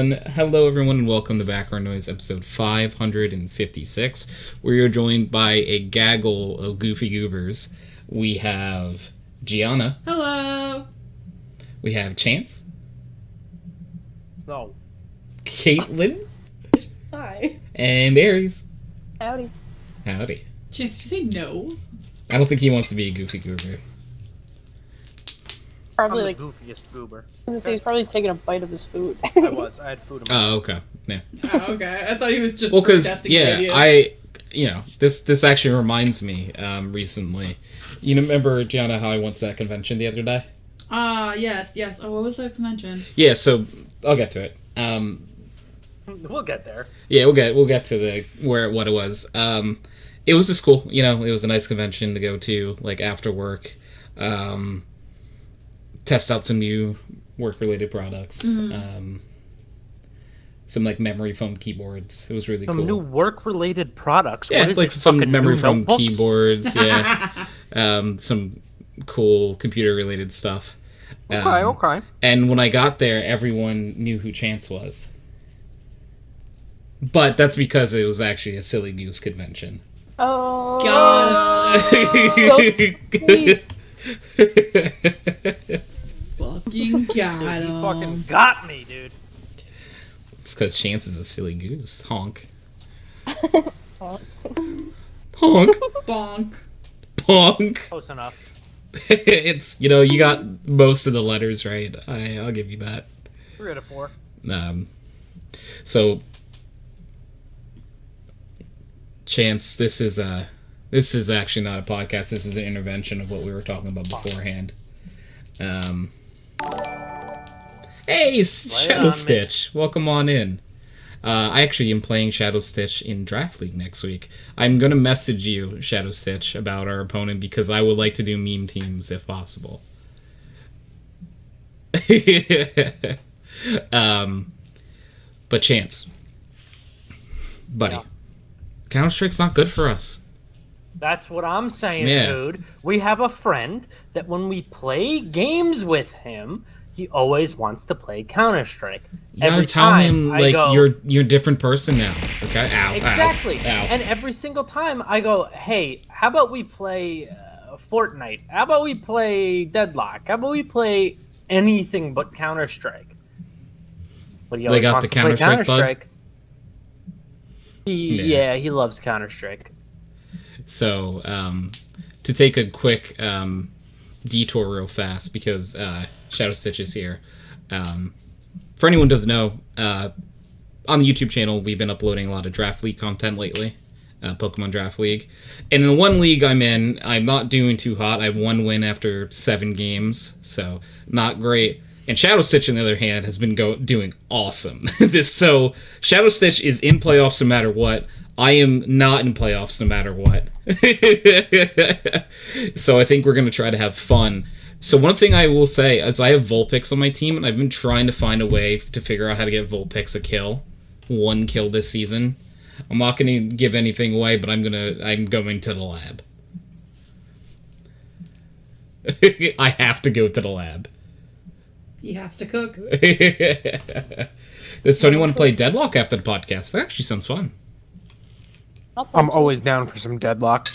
And hello everyone and welcome to Background Noise episode 556, where you're joined by a gaggle of goofy goobers. We have Gianna. Hello. We have Chance. No. Caitlin. Hi. And Aries. Howdy. Howdy. Chance, did you say no? I don't think he wants to be a goofy goober. Probably I'm like the goofiest goober. he's probably taking a bite of his food. I was. I had food in my Oh, okay. Yeah. Oh, okay. I thought he was just Well, because, protesting yeah, the idea. this actually reminds me, recently. You remember, Gianna, how I went to that convention the other day? Yes. Oh, what was that convention? Yeah, so I'll get to it. We'll get there. Yeah, we'll get to what it was. It was just cool. You know, it was a nice convention to go to, like, after work. Test out some new work-related products. Mm-hmm. Some, like, memory foam keyboards. It was really Some cool. new work-related products. Yeah, What is like it, some fucking memory new foam notebooks? keyboards. Yeah, some cool computer-related stuff. Okay. And when I got there, everyone knew who Chance was. But that's because it was actually a Silly Goose convention. Oh, God. so sweet. Fucking got Dude, him. you fucking got me, dude. It's because Chance is a silly goose. Honk. Honk. Honk. Bonk. Honk. Close enough. It's, you got most of the letters right. I'll give you that. 3 out of 4. So, Chance, this is actually not a podcast. This is an intervention of what we were talking about beforehand. Hey, Shadow Stitch, welcome on in. I actually am playing Shadow Stitch in Draft League next week. I'm gonna message you, Shadow Stitch, about our opponent because I would like to do meme teams if possible. But Chance, buddy, Yeah. Counter-Strike's not good for us. That's what I'm saying, Yeah. dude. We have a friend that when we play games with him, he always wants to play Counter-Strike. You gotta Every tell time him, I like, go, you're a different person now, okay? Ow, Exactly. ow, ow. And every single time I go, hey, how about we play Fortnite? How about we play Deadlock? How about we play anything but Counter-Strike? But he They always got wants the to play Counter-Strike bug? Counter-Strike. Yeah. Yeah, he loves Counter-Strike. So, to take a quick detour real fast, because Shadow Stitch is here. For anyone who doesn't know, on the YouTube channel, we've been uploading a lot of Draft League content lately. Pokemon Draft League. And in the one league I'm in, I'm not doing too hot. I have 1 win after 7 games, so not great. And Shadow Stitch, on the other hand, has been doing awesome. So Shadow Stitch is in playoffs no matter what. I am not in playoffs no matter what. So I think we're going to try to have fun. So one thing I will say is I have Vulpix on my team, and I've been trying to find a way to figure out how to get Vulpix a kill. 1 kill this season. I'm not going to give anything away, but I'm going to the lab. I have to go to the lab. He has to cook. Does Tony want to play Deadlock after the podcast? That actually sounds fun. I'm always down for some Deadlock.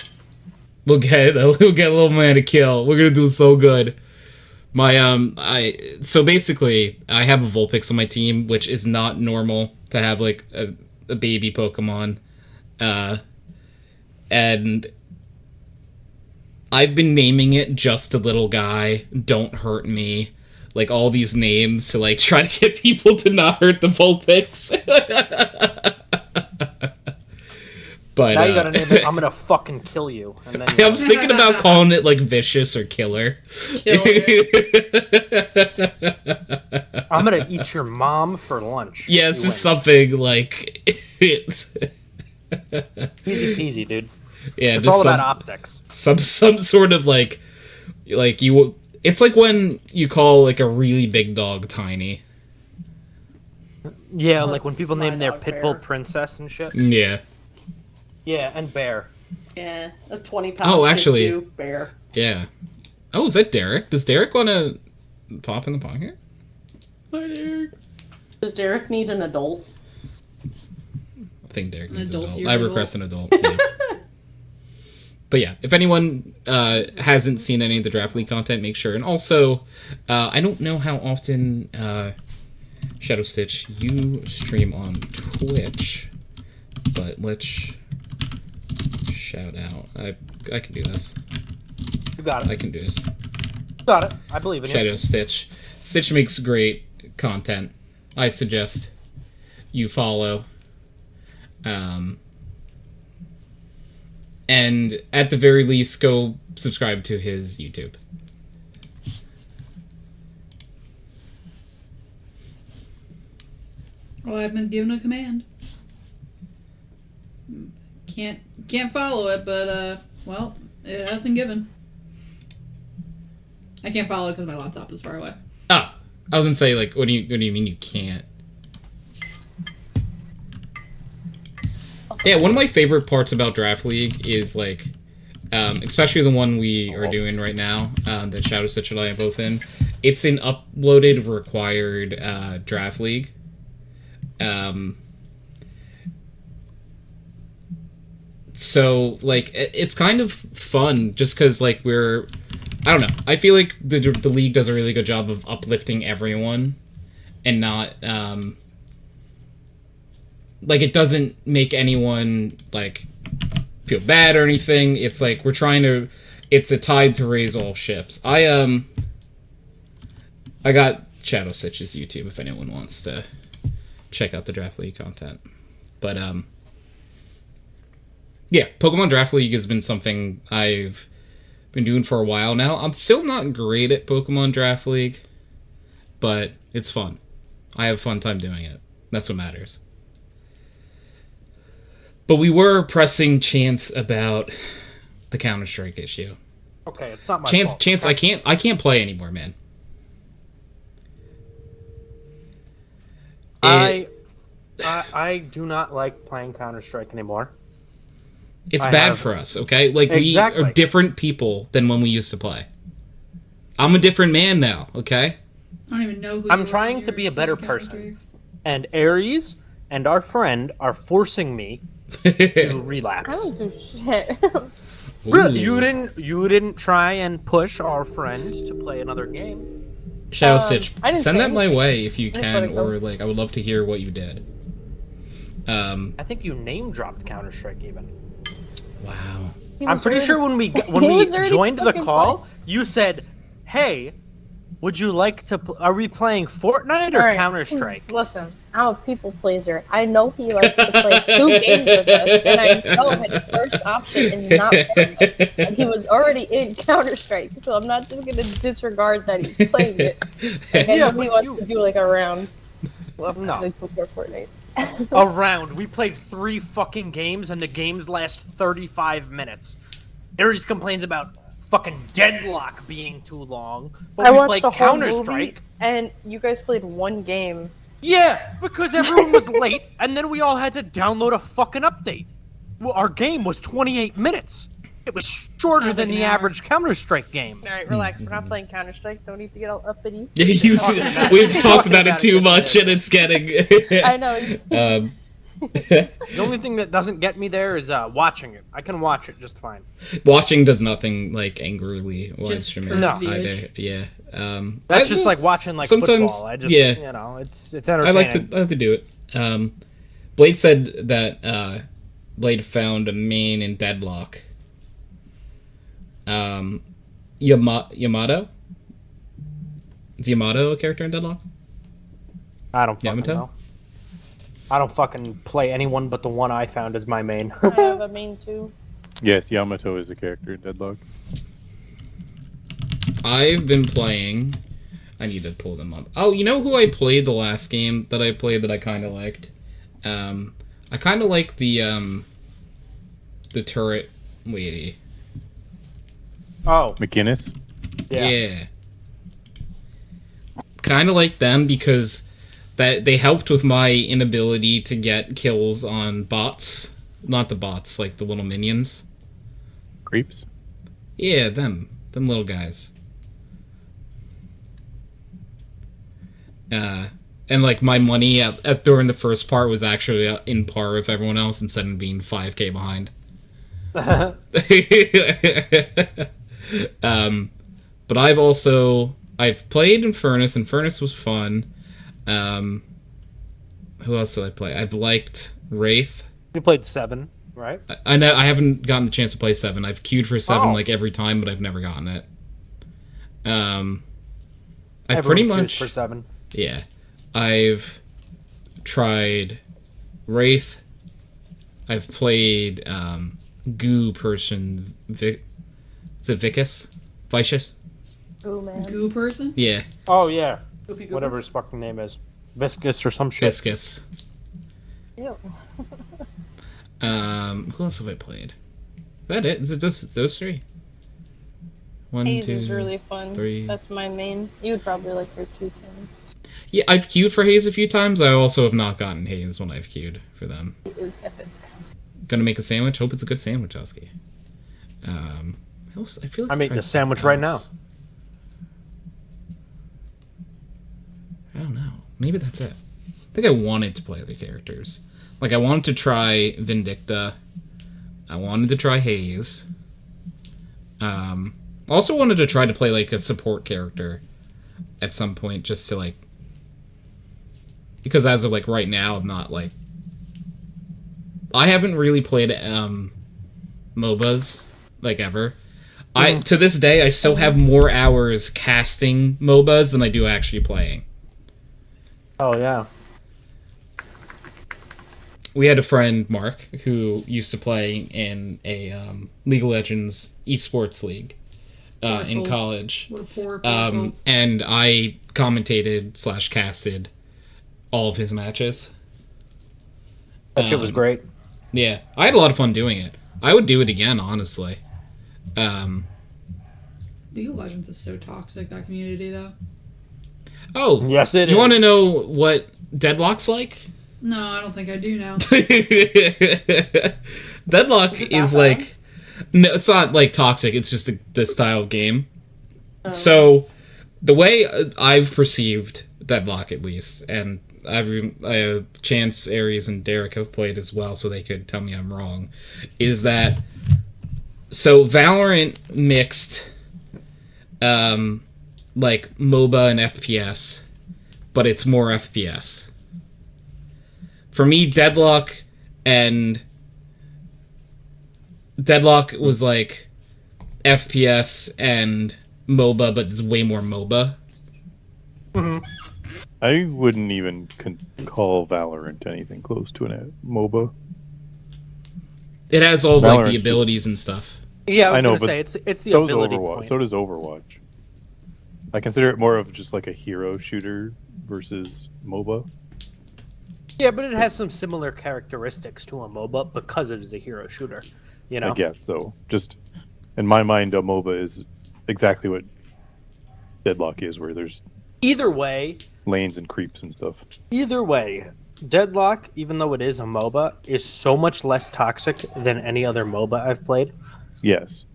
We'll get a little man a kill. We're gonna do so good. So basically, I have a Vulpix on my team, which is not normal to have like a baby Pokemon, and I've been naming it Just a Little Guy, Don't Hurt Me, like all these names to like try to get people to not hurt the Vulpix. But Now you gotta name it, I'm gonna fucking kill you. And then I was thinking about calling it like Vicious or Killer. I'm gonna eat your mom for lunch. Yeah, it's You just win. something like it's Easy peasy, dude. yeah, It's just all some, about optics. some sort of like you. It's like when you call like a really big dog tiny. Yeah, like when people My name their dog pitbull Bear. princess and shit. Yeah, Yeah, and bear. Yeah, a 20-pound Oh, actually- Shih Tzu bear. yeah. Oh, is that Derrick? Does Derrick want to pop in the pocket? Hi, Derrick. Does Derrick need an adult? I think Derrick needs an adult adult. here, I adult. request an adult. Yeah. But yeah, if anyone hasn't seen any of the Draft League content, make sure. And also, I don't know how often Shadow Stitch you stream on Twitch, but let's shout out. I can do this. You got it. I can do this. You got it. I believe in you. Shadow Stitch. Stitch makes great content. I suggest you follow. And at the very least, go subscribe to his YouTube. Well, I've been given a command. Can't follow it, but well, it has been given. I can't follow it because my laptop is far away. Ah, I was gonna say, like, what do you mean you can't? Yeah, one of my favorite parts about Draft League is, like, especially the one we are doing right now, that Shadow Stitch and I are both in. It's an uploaded required Draft League. So, like, it's kind of fun just because, like, I don't know. I feel like the league does a really good job of uplifting everyone and not, like, it doesn't make anyone, like, feel bad or anything. It's like, it's a tide to raise all ships. I got Shadow Stitch's YouTube if anyone wants to check out the Draft League content. But, yeah, Pokemon Draft League has been something I've been doing for a while now. I'm still not great at Pokemon Draft League, but it's fun. I have a fun time doing it. That's what matters. But we were pressing Chance about the Counter-Strike issue. Okay, it's not my Chance, fault. Chance, I can't play anymore, man. I do not like playing Counter-Strike anymore. It's I bad have- for us, okay? Like, Exactly. we are different people than when we used to play. I'm a different man now, okay? I don't even know who. I'm you are trying when to you're be a better playing person. Counter-Strike. And Aries and our friend are forcing me to I relapse. don't do shit. Really? Ooh. You didn't try and push our friend to play another game. Shadow Stitch, I didn't send say that my anything. way if you I just can, let it go. or, like, I would love to hear what you did. I think you name dropped Counter-Strike even. Wow. He I'm was pretty already- sure when we He was already joined the fucking call, playing. you said, "Hey, would you like to? Are we playing Fortnite or Alright. Counter-Strike?" Listen, I'm a people pleaser. I know he likes to play 2 games with us, and I know his first option is not Fortnite. And he was already in Counter-Strike, so I'm not just gonna disregard that he's playing it. Like, I Yeah, know he but wants to do like a round Well, no. like before Fortnite. A round. We played 3 fucking games, and the games last 35 minutes. Aries complains about fucking Deadlock being too long, but I we watched played the whole movie, Counter-Strike. and you guys played 1 game. Yeah, because everyone was late, and then we all had to download a fucking update. Well, our game was 28 minutes. It was shorter Sounds than like the an hour. average Counter-Strike game. Alright, relax. We're not playing Counter-Strike. Don't need to get all uppity. We've talked about it too much, and it's getting... I know. It's, The only thing that doesn't get me there is watching it. I can watch it just fine. Watching does nothing, like, angrily watch Just for me curve No. the either. edge. Yeah. That's I- just like watching like sometimes- football. I just, yeah. you know, it's I entertaining. like to do it. Blade said that Blade found a main in Deadlock. Yamato? Is Yamato a character in Deadlock? I don't fucking Yamato? know. I don't fucking play anyone but the one I found as my main. I have a main too. Yes, Yamato is a character in Deadlock. I've been playing... I need to pull them up. Oh, you know who I played the last game that I played that I kind of liked? I kind of like the turret lady. Oh, McInnes? yeah. Kind of like them because that they helped with my inability to get kills on bots. Not the bots, like the little minions. Creeps? Yeah, them little guys. And like my money at during the first part was actually in par with everyone else instead of being 5k behind. But I've played Infernus. Infernus was fun. Who else did I play? I've liked Wraith. You played 7, right? I know I haven't gotten the chance to play 7. I've queued for 7 Oh. like every time, but I've never gotten it. I Everyone pretty queues much for 7. yeah. I've tried Wraith. I've played Goo person. Is it Vicus? Vicious? Ooh, man. Goo person? Yeah, Oh yeah, Goofy Goober? whatever his fucking name is, Viscous or some shit. Viscus. Ew. Who else have I played? Is that it? Is it just those 3? 1, Haze 2, is really fun. 3. That's my main. You would probably like her too, Ken. Yeah, I've queued for Haze a few times. I also have not gotten Haze when I've queued for them. It is epic. Gonna make a sandwich. Hope it's a good sandwich, Oski. I feel like I'm I eating tried a sandwich something right now. else. I don't know. Maybe that's it. I think I wanted to play other characters. Like, I wanted to try Vindicta. I wanted to try Haze. Also wanted to try to play, like, a support character at some point, just to, like... Because as of, like, right now, I'm not, like... I haven't really played, MOBAs, like, ever. To this day, I still have more hours casting MOBAs than I do actually playing. Oh yeah. We had a friend, Mark, who used to play in a League of Legends esports league in Parcel. college. What a poor parcel. And I commentated / casted all of his matches. That shit was great. Yeah, I had a lot of fun doing it. I would do it again, honestly. League of Legends is so toxic, that community, though. Oh, Yes, it you is. want to know what Deadlock's like? No, I don't think I do now. Deadlock it is that like... No, it's not, like, toxic. It's just the style of game. Oh. So, the way I've perceived Deadlock, at least, and Chance, Aries, and Derrick have played as well, so they could tell me I'm wrong, is that... So, Valorant mixed... like MOBA and FPS, but it's more FPS. For me, Deadlock was like FPS and MOBA, but it's way more MOBA. I wouldn't even call Valorant anything close to a MOBA. It has all of, like, the Valorant- abilities and stuff. Yeah, I was I know, gonna but say it's the So does ability Overwatch. point. So does Overwatch. I consider it more of just like a hero shooter versus MOBA. Yeah, but it has some similar characteristics to a MOBA because it is a hero shooter. You know. I guess so. Just in my mind, a MOBA is exactly what Deadlock is, where there's Either way, lanes and creeps and stuff. Deadlock, even though it is a MOBA, is so much less toxic than any other MOBA I've played. Yes.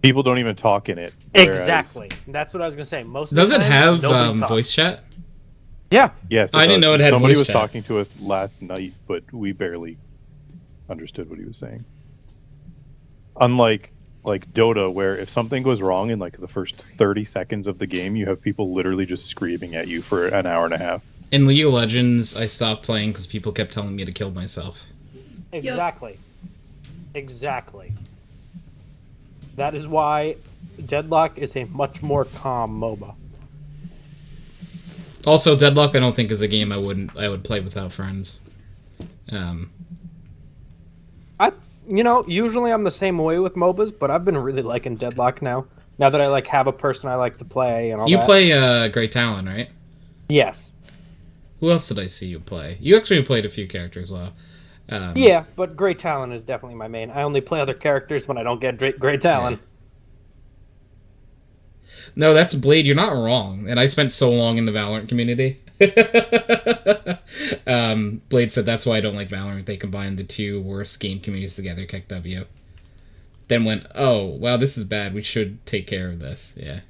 People don't even talk in it. whereas- Exactly. That's what I was gonna say. Most of Does the it time, have nobody talks. voice chat? Yeah. Yes, I didn't does. know it had Somebody voice was chat. talking to us last night, but we barely understood what he was saying. Unlike like Dota, where if something goes wrong in like the first 30 seconds of the game, you have people literally just screaming at you for an hour and a half. In League of Legends, I stopped playing because people kept telling me to kill myself. Exactly. Exactly. That is why Deadlock is a much more calm MOBA. Also, Deadlock I don't think is a game I would play without friends. Usually I'm the same way with MOBAs, but I've been really liking Deadlock now. Now that I like have a person I like to play and all You that. play Great Talon, right? Yes. Who else did I see you play? You actually played a few characters well. Yeah, but Great Talon is definitely my main. I only play other characters when I don't get Great Talon. Yeah. No, that's Blade. You're not wrong. And I spent so long in the Valorant community. Blade said that's why I don't like Valorant. They combined the two worst game communities together, KEKW. Then went, oh, wow, this is bad. We should take care of this. Yeah.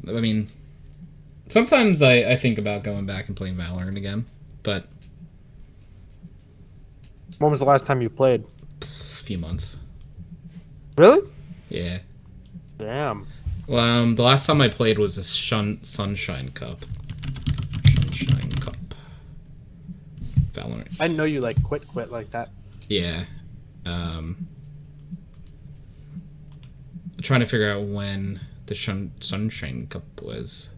I mean, sometimes I think about going back and playing Valorant again, but When was the last time you played? a few months. Really? Yeah. Damn. Well, the last time I played was a Sunshine Cup. Sunshine Cup. Valorant. I didn't know you like quit like that. Yeah. Trying to figure out when the Sunshine Cup was.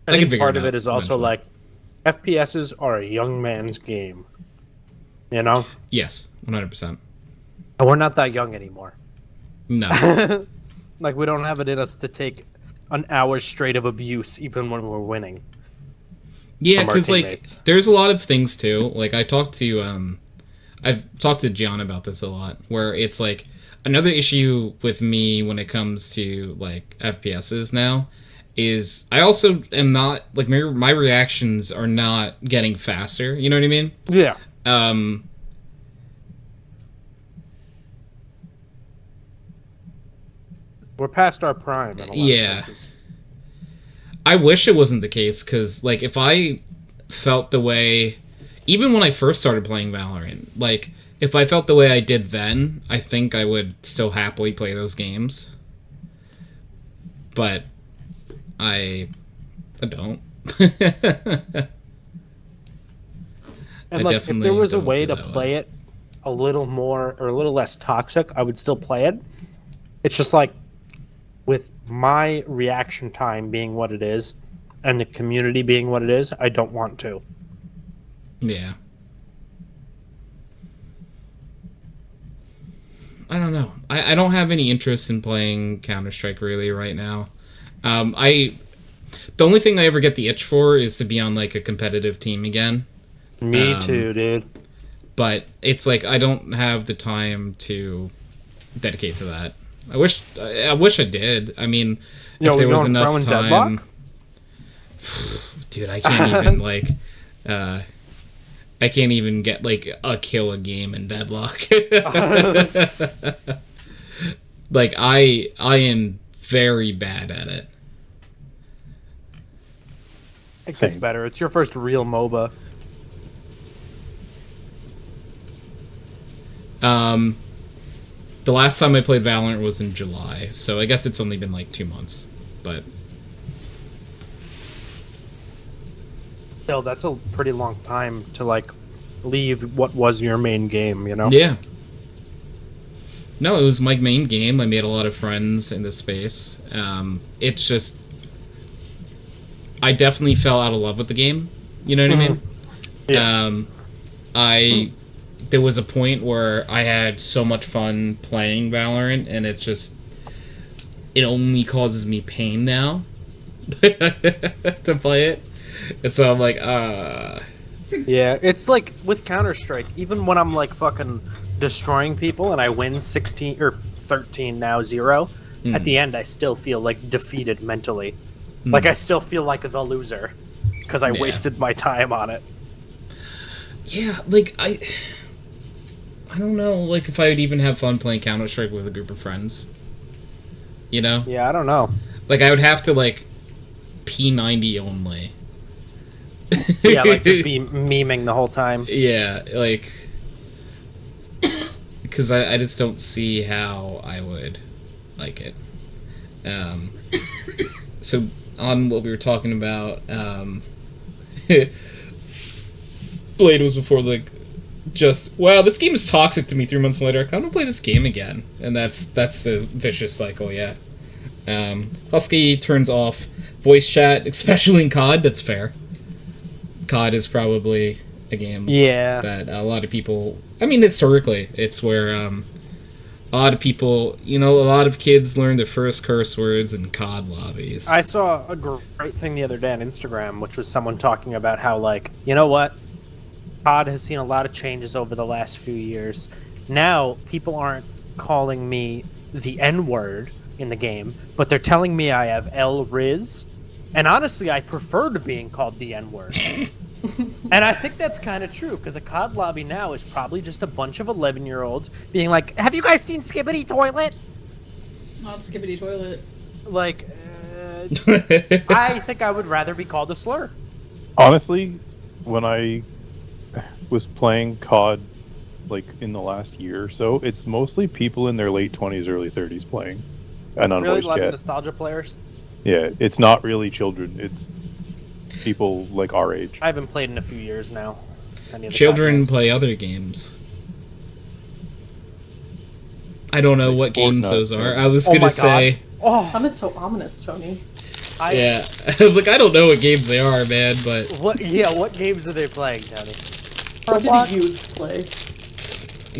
I can think figure part it of out it is also eventually. like FPSs are a young man's game. You know? Yes, 100%. And we're not that young anymore. No. Like, we don't have it in us to take an hour straight of abuse even when we're winning. Yeah, From our because like teammates. there's a lot of things too. Like I've talked to Gianna about this a lot, where it's like another issue with me when it comes to like FPSs now is I also am not like my reactions are not getting faster. You know what I mean? Yeah. We're past our prime. In a lot Yeah. Of senses. I wish it wasn't the case, because like if I felt the way, even when I first started playing Valorant, like if I felt the way I did then, I think I would still happily play those games. But I don't. And I like, if definitely there was a don't way feel to that play way. it a little more or a little less toxic, I would still play it. It's just like with my reaction time being what it is and the community being what it is, I don't want to. Yeah. I don't know. I don't have any interest in playing Counter-Strike really right now. The only thing I ever get the itch for is to be on like a competitive team again. Me too, dude. But it's like I don't have the time to dedicate to that. I wish I did. I mean, if there was enough time. Deadlock? Dude, I can't even like I can't even get like a kill a game in Deadlock. Like I am very bad at it. It gets better. It's your first real MOBA. The last time I played Valorant was in July, so I guess it's only been like 2 months. But Still, that's a pretty long time to like leave what was your main game, you know? yeah. No, it was my main game. I made a lot of friends in this space. It's just I definitely fell out of love with the game. You know what I mean? Yeah. There was a point where I had so much fun playing Valorant, and it only causes me pain now to play it. And so I'm like, Yeah, it's like with Counter-Strike, even when I'm like fucking destroying people and I win 16 or 13 now 0, at the end I still feel like defeated mentally. Like I still feel like the loser because I wasted my time on it. Yeah, like I don't know, like if I would even have fun playing Counter-Strike with a group of friends. You know? Yeah, I don't know. Like I would have to like P90 only. Yeah, like just be memeing the whole time. Yeah, like because I just don't see how I would like it. So on what we were talking about, Blade was before like just wow, this game is toxic to me. 3 months later, I kind of play this game again, and that's the vicious cycle. Yeah. Husky turns off voice chat, especially in COD. That's fair. COD is probably a game that a lot of people. I mean, historically, it's where a lot of people, a lot of kids learn their first curse words in COD lobbies. I saw a great thing the other day on Instagram, which was someone talking about how, like, you know what? COD has seen a lot of changes over the last few years. Now, people aren't calling me the N-word in the game, but they're telling me I have L-Riz. And honestly, I prefer to being called the N-word. And I think that's kind of true, because a COD lobby now is probably just a bunch of 11-year-olds being like, have you guys seen Skibbity Toilet? Not skippity toilet. Like, I think I would rather be called a slur. Honestly, when I was playing COD like in the last year or so, it's mostly people in their late 20s, early 30s playing and Really, unvoiced a lot of chat. nostalgia players. Yeah, it's not really children. It's people like our age. I haven't played in a few years now. Any of the COD Children games. play other games. I don't know what games Fortnite. those are. I was Oh gonna my God. say, Oh, Sounded so ominous, Tony. yeah. I was like, I don't know what games they are, man, but What? Yeah, what games are they playing, Tony? What Roblox. did you used to play?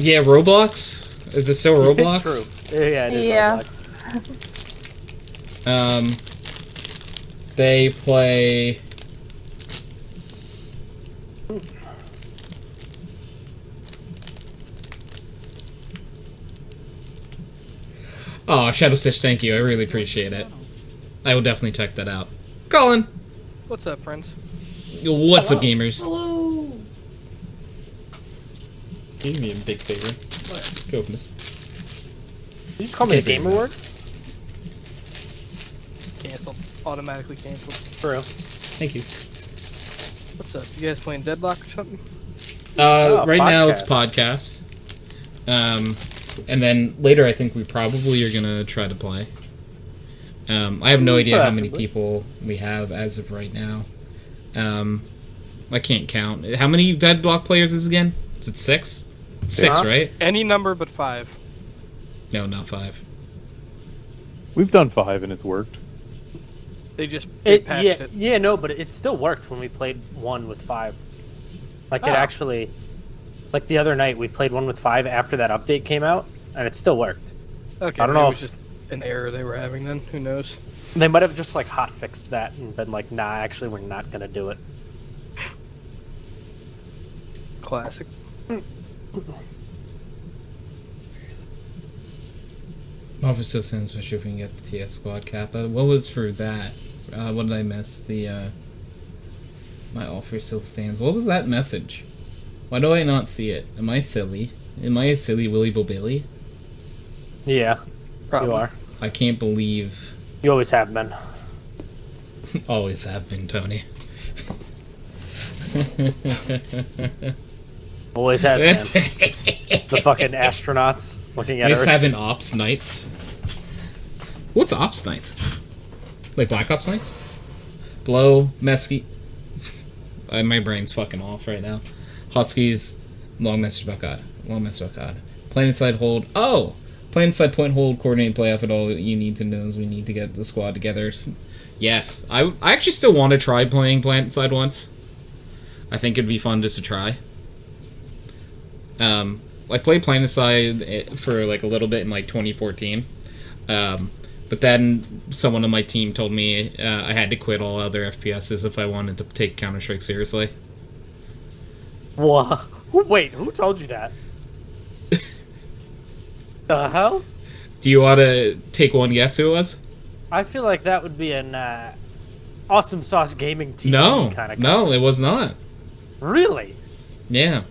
yeah, Roblox. Is it still Roblox? True. Yeah, it is Yeah. Roblox. They play. Oh, Shadow Stitch, thank you. I really appreciate it. I will definitely check that out. Colin, What's up, friends? what's up, gamers? Hello. Can you do me a big favor? What? Go open this. Did you just call me a Okay, gamer big word? Canceled. Automatically canceled. True. Thank you. What's up? You guys playing Deadlock or something? Right now it's podcast. And then later I think we probably are gonna try to play. I have no idea how many Possibly. people we have as of right now. I can't count. How many Deadlock players is it again? Is it 6? It's 6, Yeah. right? Any number but 5. No, not 5. We've done 5 and it's worked. They just It, patched yeah, it. yeah, no, but it still worked when we played 1 with 5. Like, it Oh. actually... Like, the other night, we played 1 with 5 after that update came out, and it still worked. Okay, I don't maybe know it was if- just an error they were having then. Who knows? They might have just, like, hot-fixed that and been like, nah, actually, we're not gonna do it. Classic. Officer Sin, especially if we can get the TS squad cap. What was for that? What did I miss? The my offer still stands. What was that message? Why do I not see it? Am I silly? Am I a silly Willy Billy? Yeah, Probably. you are. I can't believe. You always have been. Always have been, Tony. Always has been. The fucking astronauts looking at Always Earth. having ops nights. What's ops nights? Like Black Ops nights? Blow, Mesquite. My brain's fucking off right now. Huskies, long message about God. Long message about God. Planetside hold. Oh! Planetside point hold, coordinate playoff at all you need to know is we need to get the squad together. Yes. I actually still want to try playing Planetside once. I think it'd be fun just to try. I played Planetside for like a little bit in like 2014. But then someone on my team told me I had to quit all other FPSs if I wanted to take Counter-Strike seriously. Whoa. Wait, who told you that? The hell? Do you want to take one guess who it was? I feel like that would be an Awesome Sauce Gaming TV No, kind of no, it was not. Really? Yeah,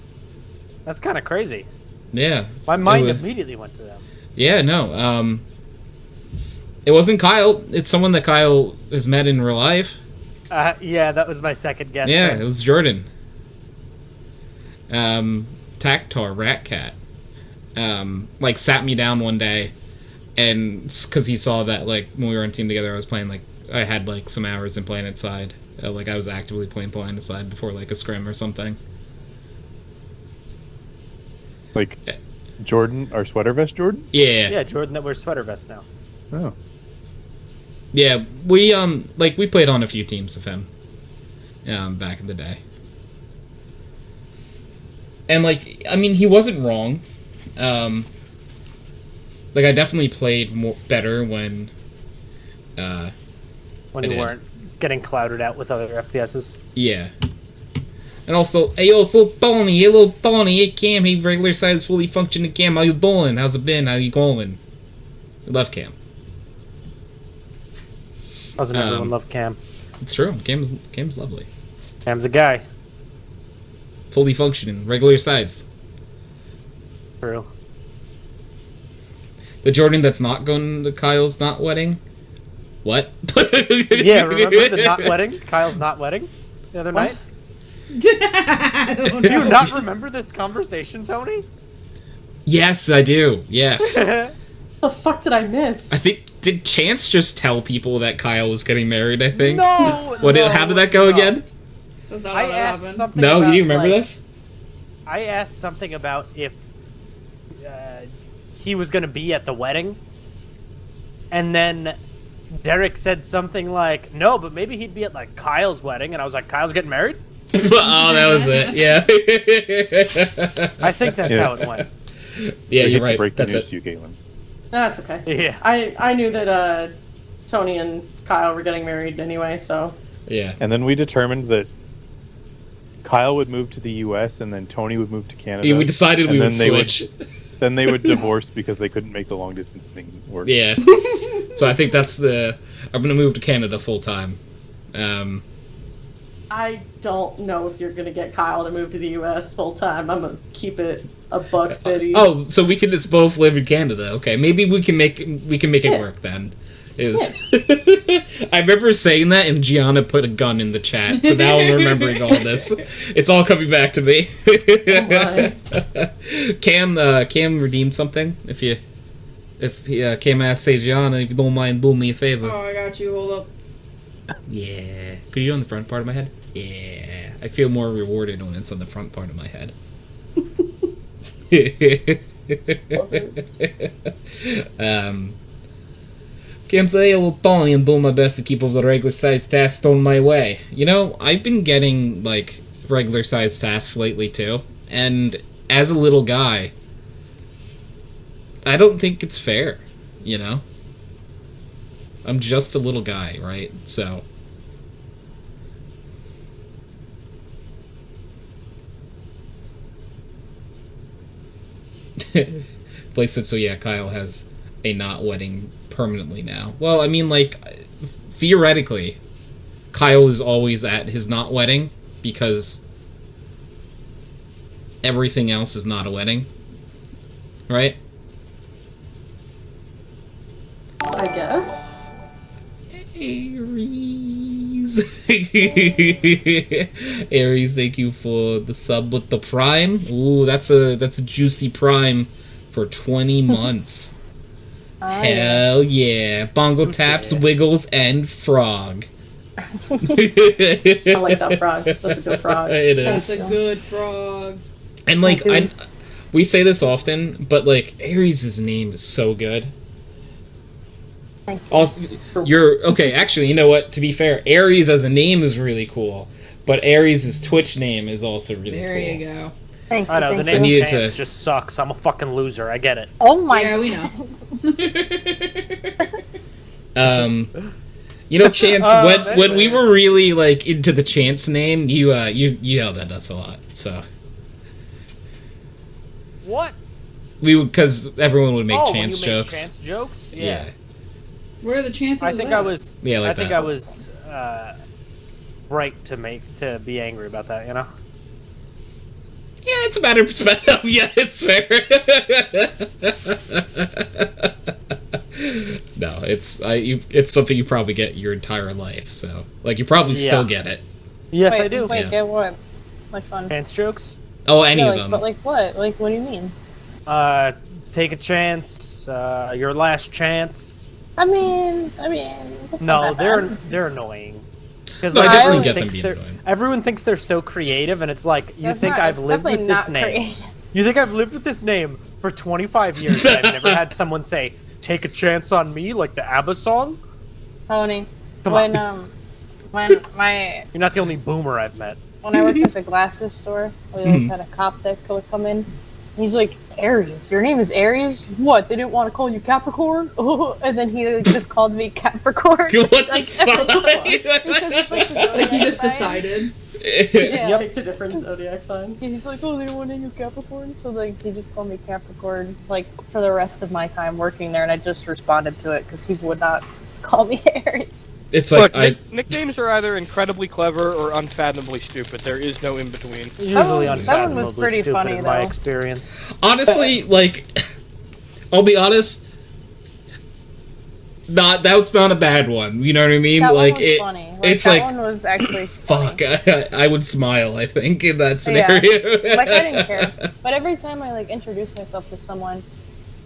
That's kind of crazy. yeah. My mind was- immediately went to them. Yeah, no. It wasn't Kyle. It's someone that Kyle has met in real life. Yeah, that was my second guess. Yeah, there. it was Jordan. Tactar Ratcat. Like sat me down one day, and because he saw that like when we were on team together, I was playing like I had like some hours in Planetside. Like I was actively playing Planetside before like a scrim or something. Like Jordan, our sweater vest Jordan? Yeah, Yeah, Jordan that wears sweater vests now. Oh. yeah. We like we played on a few teams with him. Back in the day. And like I mean he wasn't wrong. Like I definitely played better when When I you did. weren't getting clouded out with other FPSs. yeah. And also, hey yo, it's little Tony, hey Cam, hey regular size fully functioning Cam, how you doing? How's it been? How you going? We love Cam. Doesn't everyone Um, love Cam? It's true. Cam's lovely. Cam's a guy. fully functioning, regular size. True. The Jordan that's not going to Kyle's not wedding. What? Yeah, remember the not wedding? Kyle's not wedding the other night? I don't Do you know. not remember this conversation, Tony? Yes, I do. Yes. The fuck did I miss? I think, did Chance just tell people that Kyle was getting married, I think? No! How did that go again? That's not I how that asked happened. something No, about, you remember like, this? I asked something about if he was going to be at the wedding. And then Derrick said something like, no, but maybe he'd be at, like, Kyle's wedding. And I was like, Kyle's getting married? Oh, that was it. Yeah. I think that's how it went. Yeah, I you're hate to right. break the That's news it. to you, Galen. That's okay. Yeah. I knew that Tony and Kyle were getting married anyway, so Yeah. And then we determined that Kyle would move to the U.S. and then Tony would move to Canada. Yeah, we decided and we then would they switch. Then they would divorce because they couldn't make the long distance thing work. Yeah. So I think that's I'm gonna move to Canada full time. I don't know if you're gonna get Kyle to move to the U.S. full time. I'm gonna keep it a buck fifty. Oh, so we can just both live in Canada. Okay, maybe we can make it Yeah. work then. I remember saying that, and Gianna put a gun in the chat. So now I'm remembering all this. It's all coming back to me. Oh my. Cam redeemed something. Cam asked, say Gianna, if you don't mind, do me a favor. Oh, I got you. Hold up. Yeah. Put you on the front part of my head? Yeah. I feel more rewarded when it's on the front part of my head. Cam say, well, Tony, and doing my best to keep all the regular size tasks thrown my way. You know, I've been getting, like, regular size tasks lately, too. And as a little guy, I don't think it's fair, you know? I'm just a little guy, right? So... Blake said, so yeah, Kyle has a not wedding permanently now. Well, I mean, like, theoretically, Kyle is always at his not wedding because everything else is not a wedding. Right? I guess. Aries. Aries, thank you for the sub with the prime. Ooh, that's a juicy prime for 20 months. Hell yeah. Bongo taps, wiggles, and frog. I like that frog. That's a good frog. It That's is. a good frog. And like we say this often, but like Aries' name is so good. Thank you. Also, you're okay. Actually, you know what? To be fair, Aries as a name is really cool, but Aries' Twitch name is also really There cool. you go. Thank you. I know, the thank name you. needed Chance to- just sucks. I'm a fucking loser. I get it. Oh my Yeah, we know. You know, Chance. when anyway. we were really like into the Chance name, you yelled at us a lot. So What? because everyone would make oh, Chance you make jokes. Chance jokes? Yeah. What are the chances I of think that? I was. Yeah, like I think that. I was right to be angry about that. You know. Yeah, it's a matter of perspective. Yeah, it's fair. No, it's something you probably get your entire life. So, like, you probably still get it. Yes, wait, I do. Wait, Yeah. get what? Which one? Chance jokes. Oh, any No, of like, them. but like what? Like what do you mean? Take a chance. Your last chance. I mean, it's No, not that they're bad. they're annoying. Because No, I like, definitely everyone get them thinks being they're- annoying. Everyone thinks they're so creative, and it's like you That's think not- I've it's lived with definitely this not name. creative. You think I've lived with this name for 25 years, and I've never had someone say, "Take a chance on me," like the ABBA song. Tony, Come when on. when You're not the only boomer I've met. when I worked at the glasses store, we always had a cop that would come in. He's like, Aries, your name is Aries? What, they didn't want to call you Capricorn? And then he just called me Capricorn. What the Like, fuck? because it's like the Like he just zodiac sign. decided. Yeah. Picked a different zodiac sign. He's like, oh, they don't want to name you Capricorn? So like, he just called me Capricorn, like, for the rest of my time working there, and I just responded to it, because he would not call me Aries. It's like Look, nicknames are either incredibly clever or unfathomably stupid. There is no in between. Usually That one was unfathomably pretty stupid funny, in my though. experience. honestly, like, I'll be honest. That's not a bad one. You know what I mean? That like one was funny. it's that like one was actually funny. fuck. I would smile. I think in that scenario. Like, I didn't care. But every time I, like, introduce myself to someone,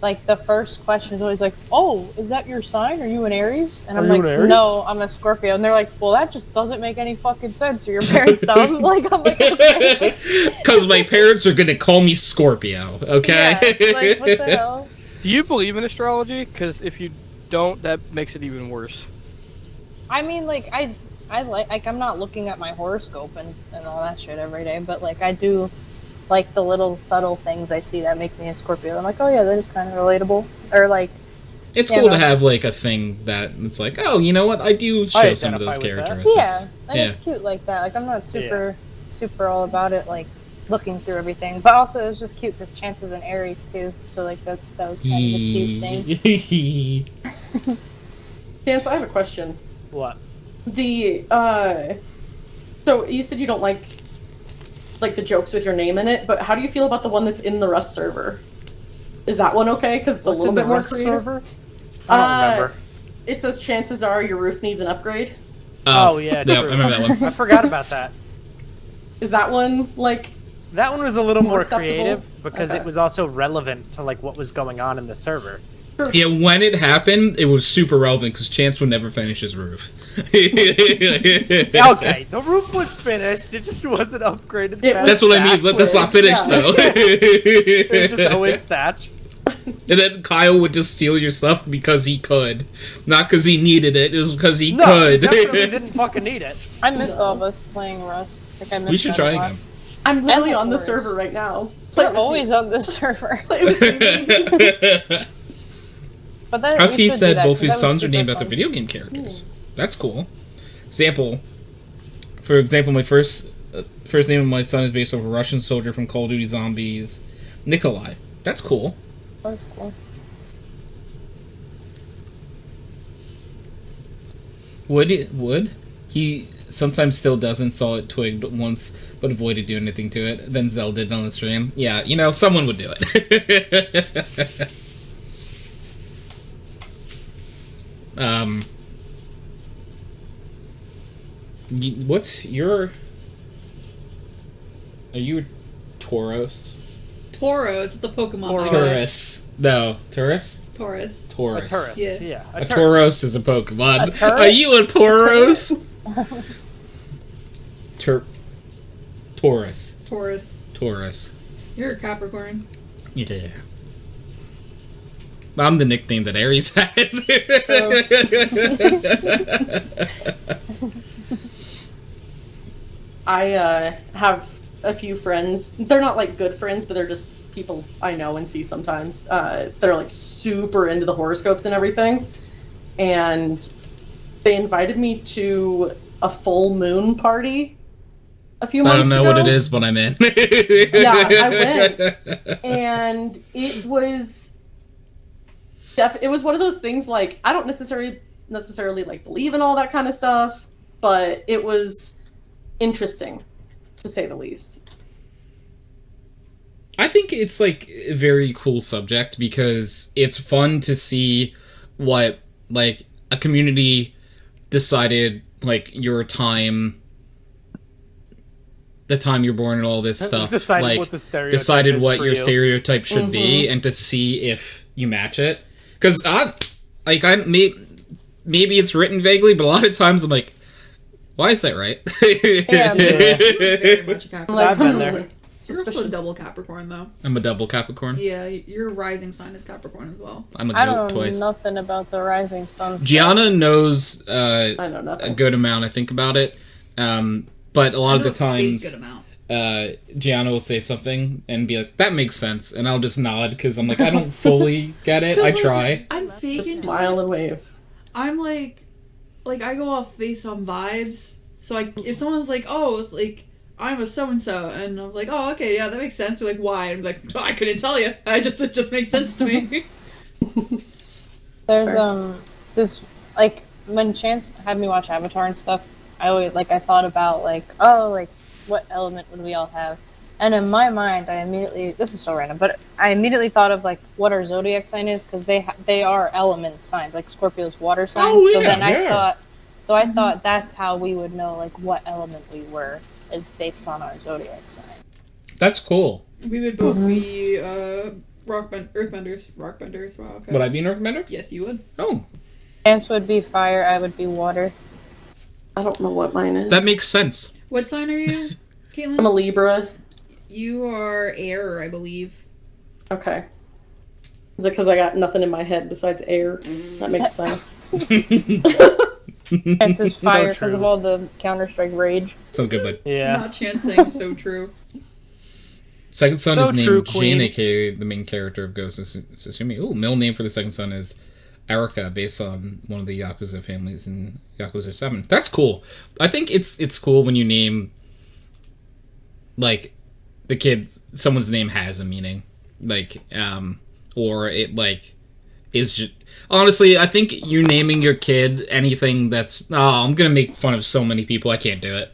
like, the first question is always like, oh, is that your sign? Are you an Aries? And I'm Are you like, an Aries? no, I'm a Scorpio. And they're like, well, that just doesn't make any fucking sense. Are your parents dumb? Like, I'm like, okay. Because my parents are gonna call me Scorpio. Okay. Yeah, it's like, what the hell? Do you believe in astrology? Because if you don't, that makes it even worse. I mean, like, I like, I'm not looking at my horoscope and all that shit every day, but, like, I do like the little subtle things I see that make me a Scorpio. I'm like, oh yeah, that is kind of relatable. Or like, It's yeah, cool no. to have like a thing that it's like, oh, you know what? I do show some of those identify with that. characteristics. yeah, and Yeah. it's cute like that. Like, I'm not super all about it, like looking through everything. But also, it was just cute because Chance is an Aries too, so like that was kind of a cute thing. Chance, I have a question. What? So you said you don't like the jokes with your name in it, but how do you feel about the one that's in the Rust server? Is that one okay? Because it's What's a little in bit the more Rust creative. server? I don't remember. It says chances are your roof needs an upgrade. Oh, yeah, yeah, I true. remember that one. I forgot about that. Is that one like? That one was a little more acceptable? creative because Okay. it was also relevant to like what was going on in the server. Yeah, when it happened, it was super relevant because Chance would never finish his roof. Okay, the roof was finished. It just wasn't upgraded. It past That's what I mean. thatch. That's not finished Yeah. though. It was just always thatch. And then Kyle would just steal your stuff because he could, not because he needed it. It was because he No, could. he definitely didn't fucking need it. I missed all of us playing Rust. Like, I missed We should that try a lot. again. I'm literally And on the the server Forest. right now. Play We're with me. always on the server. Play with me. But that, As we he should do said, that, both 'cause his that was sons are super named after fun. video game characters. That's cool. For example, my first name of my son is based off a Russian soldier from Call of Duty Zombies, Nikolai. That's cool. That was cool. Would he sometimes still doesn't saw it twigged once, but avoided doing anything to it. Then Zell did on the stream. Yeah, someone would do it. What's your? Are you a Tauros? Tauros, it's the Pokemon. Tauros. I guess. Taurus. No, Taurus. Taurus. A Taurus. tourist, Yeah. yeah. A Tauros is a Pokemon. A turret? Are you a Tauros? Taurus. Taurus. Taurus. You're a Capricorn. Yeah. I'm the nickname that Aries had. I have a few friends. They're not like good friends, but they're just people I know and see sometimes. They're like super into the horoscopes and everything. And they invited me to a full moon party a few months I don't know ago. what it is, but I'm in. Yeah, I went. And it was it was one of those things like I don't necessarily like believe in all that kind of stuff, but it was interesting to say the least. I think it's like a very cool subject because it's fun to see what like a community decided like your time, the time you're born and all this stuff. Decided like what the stereotype decided is what for your you. stereotype should be and to see if you match it. Because maybe it's written vaguely, but a lot of times I'm like, why is that right? Yeah, You're very much a I'm Capricorn. like, I've been there. You're also suspicious. a double Capricorn, though. I'm a double Capricorn. Yeah, your rising sign is Capricorn as well. I'm a I goat don't know twice. nothing about the Rising Sun. stuff. Gianna knows I know a nothing. good amount, I think, about it. But a lot of the times, good amount. Gianna will say something and be like, that makes sense. And I'll just nod because I'm like, I don't fully get it. I try. I'm fake Just into smile it. and wave. I'm like I go off based on vibes. So if someone's like, oh, it's like I'm a so and so, and I'm like, oh, okay, yeah, that makes sense. They're like, why? And I'm like, oh, I couldn't tell you. It just makes sense to me. There's this like when Chance had me watch Avatar and stuff, I thought about what element would we all have? And in my mind, this is so random, but I immediately thought of what our zodiac sign is, because they are element signs, like Scorpio's water sign. Oh, so yeah, then I thought that's how we would know what element we were, is based on our zodiac sign. That's cool. We would both be earthbenders. Wow. Okay. Would I be an earthbender? Yes, you would. Oh, Chance would be fire. I would be water. I don't know what mine is. that makes sense. What sign are you, Caitlin? I'm a Libra. You are air, I believe. Okay. Is it because I got nothing in my head besides air? That makes sense. Chance is fire because true. of all the Counter-Strike rage. Sounds good, bud. Yeah. Not chancing, so true. Second son So is true, named Queen. Jin, aka the main character of Ghost of Tsushima. Ooh, middle name for the second son is Erica, based on one of the Yakuza families in Yakuza 7. That's cool. I think it's cool when you name, the kid, someone's name has a meaning. Or it, is just... Honestly, I think you naming your kid anything that's... Oh, I'm gonna make fun of so many people, I can't do it.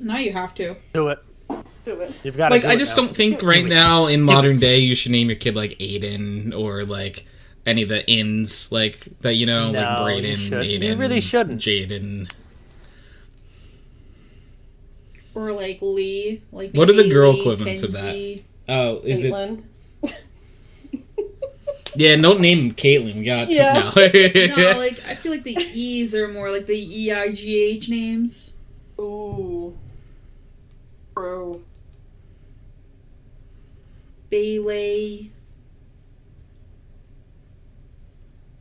Now you have to. Do it. Do it. You've got to do I it just now. don't think Do right it. now in Do modern it. day you should name your kid Aiden or any of the ins that No, Brayden, you shouldn't. Aiden, You really shouldn't. Jaden. Or Lee. What are the girl Kaylee, equivalents of that? Kenji. Oh, is it? Caitlin. Yeah, don't name him Caitlin. We got Yeah. no. No, I feel like the E's are more like the EIGH names. Ooh. True. Bailey.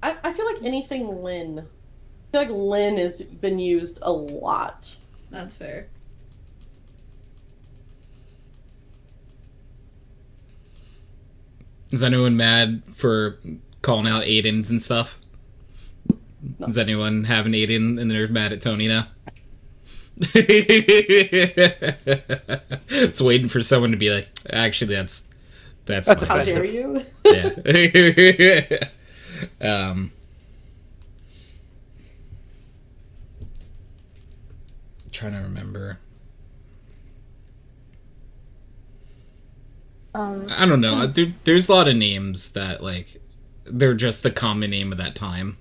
I feel like anything Lynn. I feel like Lynn has been used a lot. That's fair. Is anyone mad for calling out Aidens and stuff? No. Does anyone have an Aiden and they're mad at Tony now? It's waiting for someone to be like, actually, that's That's How offensive. dare you? Yeah. Trying to remember. I don't know. There's a lot of names that they're just the common name of that time.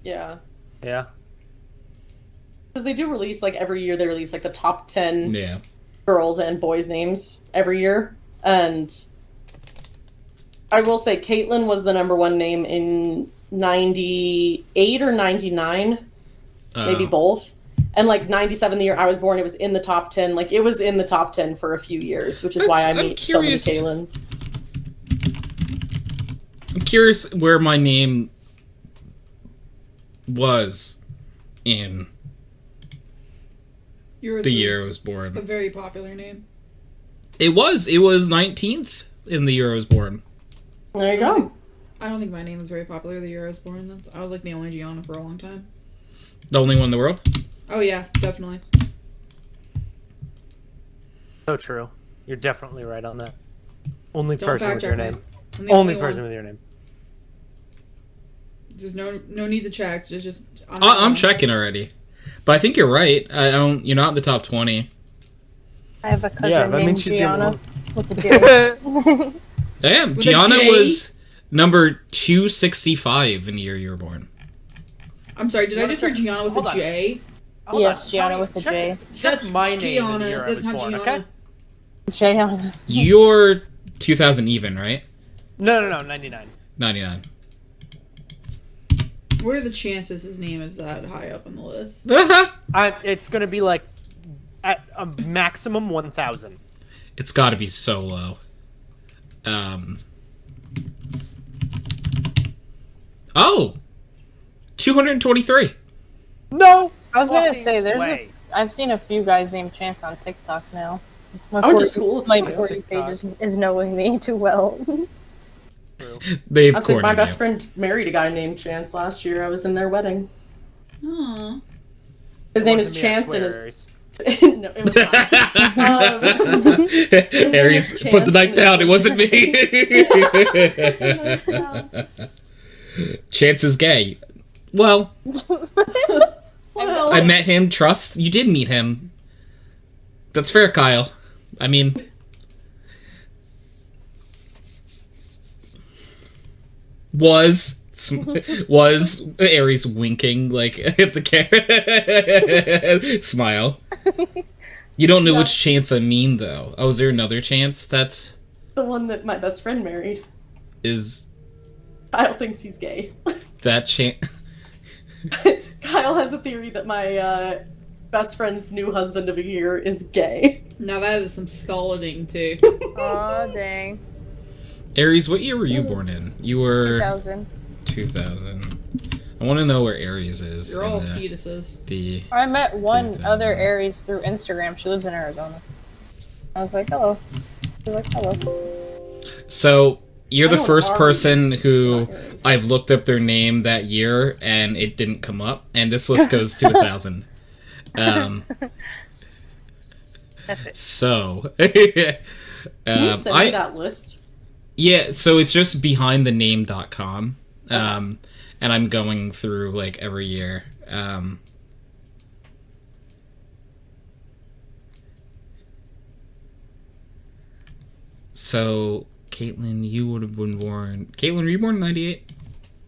Yeah. Yeah. Because they do release, every year they release, the top 10 Yeah. girls and boys' names every year. And I will say Caitlin was the number one name in 98 or 99. Maybe both. And 97, the year I was born, it was in the top 10. It was in the top 10 for a few years, which is why I I'm meet so many curious. Cailins. I'm curious where my name was in Yours the year I is was a born. very popular name. It was 19th in the year I was born. There you go. I don't think my name was very popular the year I was born. I was the only Gianna for a long time. The only one in the world? Oh yeah, definitely. So true. You're definitely right on that. Only Don't person fact with your check me. name. I'm the Only one. person with your name. There's no need to check. It's just I'm checking already. But I think you're right. You're not in the top 20. I have a cousin Yeah, that named means she's the only Gianna one. with a J. Damn, With a Gianna J? was number 265 in the year you were born. I'm sorry. Did I What just is hear that? Gianna with Hold a on. J? Hold Yes, on, Gianna Tony, with a check- J. Check That's my name Gianna. in the year I That's was not born, Gianna. okay? Gianna. You're 2000 even, right? No, 99. 99. What are the chances his name is that high up on the list? It's gonna be at a maximum 1,000. It's got to be so low. Oh! 223. No. I was gonna fucking say way. I've seen a few guys named Chance on TikTok now. I went to school with My people on For You TikTok. page is knowing me too well. They've I said my cornered best you. friend married a guy named Chance last year. I was in their wedding. Aw. His name is Wasn't me, I Chance swear, and his... Aries. No, it was not. name Aries, is put the Chance knife down. It wasn't me. and Chance is gay. Well, Well, I met him. Trust. You did meet him. That's fair, Kyle. I mean... Was Aries winking, like, at the camera? Smile. You don't know which chance I mean, though. Oh, is there another chance that's... the one that my best friend married. Is Kyle thinks he's gay. that chance... Kyle has a theory that my best friend's new husband of a year is gay. Now that is some scalding too. Aw, dang. Aries, what year were you born in? You were... 2000. 2000. I want to know where Aries is. You're in all the- fetuses. The... I met one 2000. other Aries through Instagram. She lives in Arizona. I was like, hello. She was like, hello. So, you're I the know first Aries, person who not Aries. I've looked up their name that year, and it didn't come up, and this list goes to 1,000. So, Can you send me I... that list? Yeah, so it's just behindthename.com, and I'm going through, like, every year. So, Caitlin, you would have been born... Caitlin, were you born in 98?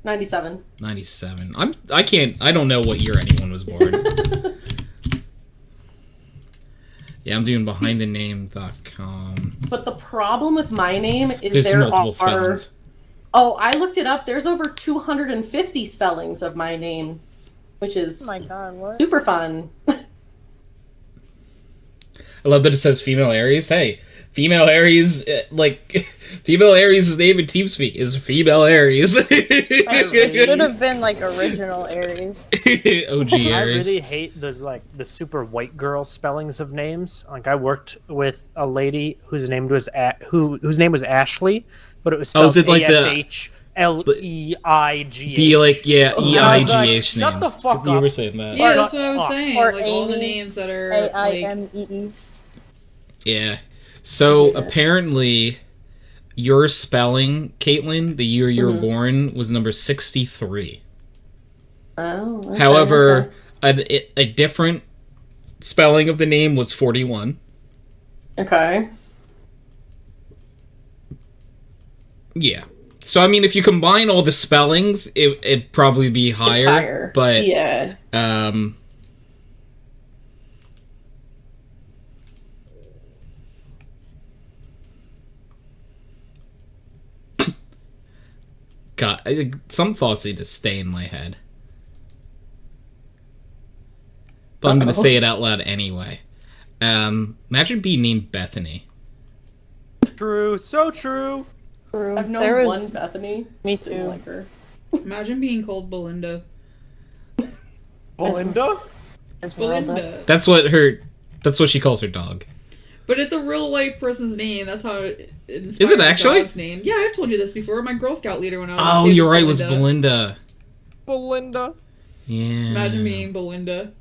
97. 97. I don't know what year anyone was born. Yeah, I'm doing behindthename.com. But the problem with my name is There's there multiple are... spellings. Oh, I looked it up. There's over 250 spellings of my name, which is Oh my god, what? super fun. I love that it says female Aries. Hey, female Aries, female Aries' name in TeamSpeak is female Aries. It should have been like original Aries. OG I Aries. really hate those like the super white girl spellings of names. Like I worked with a lady whose name was whose name was Ashley, but it was spelled is it like the- ASHLEIGH. The, EIGH I was like, names. shut the fuck You were up. saying that. Yeah, Or that's not- what I was saying. or Like all the Amy, names that are like, AIMEE. Yeah. So, apparently, your spelling, Caitlin, the year you were born, was number 63. Oh. Okay, However, okay. a different spelling of the name was 41. Okay. Yeah. So, I mean, if you combine all the spellings, it'd probably be It's higher. higher. But, Yeah. God, some thoughts need to stay in my head. But I'm going to say it out loud anyway. Imagine being named Bethany. True, so true. True. I've known There was- one Bethany. Me Didn't too. like her. imagine being called Belinda. Belinda? Esmeralda. Belinda. That's what she calls her dog. But it's a real life person's name. That's how it Is it actually? Dog's name. Yeah, I've told you this before. My Girl Scout leader when I was a Oh, kid you're right, it was Belinda. Belinda. Yeah. Imagine being Belinda.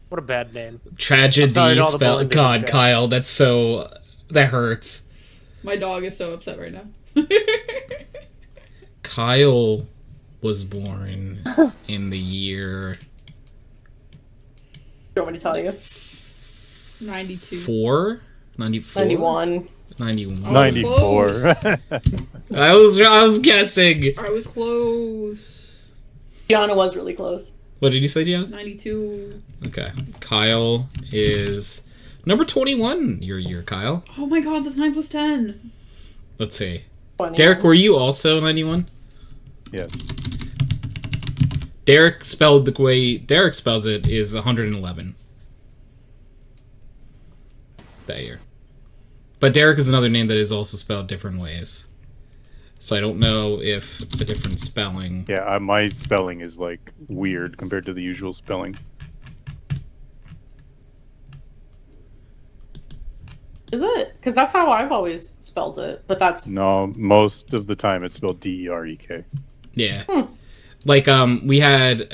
What a bad name. Tragedy sorry to all the spell. Belindas in God, chat. Kyle, that hurts. My dog is so upset right now. Kyle was born in the year Do you want me to tell you? 92. 94? 91. 91. 94. I was guessing. I was close. Gianna was really close. What did you say, Gianna? 92. Okay. Kyle is number 21 your year, Kyle. Oh my god, that's 9 plus 10. Let's see. 20. Derrick, were you also 91? Yes. Derrick, spelled the way Derrick spells it, is 111. That year. But Derrick is another name that is also spelled different ways. So I don't know if a different spelling... Yeah, my spelling is like weird compared to the usual spelling. Is it? Because that's how I've always spelled it. But that's... No, most of the time it's spelled Derek. Yeah. Like, we had,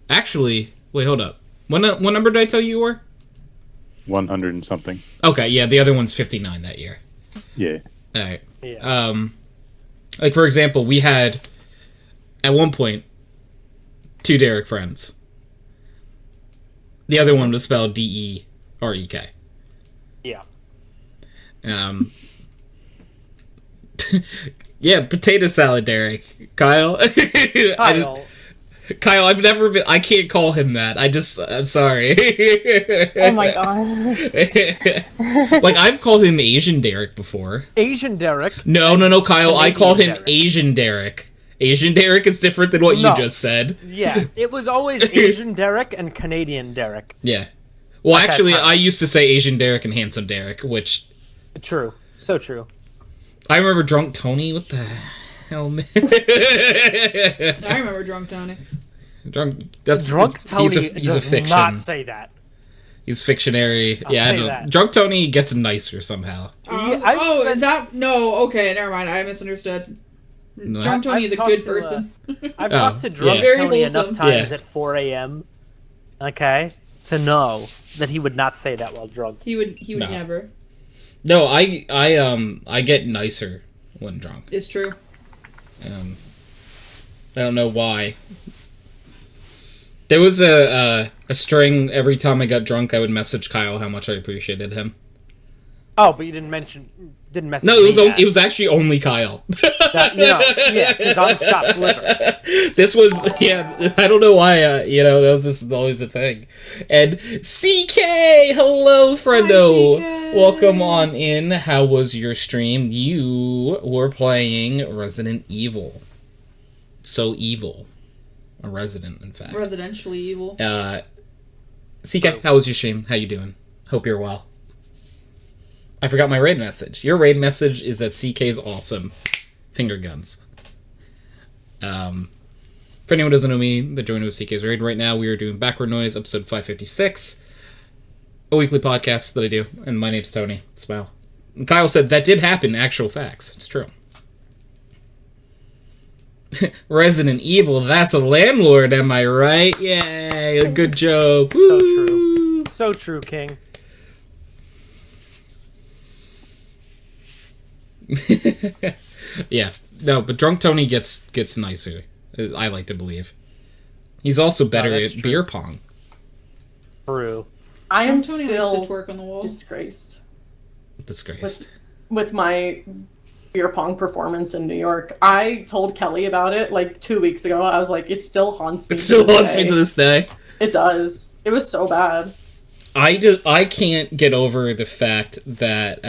actually... Wait, hold up. What number did I tell you were? 100 and something. Okay, yeah, the other one's 59 that year. Yeah. Alright. Yeah. Like, for example, we had, at one point, two Derrick friends. The other one was spelled D-E-R-E-K. Yeah. Yeah, potato salad, Derrick. Kyle. Kyle, I can't call him that. I'm sorry. Oh my god. Like, I've called him Asian Derrick before. Asian Derrick. No, Kyle. I Canadian called him Derrick. Asian Derrick. Asian Derrick is different than what you No. just said. Yeah, it was always Asian Derrick and Canadian Derrick. Yeah. Well, Okay, actually, fine. I used to say Asian Derrick and Handsome Derrick, which... True. So true. I remember Drunk Tony. What the hell, man? I remember Drunk Tony. Drunk He's Tony a does fiction. not say that. He's fictionary. I'll Yeah, I tell you know. that. Drunk Tony gets nicer somehow. Yeah, I've spent- is that... No, okay, never mind. I misunderstood. No. Drunk Tony I've is a talked good to, person. I've Oh, talked to Drunk yeah. Very Tony enough wholesome. times Yeah. at 4 a.m., okay, to know that he would not say that while drunk. He would No. never. No, I get nicer when drunk. It's true. I don't know why. There was a string every time I got drunk. I would message Kyle how much I appreciated him. Oh, but you didn't message No, it was actually only Kyle. that, yeah, because I'm chopped liver. This was I don't know why. That was just always a thing. And CK, hello, friendo. Hi, CK. Welcome on in. How was your stream? You were playing Resident Evil. So evil. A resident, in fact. Residentially evil. CK, how was your stream? How you doing? Hope you're well. I forgot my raid message. Your raid message is that CK's awesome. Finger guns. For anyone who doesn't know me, the joiner with CK's raid right now, we are doing Backward Noise, episode 556. A weekly podcast that I do, and my name's Tony. Smile. And Kyle said that did happen, actual facts. It's true. Resident Evil, that's a landlord, am I right? Yay, a good joke. So true. So true, King. Yeah, no, but Drunk Tony gets nicer. I like to believe. He's also better that's at true. beer pong. True. I am Tony still likes to twerk on the wall. disgraced Disgraced. with my beer pong performance in New York. I told Kelly about it like 2 weeks ago. I was like, it still haunts me. It still to this haunts me day. to this day. It does. It was so bad. I can't get over the fact that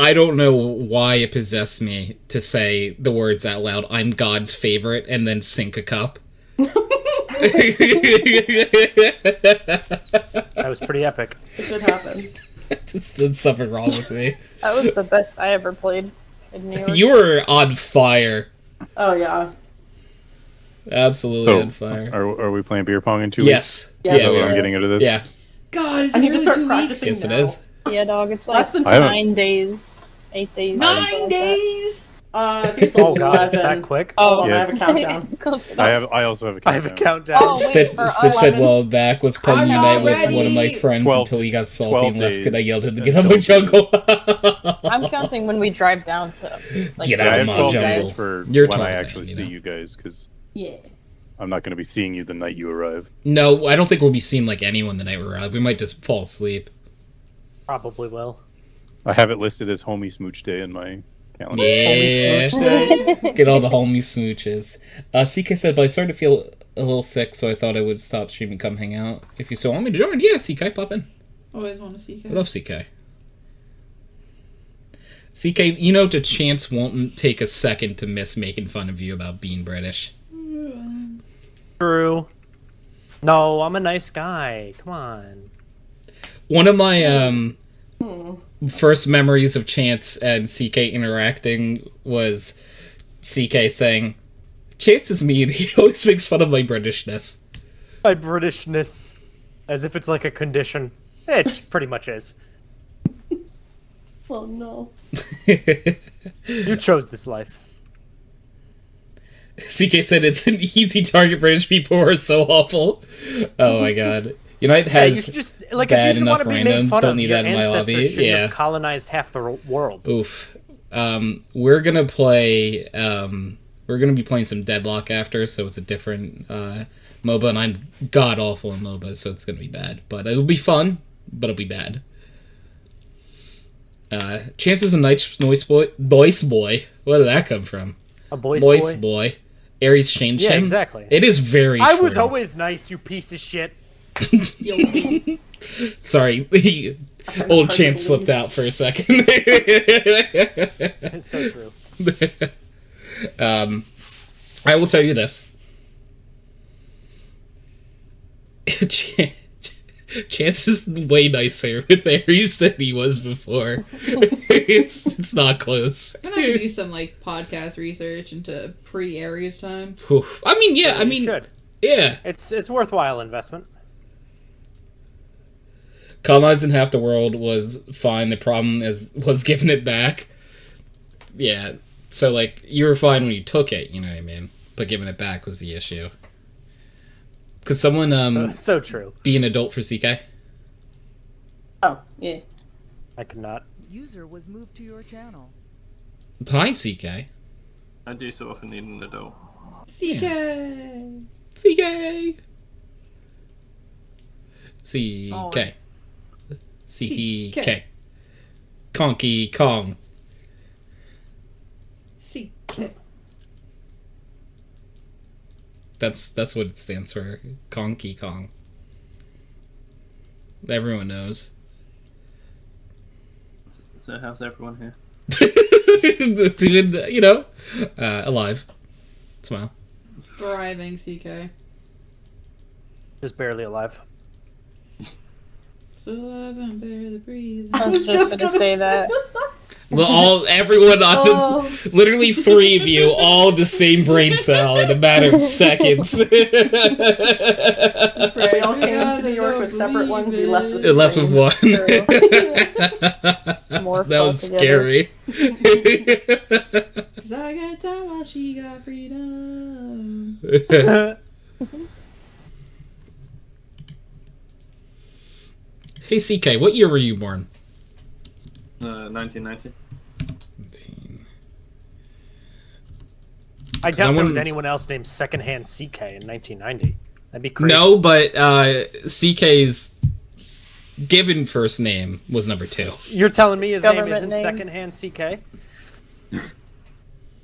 I don't know why it possessed me to say the words out loud. I'm God's favorite, and then sink a cup. That was pretty epic. It did happen. There's something wrong with me. That was the best I ever played in New York. You were on fire. Oh yeah. Absolutely on fire. Are we playing beer pong in 2 weeks? Yes. Yes. Yeah, Is we that what are. I'm getting into this? Yeah. God, is I it need to really start 2 weeks? practicing. Yes, it now. is. Yeah, dog, it's Less like than I haven't- 9 days, 8 days. 9 days? I think it's Oh god, it's 11. that quick? Oh, Yeah. I have a countdown. Close enough. I also have a I have a countdown. countdown. Oh, wait, Stitch, for Stitch said 11? while back was playing I'm Unite not with one of my ready. friends 12 until he got salty 12 and left because I days yelled at him to and get out of my 12 jungle. I'm counting when we drive down to like Get Yeah, out I of have my 12 jungle. days for You're when I Tarzan, actually you see know. you guys, because Yeah. I'm not going to be seeing you the night you arrive. No, I don't think we'll be seeing like anyone the night we arrive. We might just fall asleep. Probably will. I have it listed as Homie Smooch Day in my calendar. Yeah. Smooch Day. Get all the homie smooches. CK said, but I started to feel a little sick, so I thought I would stop streaming and come hang out. If you still want me to join, yeah, CK, pop in. Always want to see I love CK. CK, you know, the chance won't take a second to miss making fun of you about being British. True. No, I'm a nice guy. Come on. One of my first memories of Chance and CK interacting was CK saying, Chance is mean. He always makes fun of my Britishness. My Britishness. As if it's like a condition. It pretty much is. Oh no. You chose this life. CK said it's an easy target. British people are so awful. Oh my god. Unite Yeah, you has should just like bad if you enough want to be made randoms. fun Don't of, need your that in my ancestors lobby. shouldn't Yeah. have colonized half the world. Oof. We're gonna play We're gonna be playing some Deadlock after, so it's a different MOBA, and I'm god awful in MOBA, so it's gonna be bad. But it'll be fun, but it'll be bad. Chances a nice noise boy. Where did that come from? A boy. Boy. Aries changed Yeah, him. exactly. It is very I true. was always nice, you piece of shit. Sorry, the old chant slipped out for a second. It's so true. I will tell you this. Chance is way nicer with Aries than he was before. It's not close. I'm gonna have to do some like podcast research into pre-Aries time. I mean, yeah, You should. yeah. It's worthwhile investment. Colonizing half the world was fine. The problem was giving it back. Yeah, so like you were fine when you took it, you know what I mean? But giving it back was the issue. Could someone So true. be an adult for CK? Oh, yeah. I could not. User was moved to your channel. Hi, CK. I do so often need an adult. CK. CK. Oh. CK. CK. Conky Kong. CK. That's what it stands for. Conky Kong. Everyone knows. So how's everyone here? Doing, you know, alive. Smile. Thriving CK. Just barely alive. Still alive and barely breathing. I was just gonna say that. Everyone on literally 3 of you, all the same brain cell in a matter of seconds. We all came to New York with separate ones. We left with It left with one. More That was scary. Cause I got time while she got freedom. Hey CK, what year were you born? 1990. I doubt there was someone- anyone else named Secondhand CK in 1990. That'd be crazy. No, but CK's given first name was number 2. You're telling me his name Government isn't name. Secondhand CK?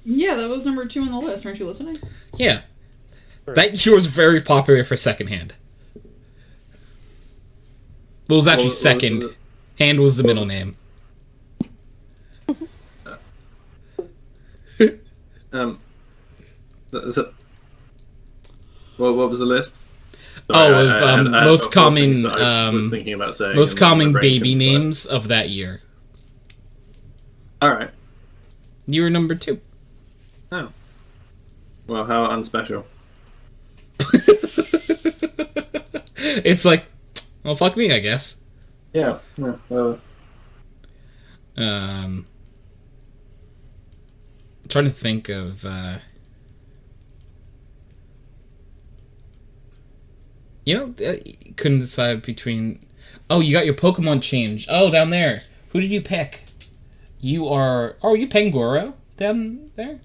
Yeah, that was number 2 on the list. Aren't you listening? Yeah. That year was very popular for secondhand. Well, it was actually second. Hand was the middle name. What was the list? Most common I was thinking about saying most and then common my brain baby couldn't names of that year. All right. You were number 2. Oh. Well, how unspecial. It's like, well, fuck me, I guess. Yeah. Trying to think of couldn't decide between. Oh, you got your Pokemon changed. Oh, down there. Who did you pick? You are. Oh, are you Pangoro down there?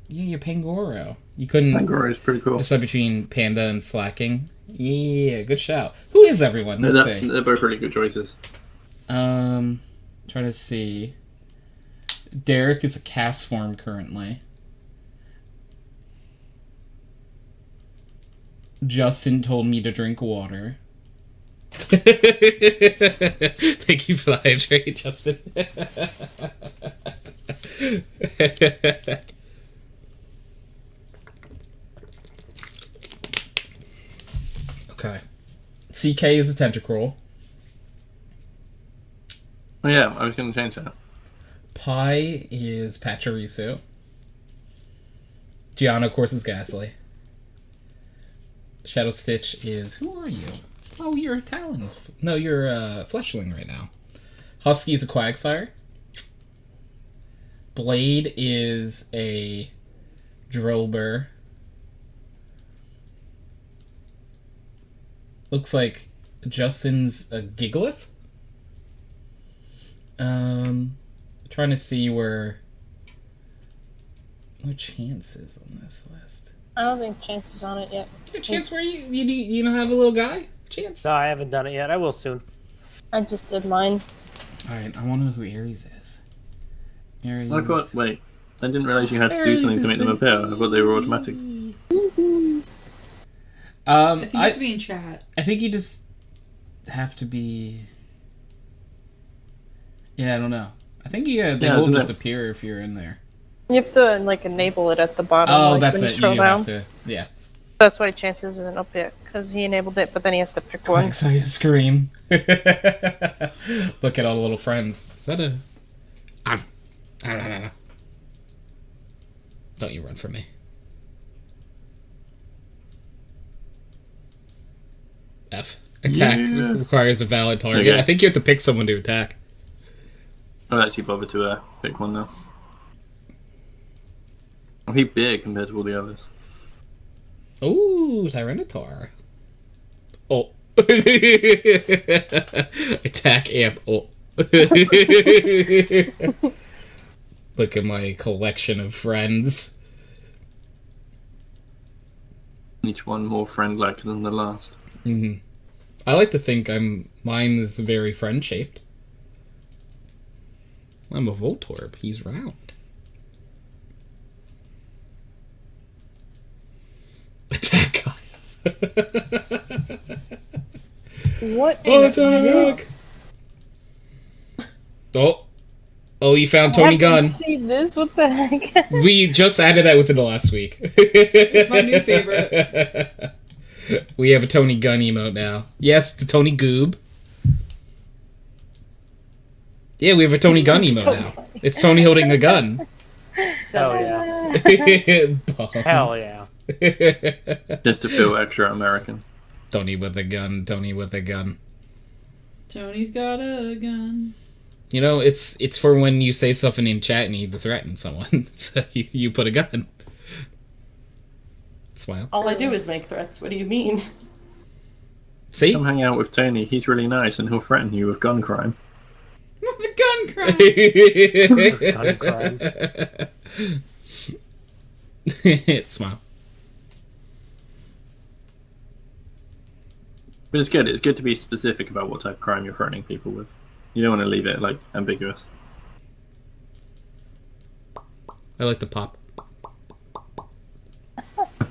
Yeah, you're Pangoro. You couldn't Pangoro is pretty cool. decide between Panda and Slacking. Yeah, good shout. Who is everyone? Let's see. They're both really good choices. Trying to see. Derrick is a cast form currently. Justin told me to drink water. Thank you for the hydrate, Justin. Okay. CK is a tentacruel. Oh yeah, I was going to change that. Pi is Pachirisu. Gianna, of course, is Ghastly. Shadow Stitch is... Who are you? Oh, you're a Talon. No, you're a Fletchling right now. Husky is a Quagsire. Blade is a Drillbur. Looks like Justin's a Gigalith. Trying to see where What Chance is on this list? I don't think Chance is on it yet. Yeah, Chance, where you don't have a little guy? Chance? No, I haven't done it yet. I will soon. I just did mine. Alright, I want to know who Aries is. Aries. I thought, wait, I didn't realize you had to do something to make them appear. I thought they were automatic. I think you have to be in chat. I think you just have to be... Yeah, I don't know. I think they will disappear if you're in there. You have to, like, enable it at the bottom. Oh, like, that's when it. scroll You down. have to... Yeah. That's why Chances isn't up yet, because he enabled it, but then he has to pick one. I saw you scream. Look at all the little friends. Is that a... Don't you run from me. F. Attack requires a valid target. Okay. I think you have to pick someone to attack. I'll actually bother to pick one now. He big compared to all the others. Ooh, Tyranitar. Oh. Attack amp. Oh. Look at my collection of friends. Each one more friend-like than the last. Mm-hmm. I like to think mine is very friend-shaped. I'm a Voltorb. He's round. Attack guy. What? Attack! Oh, you found Tony Gunn. See this? What the heck? We just added that within the last week. It's my new favorite. We have a Tony Gunn emote now. Yes, the Tony Goob. Yeah, we have a Tony Gunn emote now. Funny. It's Tony holding a gun. Hell yeah. Hell yeah. Just to feel extra American. Tony with a gun, Tony with a gun. Tony's got a gun. You know, it's for when you say something in chat and you need to threaten someone. So you put a gun. Smile. All I do is make threats. What do you mean? See? Come hang out with Tony. He's really nice and he'll threaten you with gun crime. The gun crime. Gun crime. Smile. But it's good. It's good to be specific about what type of crime you're threatening people with. You don't want to leave it, like, ambiguous. I like the pop.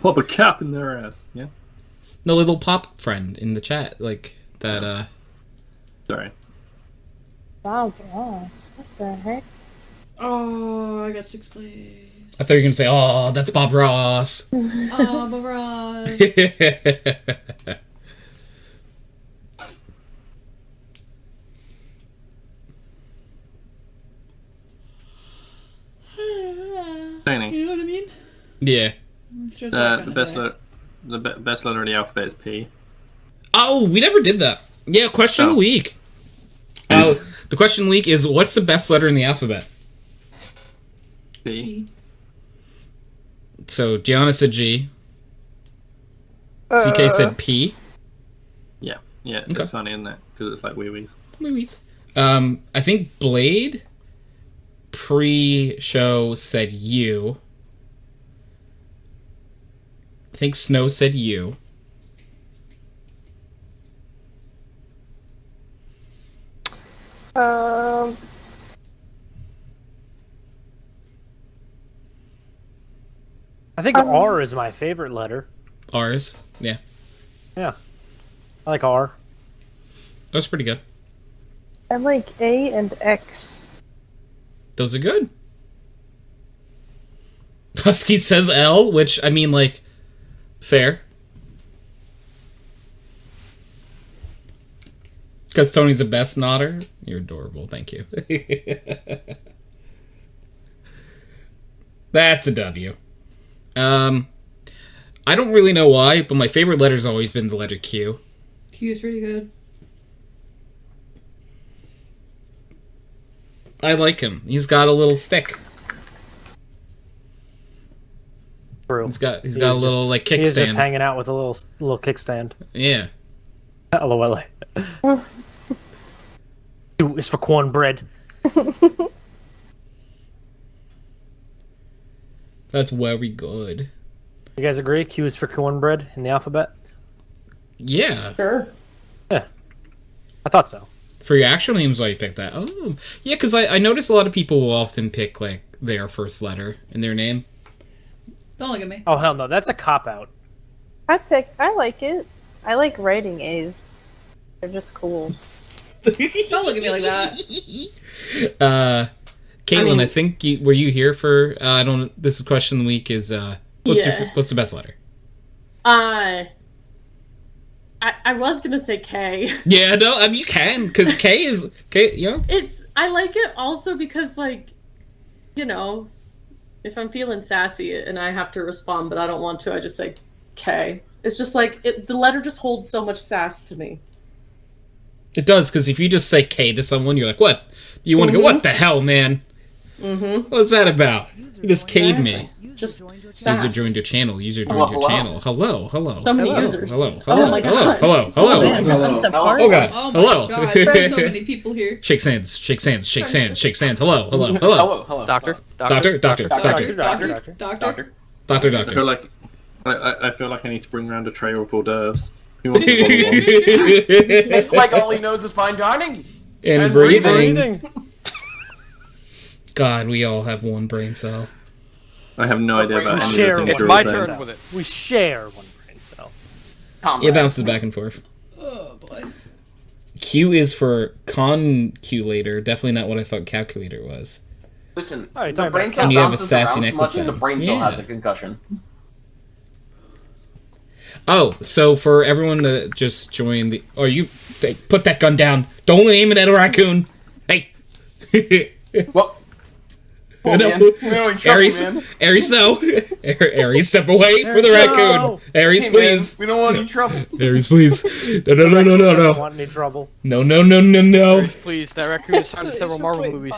Pop a cap in their ass, yeah? No, little pop friend in the chat, like, that, Sorry. Wow, Ross. What the heck? Oh, I got 6th place. I thought you were gonna say, oh, that's Bob Ross. Oh, Barrage. Tony. You know what I mean? Yeah. It's just like The best letter, best letter of the alphabet is P. Oh, we never did that. Yeah, question of the week. The question of the week is, what's the best letter in the alphabet? P. G. So, Gianna said G. CK said P. Yeah, Okay. it's funny, isn't it? Because it's like wee-wees. Movies. I think Blade pre-show said U. I think Snow said U. I think R is my favorite letter. R's. Yeah. Yeah. I like R. That's pretty good. I like A and X. Those are good. Husky says L, which, I mean, like, fair. Because Tony's the best nodder. You're adorable, thank you. That's a W. I don't really know why, but my favorite letter's always been the letter Q. Q is pretty good. I like him. He's got a little stick. True. He's got a little like kickstand. He's just hanging out with a little kickstand. Yeah. LOL. Q is for cornbread. That's That's very good. You guys agree? Q is for cornbread in the alphabet? Yeah. Sure. Yeah. I thought so. For your actual names, why you pick that? Oh, yeah, because I notice a lot of people will often pick, like, their first letter in their name. Don't look at me. Oh, hell no. That's a cop-out. I like it. I like writing A's. They're just cool. Don't look at me like that. Caitlin, I think were you here for? I don't. This is question of the week. Is what's the best letter? I was gonna say K. Yeah, no, I mean you can because K is K. You know, I like it also because like, you know, if I'm feeling sassy and I have to respond but I don't want to, I just say K. It's just like the letter just holds so much sass to me. it does because if you just say K to someone, you're like, what? You want to go? What the hell, man? Mm-hmm. What's that about? You just K'd me. Just sass. User joined your channel. User joined your channel. Hello. So many users. Hello. Oh my god. Hello. Oh God. Oh my Hello. god, there's so many people here. Shake hands. Hello. Doctor. Doctor. Doctor. I feel like I need to bring around a tray of hors d'oeuvres. Who wants to follow on? It's like all he knows is fine dining. And breathing. God, we all have one brain cell. I have no idea about any of the things It's you're my saying. turn with it. We share one brain cell. It bounces back and forth. Oh boy. Q is for conculator. Definitely not what I thought calculator was. Listen, Oh, you're the talking brain about- cell And you have a bounces sassy around so necklace much and the then. brain cell Yeah. has a concussion. Oh, so for everyone to just join the... Oh, you... Hey, put that gun down. Don't aim it at a raccoon. Hey. Well, No. man, we're in trouble, Aries, man. Aries, no. Aries, step away for the No. raccoon. Aries, Hey, man, please. we don't want any trouble. Aries, please. No. Don't want any trouble. No. Please, that raccoon is found in several Marvel movies.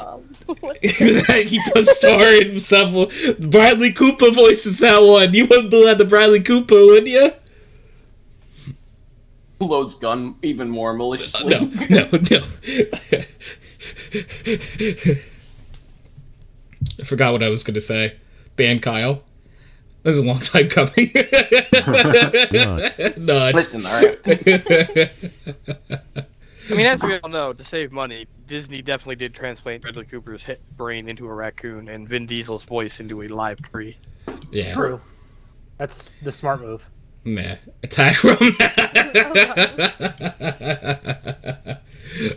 He does star in several. Bradley Cooper voices that one. You wouldn't do that to Bradley Cooper, would you? Loads gun even more maliciously. No. I forgot what I was going to say. Ban Kyle. That was a long time coming. Nuts. Listen, alright. I mean, as we all know, to save money, Disney definitely did transplant Bradley Cooper's brain into a raccoon and Vin Diesel's voice into a live tree. Yeah. True. That's the smart move. Nah. Attack from.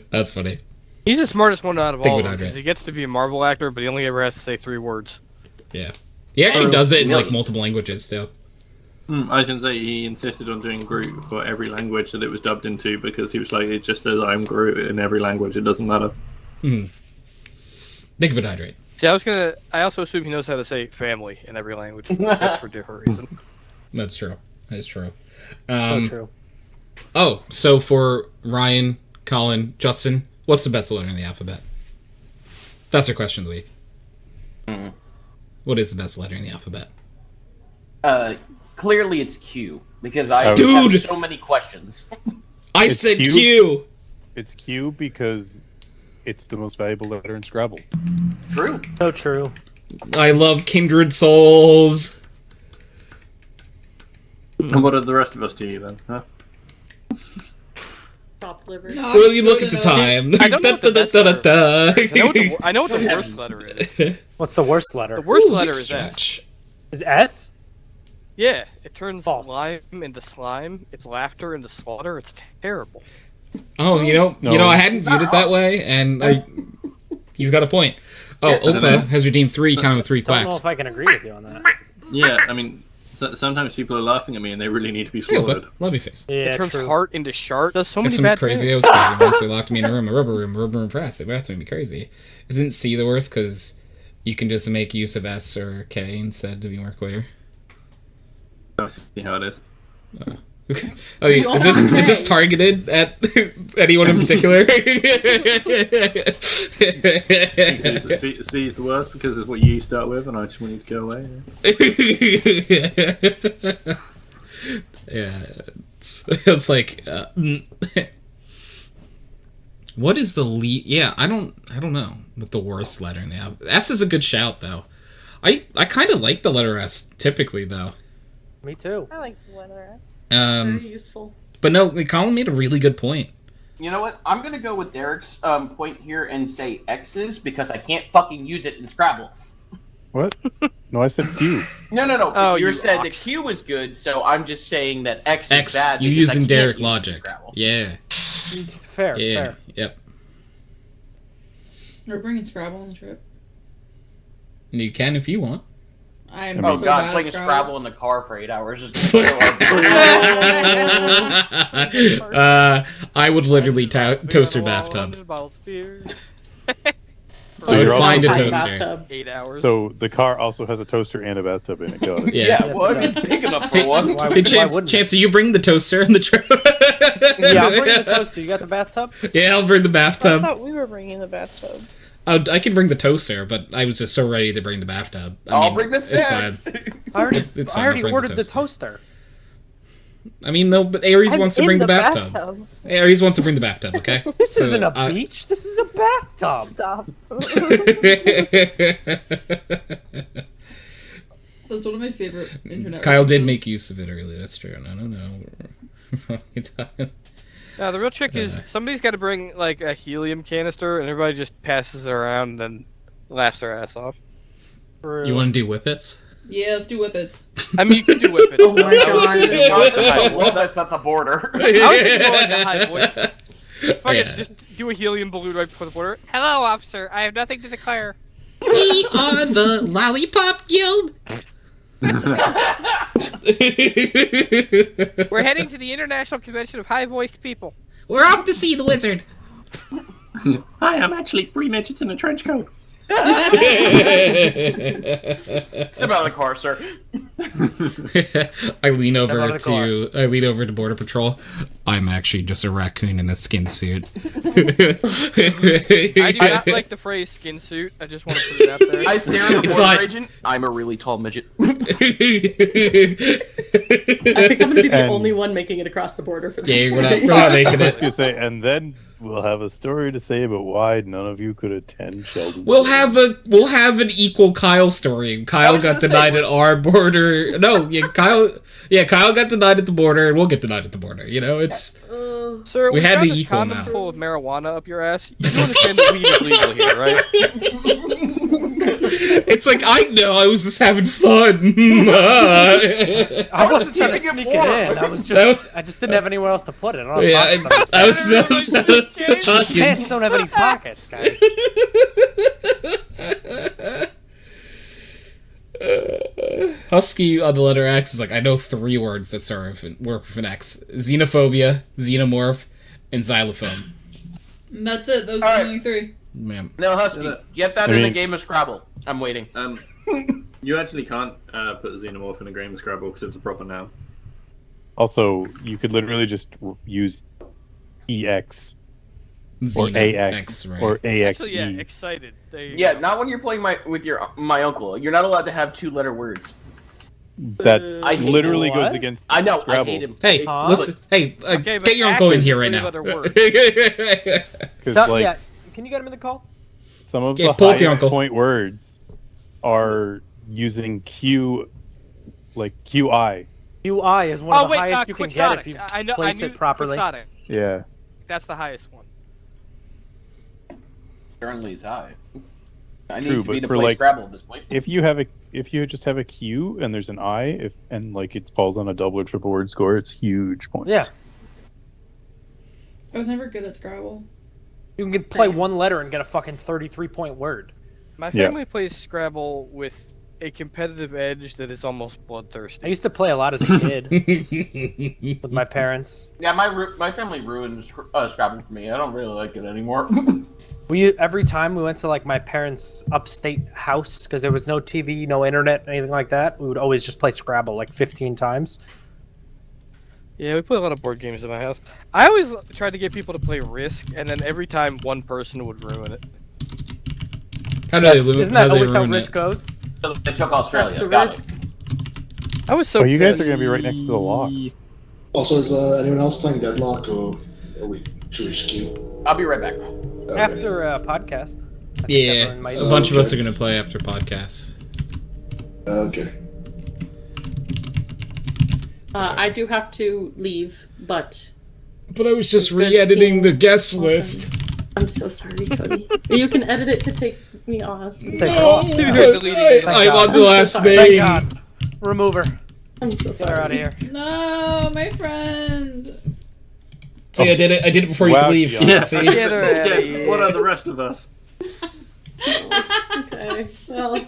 That's funny. He's the smartest one out of Think all of of it, them because Andre. he gets to be a Marvel actor, but he only ever has to say 3 words. Yeah. He actually Or does it in like millions. multiple languages too. I was going to say he insisted on doing Groot for every language that it was dubbed into because he was like, it just says I'm Groot in every language, it doesn't matter. Think of it, hydrate. See, I also assume he knows how to say family in every language. That's for different reason. That's true. That's true. So true. Oh, so for Ryan, Colin, Justin, what's the best letter in the alphabet? That's our question of the week. What is the best letter in the alphabet? Clearly it's Q, because I Dude! have so many questions. I It's said Q? Q. It's Q because it's the most valuable letter in Scrabble. True. So true. I love kindred souls. And what did the rest of us do then? Huh? Chopped liver. No, Well, you look at the no. time. I don't know what the best letter Da-da-da-da-da. I know what the worst letter is. What's the worst letter? The worst Ooh, letter big is S. stretch. Is S? Yeah, it turns False. lime into slime. It's laughter into slaughter. It's terrible. Oh, No. I hadn't viewed it that way, and he's got a point. Oh, Opa has redeemed 3, count of 3 Don't know quacks. if I can agree with you on that. Yeah, I mean, sometimes people are laughing at me and they really need to be Hey, Opa, slaughtered. love your face. Yeah, It turns true. heart into shart. Does so Got many some bad crazy. things. It was crazy once they locked me in a rubber room fast. That's gonna be crazy. Isn't C the worst because you can just make use of S or K instead to be more clear? Let's see how it is. Oh, is this targeted at anyone in particular? C is the worst because it's what you start with, and I just want you to go away. Yeah, it's like what is the lead? Yeah, I don't know what the worst letter in the alphabet. S is a good shout though. I kind of like the letter S typically, though. Me too. I like the letter S. Very useful. But no, Colin made a really good point. You know what? I'm gonna go with Derrick's point here and say X's because I can't fucking use it in Scrabble. What? No, I said Q. No. Oh, you you said ox. that Q is good, so I'm just saying that X is X, bad. you because I using can't Derrick use it in logic. Scrabble. Yeah. Fair, Yeah. fair. Yep. We're bringing Scrabble on the trip. You can if you want. I'm Oh so god, bad playing at a Scrabble in the car for 8 hours is I would literally toaster bathtub. I would you're find a also- toaster. Bathtub. 8 hours. So the car also has a toaster and a bathtub in it. Got it. Yeah. Yeah, well, Yes, it's big enough for one. Why- Hey, Chance, wouldn't Chance, are you bring the toaster in the trip? Yeah, I'll bring the toaster. You got the bathtub? Yeah, I'll bring the I bathtub. thought we were bringing the bathtub. I can bring the toaster, but I was just so ready to bring the bathtub. I'll bring the It's snacks. fine. I already, It's I fine, already I'll bring ordered the toaster. I mean, no, but Aries I'm wants to in bring the bathtub. Aries wants to bring the bathtub, okay? This So, isn't a beach. This is a bathtub. Stop. That's one of my favorite internet. Kyle did references. make use of it earlier. That's true. No. Now the real trick is somebody's got to bring like a helium canister, and everybody just passes it around and then laughs their ass off. You want to do whippets? Yeah, let's do whippets. I mean, you can do whippets. Oh my god. Well, that's not the border. I was thinking more like a high voice. Fuck Yeah. it, just do a helium balloon right before the border. Hello, officer. I have nothing to declare. We are the Lollipop Guild. We're heading to the International Convention of High-Voiced People. We're off to see the wizard. Hi, I'm actually 3 midgets in a trench coat. Step out of the car, sir. I lean over Step out of to Border Patrol. I'm actually just a raccoon in a skin suit. I do not like the phrase skin suit. I just want to put it out there. I stare at the It's border like- agent. I'm a really tall midget. I think I'm gonna be the And- only one making it across the border for this. Yeah, we're not making I was it. gonna say, and then we'll have a story to say about why none of you could attend Sheldon. We'll have an equal Kyle story. Kyle was got gonna denied say- at our border. No, Kyle got denied at the border, and we'll get denied at the border. You know, it's Sir, We we had found to a equal condom now. full of marijuana up your ass. You do understand that weed is legal here, right? it's like I know I was just having fun. I wasn't trying to keeping it sneak it warm. in. I just didn't have anywhere else to put it. I don't have Yeah, pockets on this I was Pants don't have any pockets, guys. Husky on the letter X is like, I know 3 words that work with an X: xenophobia, xenomorph, and xylophone. And that's it. Those All are right. the only 3. Man, No, Husky, get that I in a mean- game of Scrabble. I'm waiting. You actually can't put Xenomorph in a game of Scrabble because it's a proper noun. Also, you could literally just use EX or Xeno AX X, right? or AXE. Actually, yeah, excited. There you Yeah, go. not when you're playing with my uncle. You're not allowed to have 2-letter words. That I hate literally what? goes against I know. Scrabble. I hate him. Hey, Huh? listen. Hey, Okay, but get your act uncle in is here right now. 3-letter word. Because like Yeah, can you get him in the call? some of Yeah, the pull up your highest uncle. point words are using Q, like QI. UI is one Oh of the wait, highest you can get if you place it properly. Quixotic. Yeah. That's the highest one. Currently is high. I True, need to be but to for, play like, Scrabble at this point. If you just have a Q and there's an I, and like it falls on a double or triple word score, it's huge points. Yeah, I was never good at Scrabble. you can play one letter and get a fucking 33-point word. My Yeah. family plays Scrabble with a competitive edge that is almost I bloodthirsty. used to play a lot as a kid with my parents. Yeah, my family ruined Scrabble for me. I don't really like it anymore. Every time we went to like my parents' upstate house because there was no TV, no internet, anything like that, we would always just play Scrabble like 15 times. Yeah, we play a lot of board games in my house. I always tried to get people to play Risk, and then every time one person would ruin it. How do they lose? Isn't that always how ruin Risk it? goes? They took Australia. That's the Got risk. it. I was so Oh, you guys pissed. are gonna be right next to the locks. Also, is anyone else playing Deadlock, or should we just queue? I'll be right back. Okay. After a podcast. I think Yeah, everyone might- a bunch of us Okay. are gonna play after podcasts. Okay. I do have to leave, but But I was just It's good re-editing seeing the guest all list. I'm so sorry, Cody. You can edit it to take me off. No, Yeah. but I'm on the I'm so last sorry. Thank name. God. Remove her. I'm so Get her out of sorry. here. No, my friend. See, I did it before you Wow, could leave. Gianna. See? Get her out of Yeah, here. what are the rest of us? Okay, well,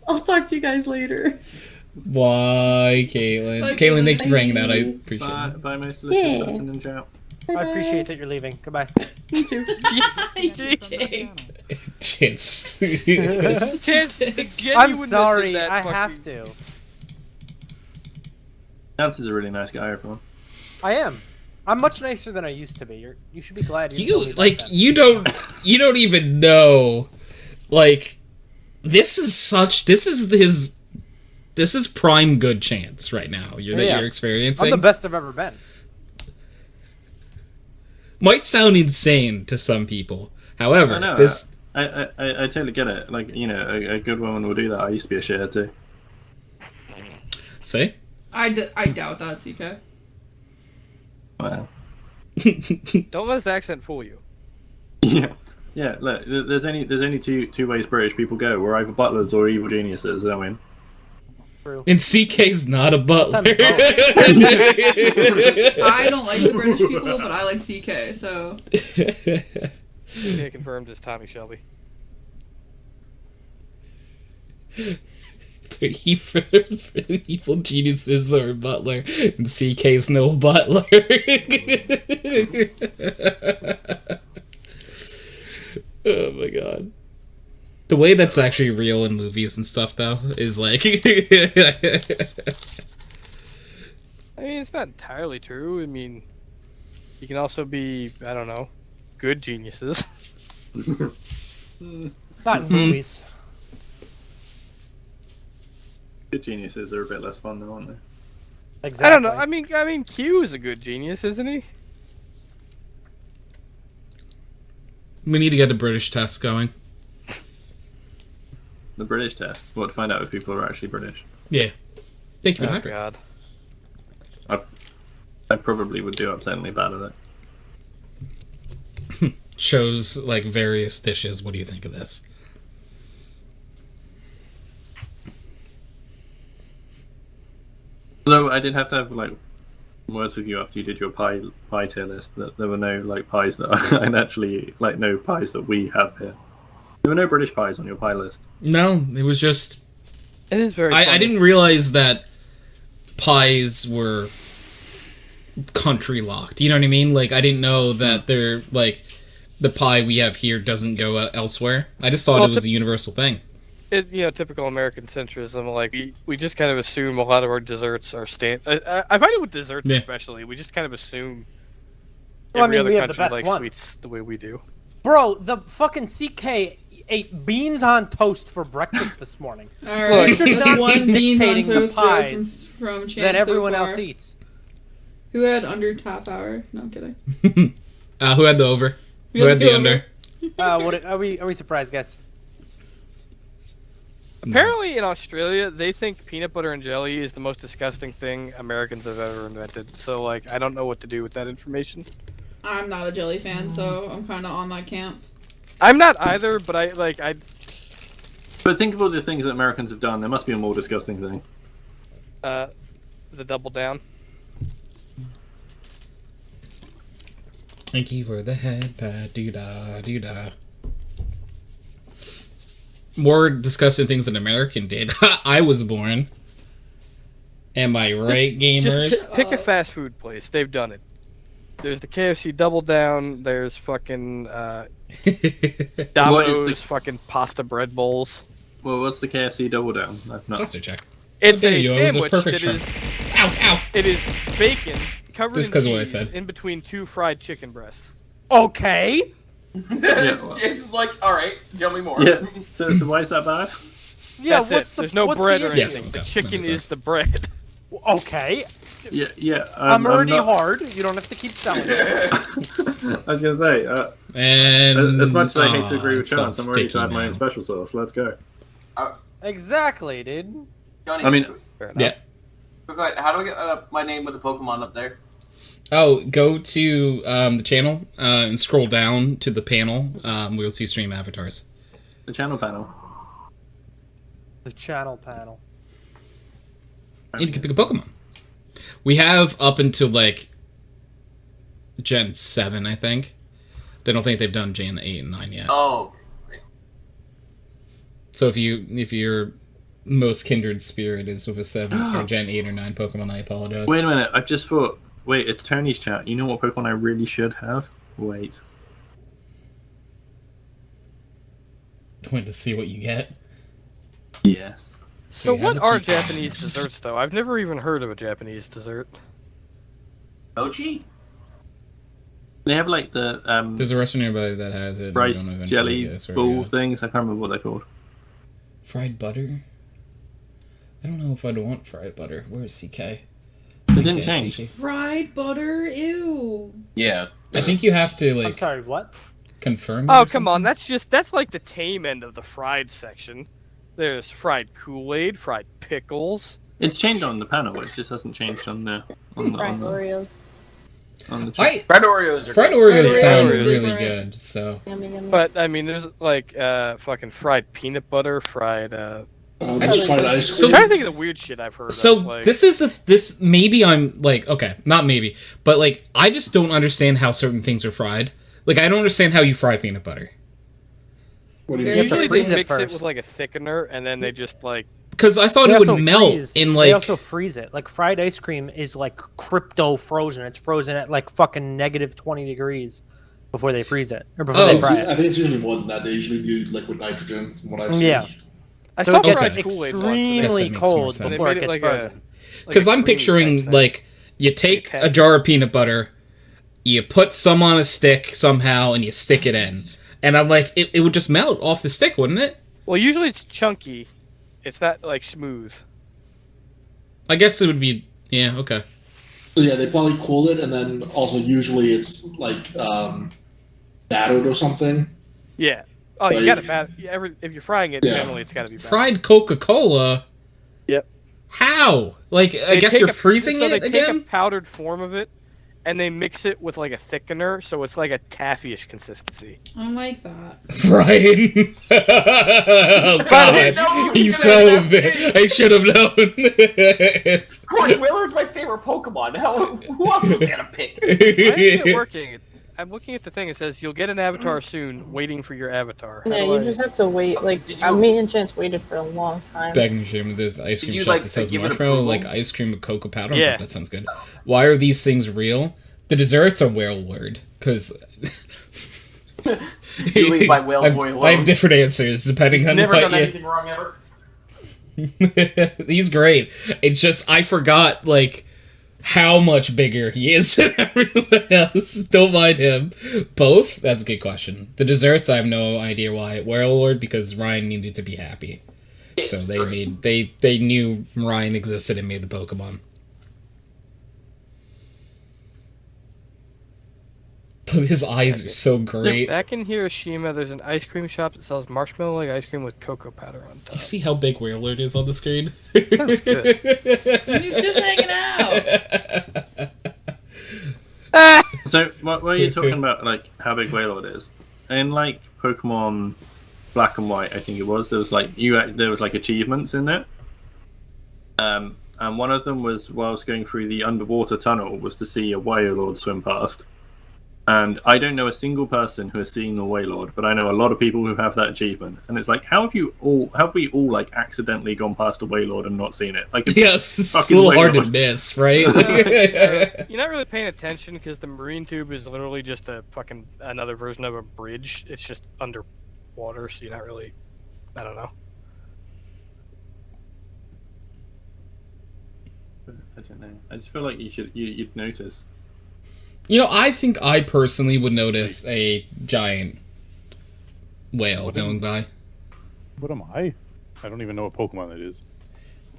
I'll talk to you guys later. Why, Caitlin? Bye, Caitlin, thank you for Bye. hanging out. I appreciate Bye, it. bye, most Yeah. listeners and chat. I appreciate that you're leaving. Goodbye. Me too. Chance. Chance, the I'm genuineness of sorry. that I fucking- have to. Chance is a really nice guy, everyone. I am. I'm much nicer than I used to be. You should be glad you told me You about like that. you don't even know. Like this is prime good Chance right now. That Yeah. you're experiencing. I'm the best I've ever been. Might sound insane to some people. However, I know. this I totally get it. Like, you know, a good woman will do that. I used to be a shithead too. say. I doubt that, CK. Wow. Don't let his accent fool you. Yeah. Yeah, look, there's only two ways British people go. We're either butlers or evil geniuses, I mean. And CK's not a butler. I don't like the British people, but I like CK, so. Yeah, confirmed as Tommy Shelby. The evil geniuses are a butler, and CK's no butler. Oh my god. The way that's actually real in movies and stuff, though, is like. I mean, it's not entirely true. I mean, you can also be, I don't know, good geniuses. Not in movies. Good geniuses are a bit less fun, though, aren't they? Exactly. I don't know. I mean, Q is a good genius, isn't he? We need to get a British test going. The British test. What, to find out if people are actually British? Yeah. Thank you for Oh that. God. I probably would do upsettingly bad at it. Shows like various dishes. What do you think of this? Although I did have to have like words with you after you did your pie tier list that there were no like pies that I'd actually like no pies that we have here. There were no British pies on your pie list. No, it was just. It is very. I funny. didn't realize that pies were country locked. You know what I mean? Like I didn't know that they're like the pie we have here doesn't go elsewhere. I just thought Well, it was a universal thing. It, you know, typical American centrism. Like we just kind of assume a lot of our desserts are I find it with desserts Yeah. especially. We just kind of assume Well, I every mean, other we have the country best likes ones. sweets the way we do. Bro, the fucking CK ate beans on toast for breakfast this morning. Alright, You should not one be beans on dictating the toast joke pies from Chance that everyone so far. else eats. Who had under half hour? No, I'm kidding. Who had the over? Who had the under? What are we surprised, guys? Apparently, in Australia, they think peanut butter and jelly is the most disgusting thing Americans have ever invented. So, like, I don't know what to do with that information. I'm not a jelly fan, so I'm kind of on that camp. I'm not either, but I. But think of all the things that Americans have done. There must be a more disgusting thing. The double down. Thank you for the head pat. Doo-da, doo-da. More disgusting things than American did. I was born. Am I right, gamers? Just pick a fast food place. They've done it. There's the KFC Double Down. There's fucking Domino's fucking pasta bread bowls. Well, what's the KFC Double Down? I've not. Cluster check. It's There a you go, it was a sandwich perfect that shrimp. is. Ow, ow. It is bacon covered Just in 'cause of what I cheese said. in between two fried chicken breasts. Okay. It's like, all right, tell me more. Yeah. So why is that bad? Yeah, That's it. There's no what's bread the or issue? anything. Yes, The okay, chicken that makes is sense. the bread. Okay. Yeah. I'm already not- hard. You don't have to keep selling it. I was gonna say, And as much as I hate to agree with it's all Chance, I'm already sticky had my now. own special sauce. Let's go. Exactly, dude. Johnny, I mean, Yeah. go ahead. How do I get my name with the Pokemon up there? Oh, go to the channel and scroll down to the panel. We'll see stream avatars. the channel panel. The channel panel. And you can pick a Pokemon. We have up until like Gen 7, I think. I don't think they've done Gen 8 and 9 yet. Oh. So if your most kindred spirit is with a 7 or Gen 8 or 9 Pokemon, I apologize. Wait a minute, I just thought. Wait, it's Tony's chat. You know what Pokemon I really should have? Wait. Wait to see what you get. Yes. So you have what a are cheat. Japanese desserts, though? I've never even heard of a Japanese dessert. Mochi? They have like the There's a restaurant nearby that has it. and I rice don't eventually jelly get it, swear to ball God. things. I can't remember what they're called. Fried butter? I don't know if I'd want fried butter. Where's CK? They didn't CK, change. CK. Fried butter? Ew. Yeah. I think you have to I'm like sorry, what? confirm. Oh, it or come on. something. That's like the tame end of the fried section. There's fried Kool-Aid, fried pickles. It's changed on the panel. It just hasn't changed on the Fried Oreos. on the chat. Fried Oreos are Fried good. Oreos Oreos sound are really different. good. So Yummy, yummy. But I mean, there's like fucking fried peanut butter, fried. Just fried ice So- I'm cream. trying to think of the weird shit I've heard. So of, like, this maybe I'm like, okay, not maybe, but like I just don't understand how certain things are fried. Like I don't understand how you fry peanut butter. What do They're you have to usually freeze they it mix it with first. like a thickener, and then they just like. Because I thought They it would also melt freeze- in They like. also freeze it. Like fried ice cream is like crypto frozen. It's frozen at like fucking negative 20 degrees before they freeze it or before Oh, they It's- fry I it. think it's usually more than that. They usually do liquid nitrogen, from what I've seen. Yeah. I So saw it gets fried Okay. Kool-Aid once. Guess extremely that makes more cold sense. They before made it it gets like frozen. Because I'm creamy picturing type thing. like you take a jar of peanut butter, you put some on a stick somehow, and you stick it in, and I'm like, it would just melt off the stick, wouldn't it? Well, usually it's chunky. It's not like smooth. I guess it would be. Yeah. Okay. So yeah, they probably cool it, and then also usually it's like battered or something. Yeah. Oh, you Right. got to if you're frying it, Yeah. generally it's got to be battered. Fried Coca-Cola. Yep. How? Like I They guess take you're a- freezing so it they take a again. powdered form of it, and they mix it with like a thickener, so it's like a taffy-ish consistency. I don't like that. Ryan. Oh didn't know God, he he's was so gonna big. I should have known. Of course, Whaler's my favorite Pokemon. Hell, who else was gonna pick? Why isn't it working? I'm looking at the thing. It says you'll get an avatar soon. Waiting for your avatar. How Yeah, do you I- just have to wait. Like, Did you- me and Chance waited for a long time. Begging shame. There's ice Did cream you, shop like, that says give it marshmallow, approval? like ice cream with cocoa powder. Yeah. That sounds good. Why are these things real? The desserts are whale word because Julie by Whale Boy I have alone. different answers depending on Never what done you... anything wrong ever. He's great. It's just I forgot like how much bigger he is than everyone else. Don't mind him. Both? That's a good question. The desserts, I have no idea why. Warlord, because Ryan needed to be happy. So they knew Ryan existed and made the Pokemon. His eyes are so great. Back in Hiroshima, there's an ice cream shop that sells marshmallow-like ice cream with cocoa powder on top. You see how big Warlord is on the screen? Sounds good. He's just hanging out. So, what are you talking about? Like how big Wailord is? In like Pokemon Black and White, I think it was. There was like there was like achievements in there. And one of them was whilst going through the underwater tunnel was to see a Wailord swim past. And I don't know a single person who has seen the Wailord, but I know a lot of people who have that achievement. And it's like, how have we all like accidentally gone past a Wailord and not seen it? Like, it's Yes, it's a fucking little hard to Wailord. miss, right? You're not really paying attention because the marine tube is literally just a fucking another version of a bridge. It's just underwater, so you're not really. I don't know. I don't know. I just feel like you'd notice. You know, I think I personally would notice a giant whale going by. What am I? I don't even know what Pokemon it is.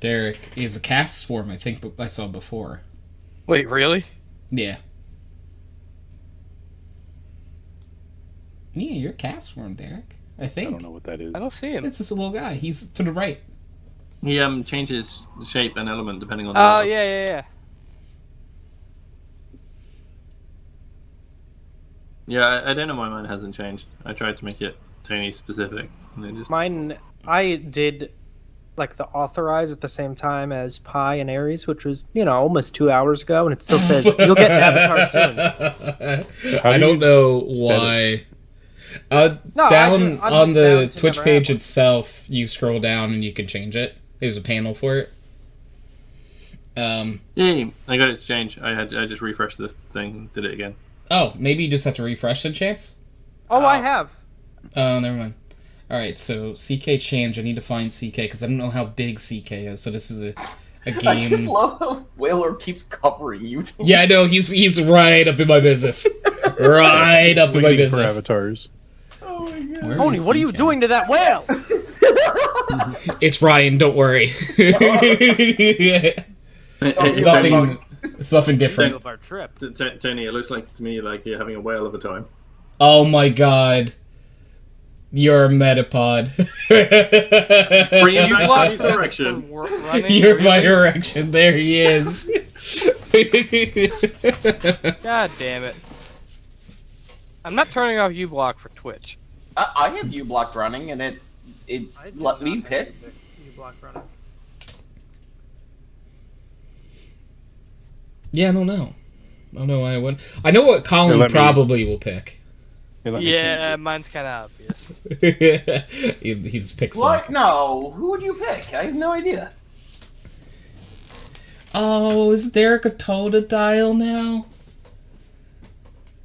Derrick is a cast form, I think, but I saw before. Wait, really? Yeah. Yeah, you're a cast form, Derrick. I think. I don't know what that is. I don't see him. It's this little guy. He's to the right. He changes shape and element depending on. Oh yeah. Yeah, I don't know why mine hasn't changed. I tried to make it Tony specific, and it just. Mine, I did like the authorize at the same time as Pi and Aries, which was almost 2 hours ago, and it still says you'll get an avatar soon. I don't know why. Down on the Twitch page itself, you scroll down and you can change it. There's a panel for it. Yeah, I got it to change. I just refreshed the thing, did it again. Oh, maybe you just have to refresh it, Chance? Oh, I have. Oh, never mind. Alright, so CK change. I need to find CK because I don't know how big CK is. So this is a game. I just love how Whaler keeps covering you. Yeah, I know. He's right up in my business. Right up in my business. For avatars. Oh my god. Tony, what are you doing to that whale? It's Ryan. Don't worry. It's nothing different. Of our trip. Tony, it looks like to me like you're having a whale of a time. Oh my god. You're a metapod. Bring my erection. You're my erection. There he is. God damn it. I'm not turning off uBlock for Twitch. I have uBlock running, and it let me pick. Yeah, I don't know. I don't know why I would. I know what Colin probably will pick. Yeah, mine's kind of obvious. he just picks What? No. Who would you pick? I have no idea. Oh, is Derrick a Totodile now?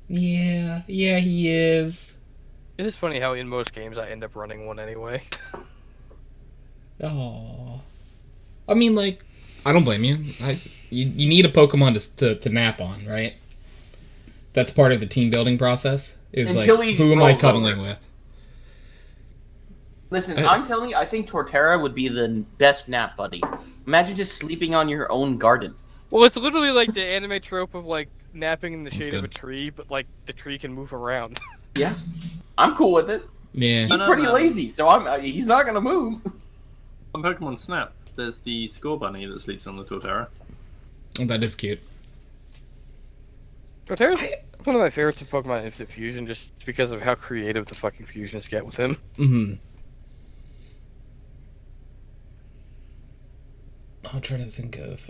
Yeah, he is. It is funny how in most games I end up running one anyway. Oh, I mean, like, I don't blame you. You need a Pokemon to nap on, right? That's part of the team building process. Is Until like, who am I cuddling over. with? Listen, I'm telling you, I think Torterra would be the best nap buddy. Imagine just sleeping on your own garden. Well, it's literally like the anime trope of like napping in the shade of a tree, but like the tree can move around. Yeah, I'm cool with it. Yeah, he's pretty lazy, so he's not gonna move. On Pokemon Snap, there's the Score Bunny that sleeps on the Torterra. Oh, that is cute. Torterra's one of my favorites of Pokemon Instant Fusion, just because of how creative the fucking fusions get with him. Mm-hmm. I'm trying to think of.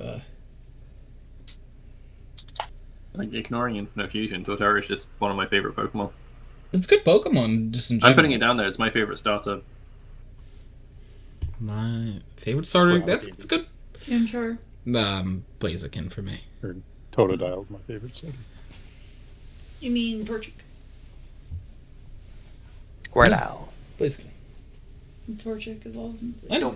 Like, ignoring Infinite Fusion, Torterra is just one of my favorite Pokemon. It's good Pokemon, just in general. I'm putting it down there. It's my favorite starter. My favorite starter? That's good. Chimchar. Blaziken for me. Or Totodile is my favorite starter. You mean Torchic? Squirtle. Blaziken. Torchic is awesome. I know.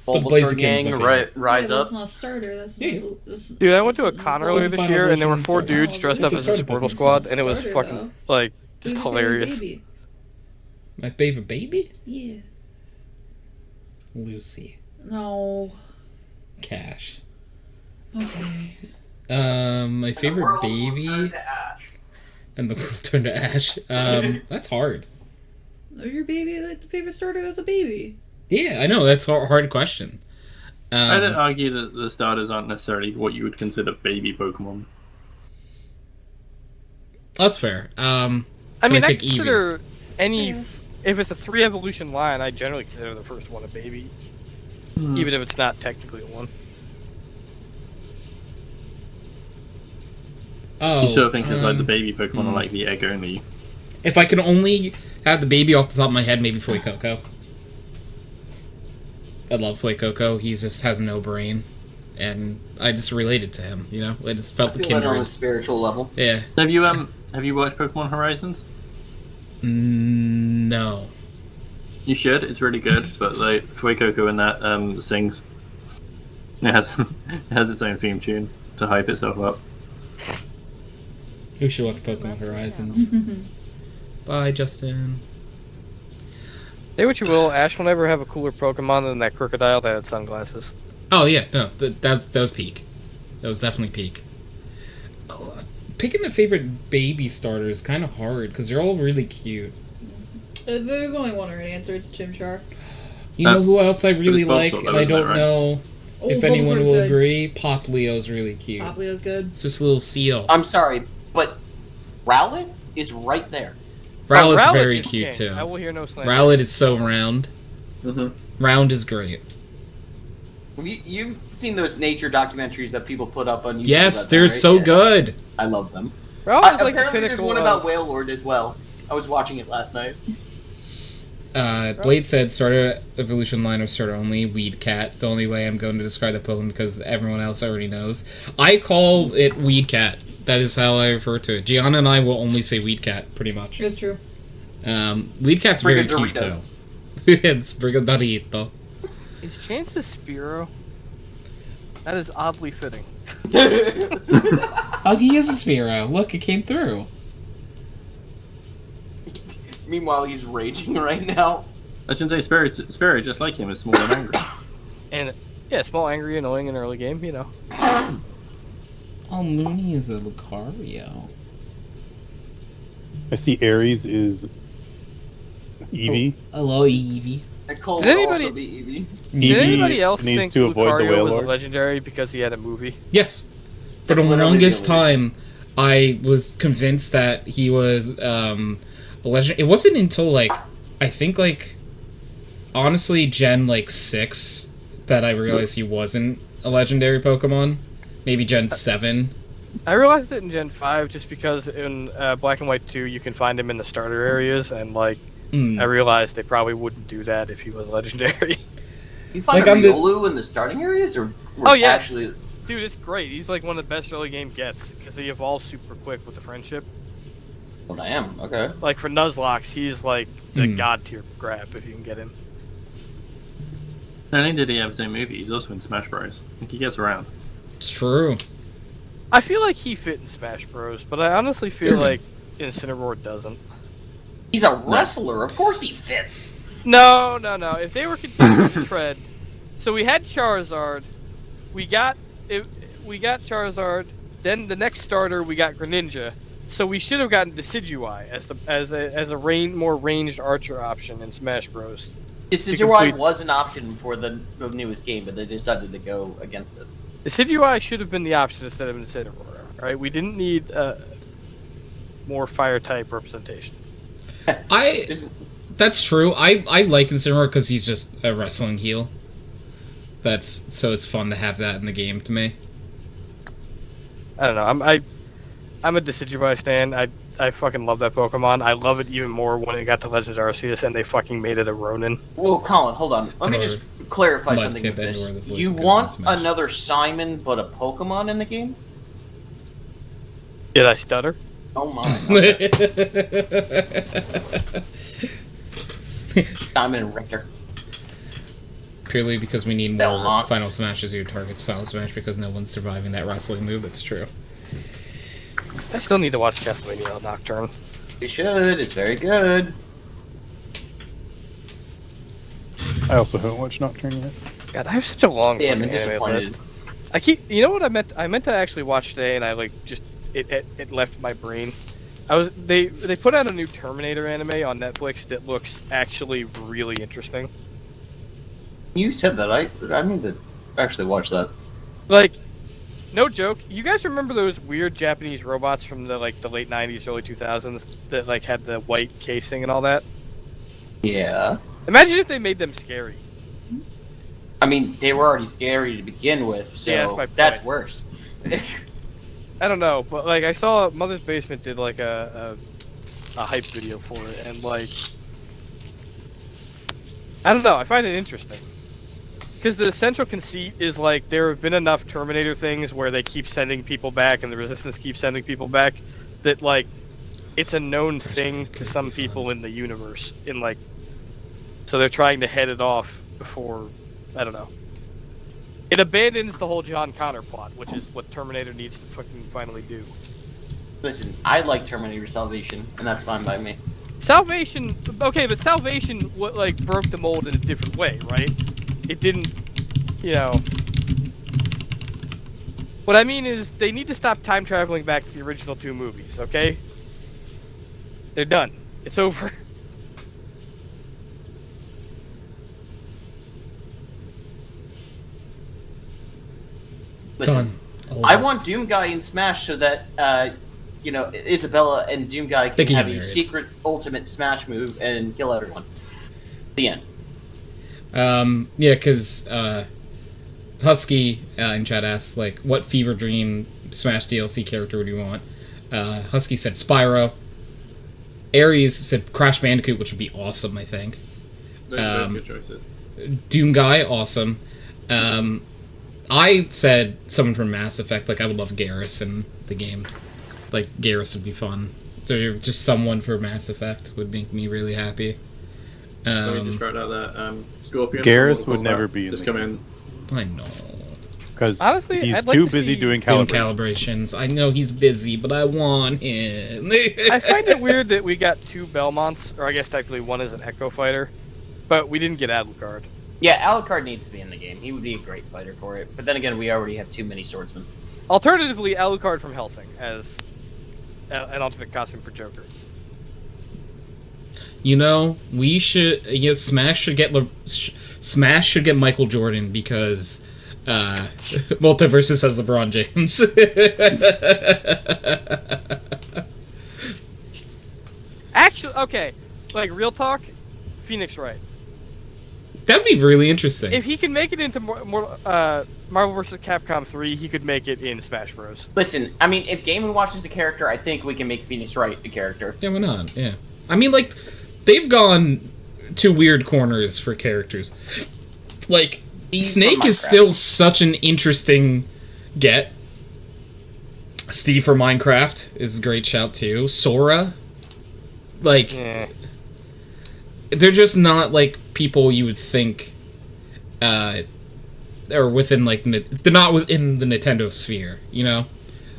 Bulbasaur gang, rise up. That's not a starter. That's not, Dude, I went to a con earlier this year, and there were 4 dudes dressed up as a Squirtle squad, and it was fucking, like, just hilarious. My favorite baby? Yeah. Lucy. No. Cash. Okay. My favorite baby. And the world turned to ash. That's hard. Your baby, like the favorite starter, that's a baby. Yeah, I know. That's a hard question. I'd argue that the starters aren't necessarily what you would consider baby Pokemon. That's fair. I mean, I consider any... If it's a 3 evolution line, I generally consider the first one a baby. Even if it's not technically a one. Oh, you sort of think of like the baby Pokemon are like the egg only. If I can only have the baby off the top of my head, maybe Fuecoco. I love Fuecoco. He just has no brain, and I just related to him. You know, I just felt the kindred on a spiritual level. Yeah. Have you watched Pokemon Horizons? No. You should. It's really good. But like Fuecoco in that sings. It has its own theme tune to hype itself up. You should watch Pokemon Horizons. Bye, Justin. Say what you will, Ash will never have a cooler Pokemon than that Crocodile that had sunglasses. Oh yeah, no, that was peak. That was definitely peak. Oh, picking a favorite baby starter is kind of hard because they're all really cute. There's only one right answer. It's Chimchar. You know who else I really It's both like, sort of, and I isn't it, don't right? know Oh, if anyone Bulbasaur's will good. agree. Pop Leo's really cute. Pop Leo's good. It's just a little seal. I'm sorry, but Rowlet is right there. Rowlet's Rowlet very is cute king. too. I will hear no slander. Rowlet is so round. Round is great. You've seen those nature documentaries that people put up on YouTube. Yes, about that, they're right? so Yeah. good. I love them. Rowlet is like the Apparently, there's pinnacle one of- about Whale Lord as well. I was watching it last night. Blade said starter evolution line or starter only, Weed Cat. The only way I'm going to describe the Pokemon because everyone else already knows. I call it Weed Cat. That is how I refer to it. Gianna and I will only say Weed Cat, pretty much. It's true. Weed Cat's very cute Brigadorito. too. It's Brigadorito. Is Chance the Spearow? That is oddly fitting. Oh, he is a Spearow. Look, it came through. Meanwhile, he's raging right now. I shouldn't say Spirit, just like him, is small and angry. And yeah, small, angry, annoying in early game, you know. Oh, Mooney is a Lucario. I see Aries is Eevee. Hello, Eevee. Nicole Did will anybody- also be Eevee. Did anybody else needs think to avoid the Lucario Whale was a Lord. legendary because he had a movie? Yes. For the It's literally longest the illusion. time, I was convinced that he was a legend. It wasn't until, like, I think, like, honestly, Gen, like, 6 that I realized he wasn't a legendary Pokemon. Maybe Gen 7. I realized it in Gen 5 just because in Black and White 2 you can find him in the starter areas, and like I realized they probably wouldn't do that if he was legendary. You find Like, a I'm the- Riolu in the starting areas, or Oh, yeah. actually? Dude, it's great. He's like one of the best early game gets because he evolves super quick with the friendship. Well, I am okay. Like for Nuzlocke, he's like the god tier grab if you can get him. Not only did he have the same movie, he's also in Smash Bros. Like, he gets around. It's true. I feel like he fit in Smash Bros, but I honestly feel like Incineroar doesn't. He's a wrestler. Of course he fits. No. If they were continuing to tread, so we had Charizard, we got Charizard. Then the next starter we got Greninja, so we should have gotten Decidueye as a more ranged archer option in Smash Bros. Decidueye was an option for the newest game, but they decided to go against it. Decidueye should have been the option instead of Incineroar. Right? We didn't need more fire type representation. That's true. I like Incineroar because he's just a wrestling heel. So it's fun to have that in the game to me. I don't know. I'm a Decidueye stan. I fucking love that Pokemon. I love it even more when it got to Legends Arceus and they fucking made it a Ronin. Well, Colin, hold on. Let me just clarify something with Mudkip this. and/or the voice You of want Smash. another Simon, but a Pokemon in the game? Did I stutter? Oh my. Okay. Simon and Richter. Purely because we need more Belmonts. Final Smashes who targets Final Smash because no one's surviving that wrestling move. That's true. I still need to watch Castlevania Nocturne. You should. It's very good. I also haven't watched Nocturne yet. God, I have such a long Damn, I'm fucking anime disappointed. list. You know what I meant? I meant to actually watch today, and I like just it left my brain. They put out a new Terminator anime on Netflix that looks actually really interesting. You said that. I need to actually watch that. Like, no joke. You guys remember those weird Japanese robots from the late 90s, early 2000s that like had the white casing and all that? Yeah. Imagine if they made them scary. I mean, they were already scary to begin with, so Yeah, that's my point. that's worse. I don't know, but like I saw Mother's Basement did like a hype video for it, and like I don't know, I find it interesting because the central conceit is like there have been enough Terminator things where they keep sending people back, and the Resistance keeps sending people back, that like it's a known thing to some people in the universe, in like so they're trying to head it off before I don't know. It abandons the whole John Connor plot, which is what Terminator needs to fucking finally do. Listen, I like Terminator Salvation, and that's fine by me. Salvation, okay, but Salvation like broke the mold in a different way, right? It didn't, you know. What I mean is, they need to stop time traveling back to the original 2 movies, okay? They're done. It's over. Listen, Done. I want Doom Guy in Smash so that Isabella and Doom Guy They can can have get a married. secret ultimate Smash move and kill everyone. The end. Yeah, because Husky in chat asks, like, what Fever Dream Smash DLC character would you want? Husky said Spyro. Aries said Crash Bandicoot, which would be awesome, I think. Those good choices. Doom Guy, awesome. I said someone from Mass Effect, like, I would love Garrus in the game. Like, Garrus would be fun. So just someone for Mass Effect would make me really happy. Let me just write out that. Scorpion. Garrus from Mortal would never Kombat. be in Just the come game. in. I know. Because Honestly, he's I'd like too to busy see- doing Doing calibrations. calibrations. I know he's busy, but I want him. I find it weird that we got 2 Belmonts, or I guess technically one is an Echo Fighter, but we didn't get Alucard. Yeah, Alucard needs to be in the game. He would be a great fighter for it. But then again, we already have too many swordsmen. Alternatively, Alucard from Helsing as an alternate costume for Joker. You know, we should. You know, Smash should get Smash should get Michael Jordan because Multiverses has LeBron James. Actually, okay, like real talk, Phoenix Wright. That'd be really interesting. If he can make it into Marvel vs. Capcom 3, he could make it in Smash Bros. Listen, I mean, if Game & Watch is a character, I think we can make Phoenix Wright a character. Yeah, why not? Yeah, I mean, like, they've gone to weird corners for characters. Like, Snake is still such an interesting get. Steve for Minecraft is a great shout too. Sora, like, they're just not like people you would think, or within like they're not within the Nintendo sphere, you know.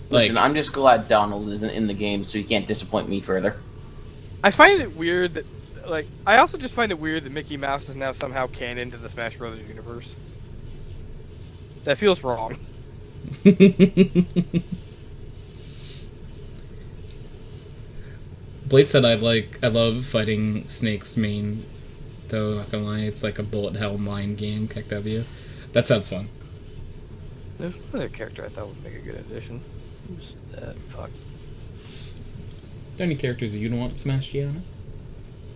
Like, Listen, I'm just glad Donald isn't in the game, so he can't disappoint me further. I find it weird that, like, I also just find it weird that Mickey Mouse is now somehow canon to the Smash Bros. Universe. That feels wrong. Blade said I love fighting Snake's main, though, not gonna lie, it's like a bullet hell mind game, KW. That sounds fun. There's another character I thought would make a good addition. Who's that? Fuck. Are there any characters you'd want in Smash, Gianna?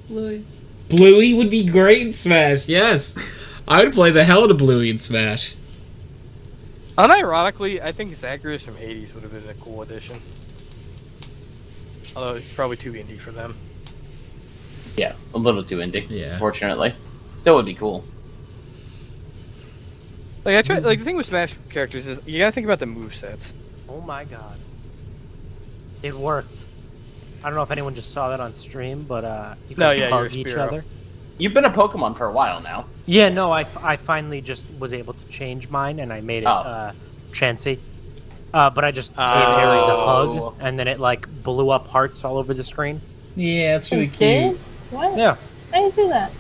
Louis. Bluey would be great in Smash, yes! I would play the hell out of Bluey in Smash. Unironically, I think Zagreus from Hades would have been a cool addition. Although it's probably too indie for them. Yeah, a little too indie. Yeah. Fortunately, still would be cool. Like I try, like the thing with Smash characters is you gotta think about the movesets. Oh my god. It worked. I don't know if anyone just saw that on stream, but you No, could yeah, hug you're a each Spearow. other. You've been a Pokemon for a while now. Yeah, no, I finally just was able to change mine, and I made it Chansey. But I just gave Aries a hug, and then it like blew up hearts all over the screen. Yeah, it's really You did? cute. What? Yeah. How do you do that?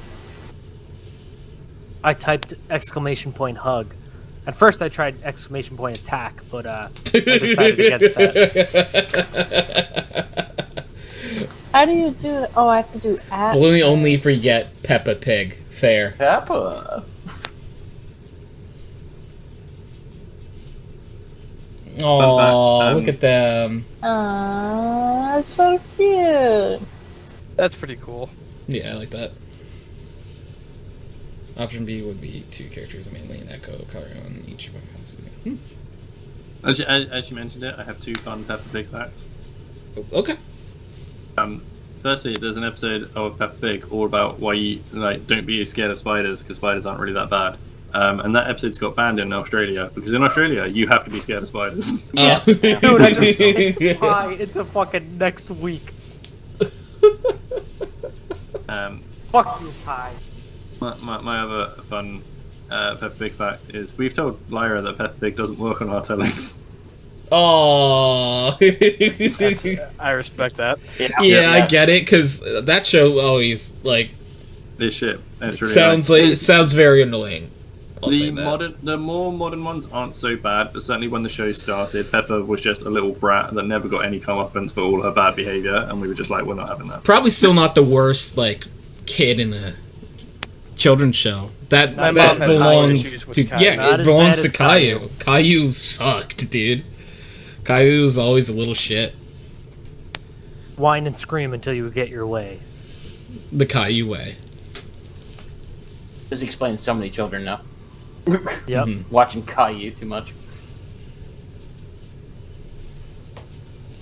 I typed !hug. At first I tried !attack, but I decided against that. How do you do that? Oh, I have to do at. Bluey only forget Peppa Pig. Fair. Peppa. Oh, look at them. Aww, that's so cute. That's pretty cool. Yeah, I like that. Option B would be 2 characters, mainly an Echo, Carrion, each of them has. As you mentioned it, I have 2 fun Peppa Pig facts. Okay. Firstly, there's an episode of Peppa Pig all about why you don't be scared of spiders because spiders aren't really that bad. And that episode's got banned in Australia because in Australia you have to be scared of spiders. Yeah. Dude, I just picked pie into fucking next week. Fuck you, pie. My other fun Peppa Pig fact is we've told Lyra that Peppa Pig doesn't work on our telly. Oh. I respect that. Yeah, I get it because that show always like this shit. It's really sounds like it sounds very annoying. The more modern ones aren't so bad, but certainly when the show started, Peppa was just a little brat that never got any comeuppance for all her bad behavior, and we were just like, we're not having that. Probably still not the worst like kid in a children's show. That My that mom has belongs issues with to Caillou. yeah, Not it as belongs bad to as Caillou. Caillou sucked, dude. Caillou's always a little shit. Whine and scream until you get your way. The Caillou way. This explains so many children now. Yep. Watching Caillou too much.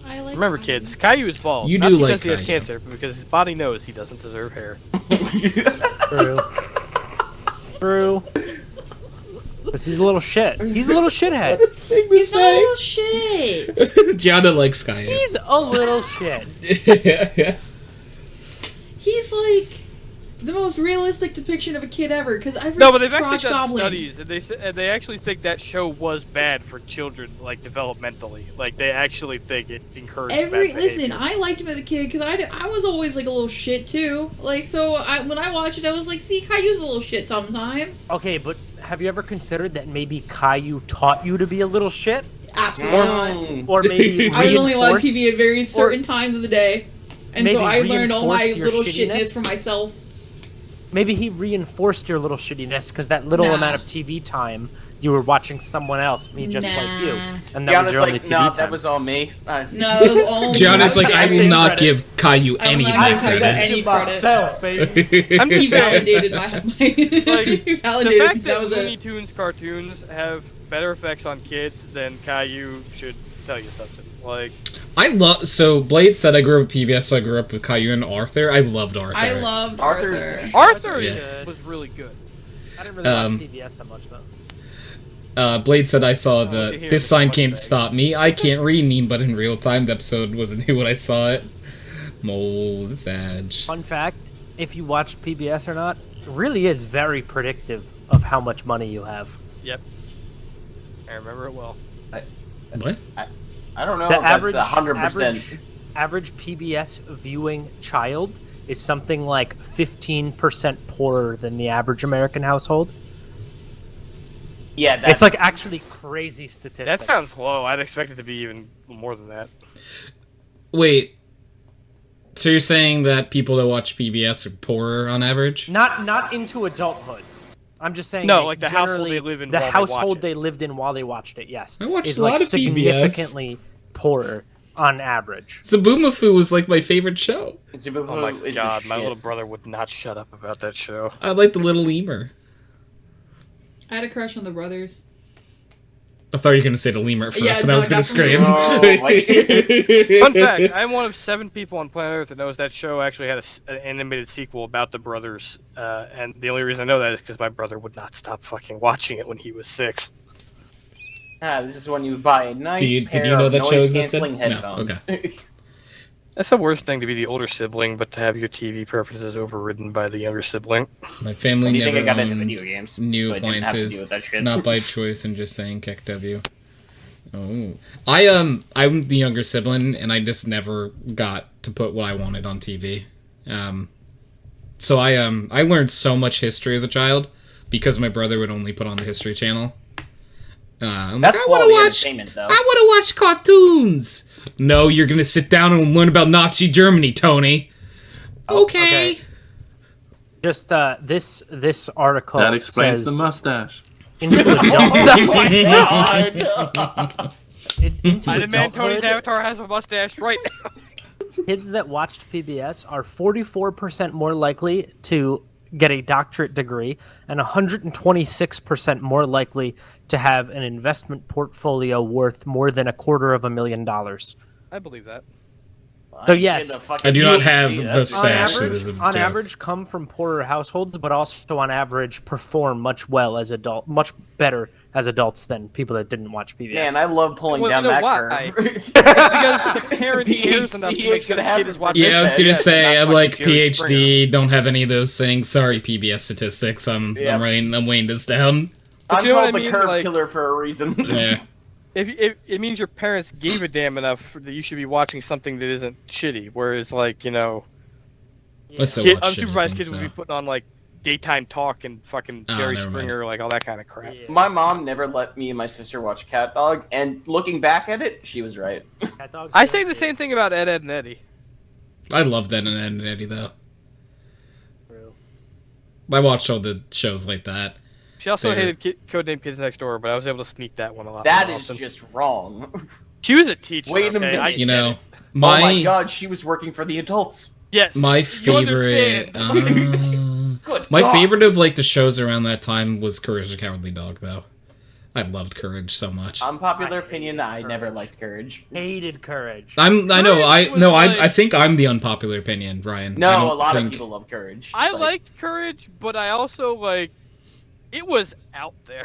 I like Remember, kids, Caillou is bald. You not do because like he has Caillou. cancer, but because his body knows he doesn't deserve hair. True. True. Because he's a little shit. He's a little shithead. He's a little shit. Gianna likes Caillou. He's a little shit. He's like the most realistic depiction of a kid ever. Because I've read No, but they've actually Crotch done Goblin. studies, and they actually think that show was bad for children, like developmentally. Like they actually think it encouraged bad Listen, behavior. I liked him as a kid because I was always like a little shit too. Like so, when I watched it, I was like, see, Caillou's a little shit sometimes. Okay, but have you ever considered that maybe Caillou taught you to be a little shit? Absolutely. Or maybe I was only allowed reinforced- TV at very certain times of the day, and so maybe I learned all my reinforced your little shittiness? shitness for myself. Maybe he reinforced your little shittiness because that little Nah. amount of TV time you were watching someone else be just like you, and that Gianna's was your only like, TV no, time. that was all me. No, it was all Gianna's like, I will take not credit. give Caillou I will any of not my give Caillou credit. any credit. Myself, baby. I'm He just saying, validated my like, he the validated fact that that was Looney it. Tunes cartoons have better effects on kids than Caillou should tell you something. Like, So Blade said I grew up with PBS, so I grew up with Caillou and Arthur. I loved Arthur. I loved Arthur's- Arthur. Arthur Yeah. was really good. I didn't really watch PBS that much though. Blade said I saw you hear this the sign punch can't bag. stop me. I can't read meme, but in real time, the episode wasn't new when I saw it. Moles, Edge. Fun fact: if you watched PBS or not, it really is very predictive of how much money you have. Yep. I remember it well. What? I don't know The if average, that's 100%. average PBS viewing child is something like 15% poorer than the average American household. Yeah, that's It's like actually crazy statistics. That sounds low. I'd expect it to be even more than that. Wait. So you're saying that people that watch PBS are poorer on average? not into adulthood. I'm just saying. No, like the household generally, they live in The while they watch household it. they lived in while they watched it. Yes, I watched is a lot like of PBS. significantly poorer on average. Zaboomafoo was like my favorite show. Zububu Oh my is the god, my shit. little brother would not shut up about that show. I like the little lemur. I had a crush on the brothers. I thought you were going to say the lemur first, Yeah, and I no, was going to definitely. scream. Oh, Fun fact, I'm one of 7 people on planet Earth that knows that show actually had an animated sequel about the brothers, and the only reason I know that is because my brother would not stop fucking watching it when he was 6. This is when you buy a nice Did you pair know of that show existed? noise-canceling No, headphones. That's the worst thing to be the older sibling, but to have your TV preferences overridden by the younger sibling. My family What do you think I never got into owned video games? new so I didn't have to appliances, deal with that shit. not by choice, and just saying kick W. Oh, I'm the younger sibling, and I just never got to put what I wanted on TV. So I learned so much history as a child because my brother would only put on the History Channel. I'm That's like, I want quality to watch. entertainment, though. I want to watch cartoons. No, you're gonna sit down and learn about Nazi Germany, Tony. Okay. Just this article That explains says the mustache. into I demand Tony's adulthood, avatar has a mustache right now. kids that watched PBS are 44% more likely to get a doctorate degree and 126% more likely to have an investment portfolio worth more than $250,000. I believe that. So yes, I do not have the on stash. average, This is a on joke. average, come from poorer households, but also on average perform much better as adults than people that didn't watch PBS. Man, I love pulling Well, down you know that why? curve. Because the parent cares enough to make sure the kid is watching. Yeah, I was Yeah, gonna yeah, say not I'm like fucking Jerry PhD. Don't have any of those things. Sorry, PBS statistics. I'm weighing this down. But I'm you know what called I the mean? curve Like, killer for a reason. Yeah. if it means your parents gave a damn enough that you should be watching something that isn't shitty. Whereas, like, you know, I still watch shitty unsupervised things, kids would be so. putting on like daytime talk and fucking Oh, Jerry never mind. Springer, like all that kind of crap. My mom never let me and my sister watch Cat Dog, and looking back at it, she was right. I say the same thing about Ed, Ed, and Eddie. I love that in Ed and Eddie though. I watched all the shows like that. She also They're- hated Codename Kids Next Door, but I was able to sneak that one a lot. That more is often. just wrong. She was a teacher. Wait a okay? minute. I You get know, it. Oh my my god, she was working for the adults. Yes. my you favorite understand. Good my God. favorite of like the shows around that time was Courage the Cowardly Dog, though. I loved Courage so much. Unpopular opinion, I never liked Courage. Hated Courage. I know. Courage was like- I think I'm the unpopular opinion, Ryan. I No, don't a lot think- of people love Courage. I but- liked Courage, but I also like it was out there.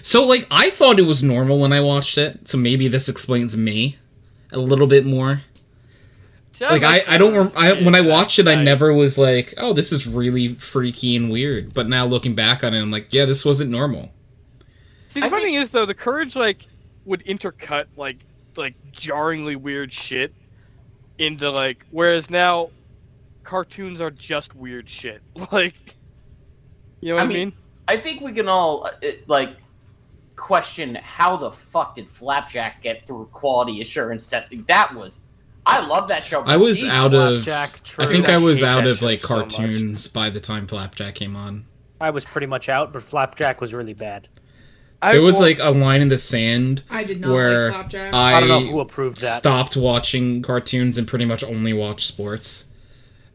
So like I thought it was normal when I watched it, so maybe this explains me a little bit more. See, Like liked I don't Courage. when I watched it, I Like, never was like, oh, this is really freaky and weird. But now looking back on it, I'm like, yeah, this wasn't normal. See, the funny thing is though, the Courage like would intercut like jarringly weird shit into like, whereas now cartoons are just weird shit. Like, you know what I mean? I think we can all question how the fuck did Flapjack get through quality assurance testing. I love that show. I was Jesus. out of. Flapjack, I true. think I was hate out that of show like so much. cartoons by the time Flapjack came on. I was pretty much out, but Flapjack was really bad. There was like a line in the sand I did not where like Flapjack. I don't know who approved that. stopped watching cartoons and pretty much only watched sports.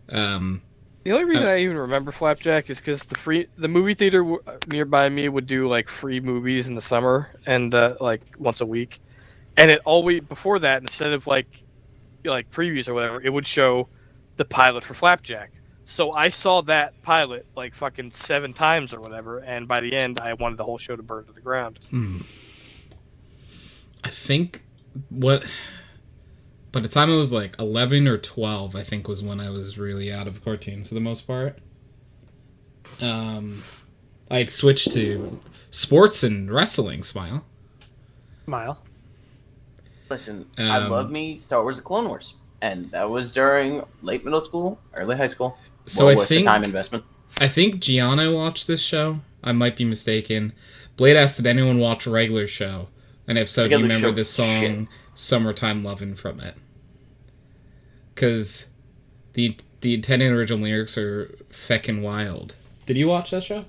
The only reason I even remember Flapjack is because the movie theater nearby me would do like free movies in the summer and like once a week, and it always before that, instead of like previews or whatever, it would show the pilot for Flapjack. So I saw that pilot like fucking 7 times or whatever, and by the end I wanted the whole show to burn to the ground. I think by the time I was like 11 or 12, I think was when I was really out of cartoons for the most part. I'd switched to sports and wrestling. Smile. Listen, I love me Star Wars: The Clone Wars, and that was during late middle school, early high school. So well, I with think the time investment. I think Gianna watched this show. I might be mistaken. Blade asked, "Did anyone watch Regular Show?" And if so, do you Regular remember Show the song shit. "Summertime Lovin'" from it? Because the intended original lyrics are feckin' wild. Did you watch that show?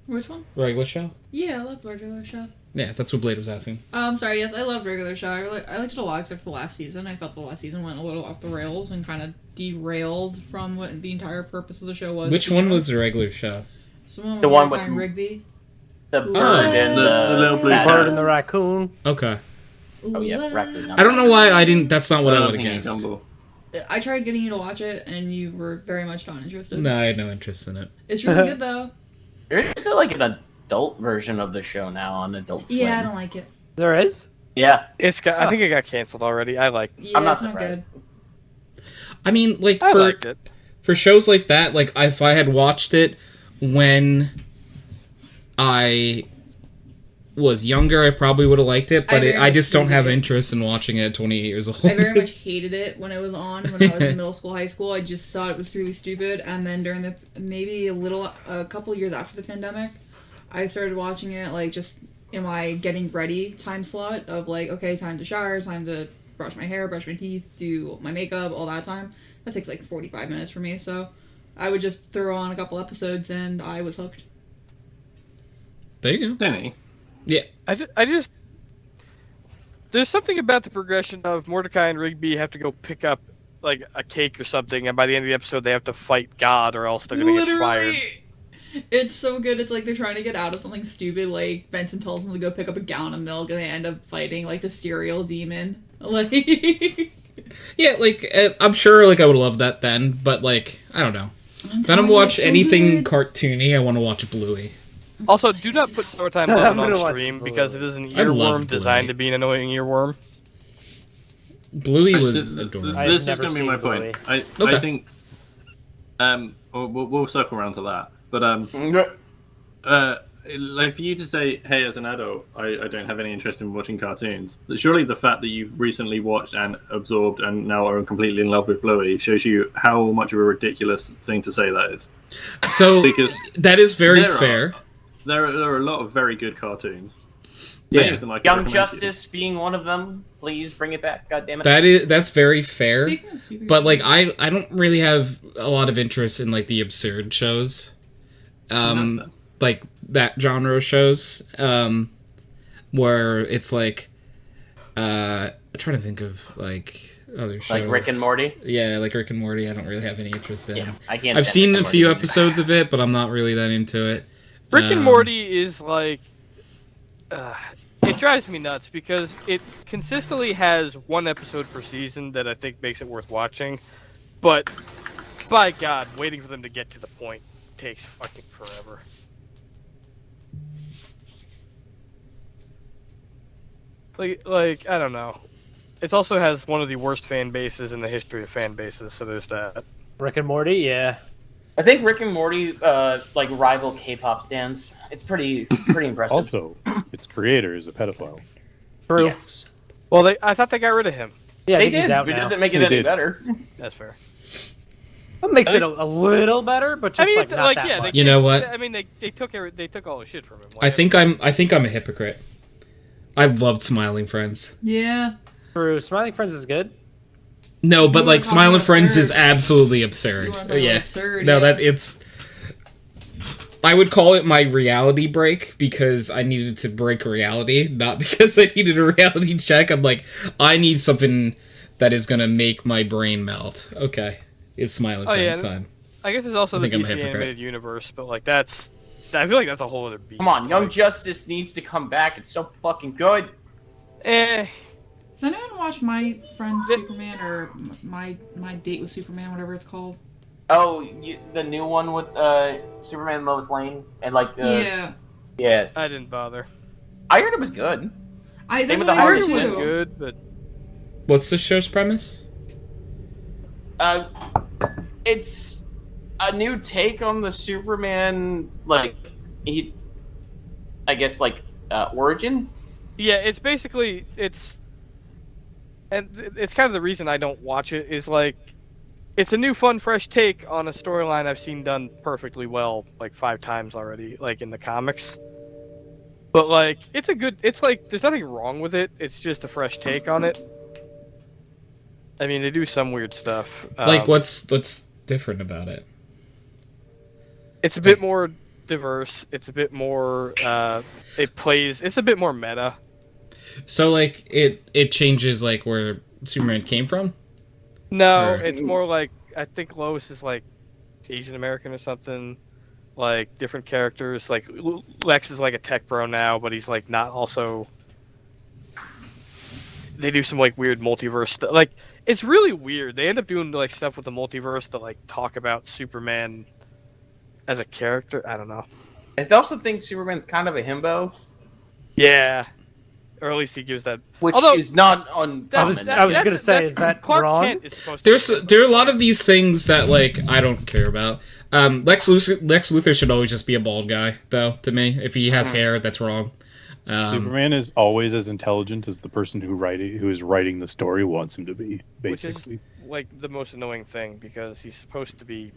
Which one? Regular Show? Yeah, I love Regular Show. Yeah, that's what Blade was asking. Sorry, yes, I loved Regular Show. I liked it a lot except for the last season. I felt the last season went a little off the rails and kind of derailed from what the entire purpose of the show was. Which one was the Regular Show? Someone The one with Rigby. The bird and the little blue Bird and the raccoon. Okay. Oh yeah, raccoon. I don't know why I didn't. That's not what I don't would have think guessed. Gumball. I tried getting you to watch it, and you were very much not interested. No, I had no interest in it. It's really good, though. There is like an adult version of the show now on Adult Swim. Yeah, I don't like it. There is? Yeah. I think it got canceled already. I like. Yeah, I'm not it's not surprised. good. I mean, like I liked it. for shows like that, like if I had watched it when I was younger, I probably would have liked it, but very I just much don't have hated it. interest in watching it at 28 years old. I very much hated it when it was on when I was in middle school, high school. I just thought it was really stupid. And then during a couple years after the pandemic, I started watching it like just in my getting ready time slot of like, okay, time to shower, time to brush my hair, brush my teeth, do my makeup, all that time. That takes like 45 minutes for me. So I would just throw on a couple episodes and I was hooked. There you go. Denny. Yeah. I just there's something about the progression of Mordecai and Rigby have to go pick up like a cake or something, and by the end of the episode they have to fight God or else they're gonna get fired. It's so good. It's like they're trying to get out of something stupid. Like Benson tells them to go pick up a gallon of milk, and they end up fighting like the cereal demon. Like, Yeah, like I'm sure like I would love that then, but like I don't know. If I don't watch it's so anything good. cartoony, I want to watch Bluey. Also, do not put Summertime I'm Lovin' gonna on watch stream Blue. because it is an I love earworm designed Bluey. to be an annoying earworm. Bluey was This adorable. I've is never going to be my seen point. I Okay. think we'll circle around to that. But like for you to say, hey, as an adult, I don't have any interest in watching cartoons. Surely the fact that you've recently watched and absorbed and now are completely in love with Bluey shows you how much of a ridiculous thing to say that is. So Because that is very there are- fair. There are a lot of very good cartoons. Many Yeah. of them I could Young recommend to you. Justice being one of them. Please bring it back. God damn it. That's very fair. Speaking of superheroes, But like I don't really have a lot of interest in like the absurd shows. like that genre of shows, where it's like, I'm trying to think of like other shows. Like Rick and Morty? Yeah, like Rick and Morty. I don't really have any interest in. Yeah, I can't I've stand seen Rick a and few Morty. episodes of it, but I'm not really that into it. Rick and Morty is like, it drives me nuts because it consistently has one episode per season that I think makes it worth watching, but by God, waiting for them to get to the point takes fucking forever. Like I don't know. It also has one of the worst fan bases in the history of fan bases, so there's that. Rick and Morty, yeah. I think Rick and Morty like rival K-pop stands. It's pretty impressive. Also, its creator is a pedophile. True. Yes. Well, I thought they got rid of him. Yeah, I They think he's did, out but it now. doesn't make it They any did. better. That's fair. That makes it a little better, but just I mean, not that yeah, much. You know what? I mean, they took all his shit from him. I think I'm a hypocrite. I loved Smiling Friends. Yeah. True. Smiling Friends is good. No, but You like wanna talk Smiling about Friends absurd. is absolutely absurd. You wanna talk about Yeah. absurd, No, yeah. that it's. I would call it my reality break because I needed to break reality, not because I needed a reality check. I'm like, I need something that is gonna make my brain melt. Okay, it's Smiling Friends time. I guess there's also I the think I'm a DC hypocrite. animated universe, but like I feel like that's a whole other beast. Come on, Young Like, Justice needs to come back. It's so fucking good. Eh. Does anyone watch My Friend Superman or My Date with Superman, whatever it's called? Oh, the new one with Superman and Lois Lane and like Yeah. yeah. I didn't bother. I heard it was good. That's Same with what the I heard Harley Quinn. too. Good, but What's the show's premise? It's a new take on the Superman, like I guess origin. yeah, it's basically and it's kind of the reason I don't watch it is like it's a new fun fresh take on a storyline I've seen done perfectly well like 5 times already, like in the comics. But like it's like there's nothing wrong with it. It's just a fresh take on it. I mean, they do some weird stuff. Like, what's different about it? It's a bit more diverse. It's a bit more. It's a bit more meta. So, like, it changes like where Superman came from. No, Or- it's more like I think Lois is like Asian American or something. Like different characters. Like Lex is like a tech bro now, but he's like not also. They do some like weird multiverse stuff. Like it's really weird. They end up doing like stuff with the multiverse to like talk about Superman as a character. I don't know. I also think Superman's kind of a himbo, Yeah, or at least he gives that. which Although- is not uncommon. I was gonna say, is that Clark wrong? Kent is supposed to There are a lot of these things that like I don't care about. Lex Luthor should always just be a bald guy, though. To me, if he has hair, that's wrong. Superman is always as intelligent as the person who is writing the story wants him to be, which basically. is like the most annoying thing because he's supposed to be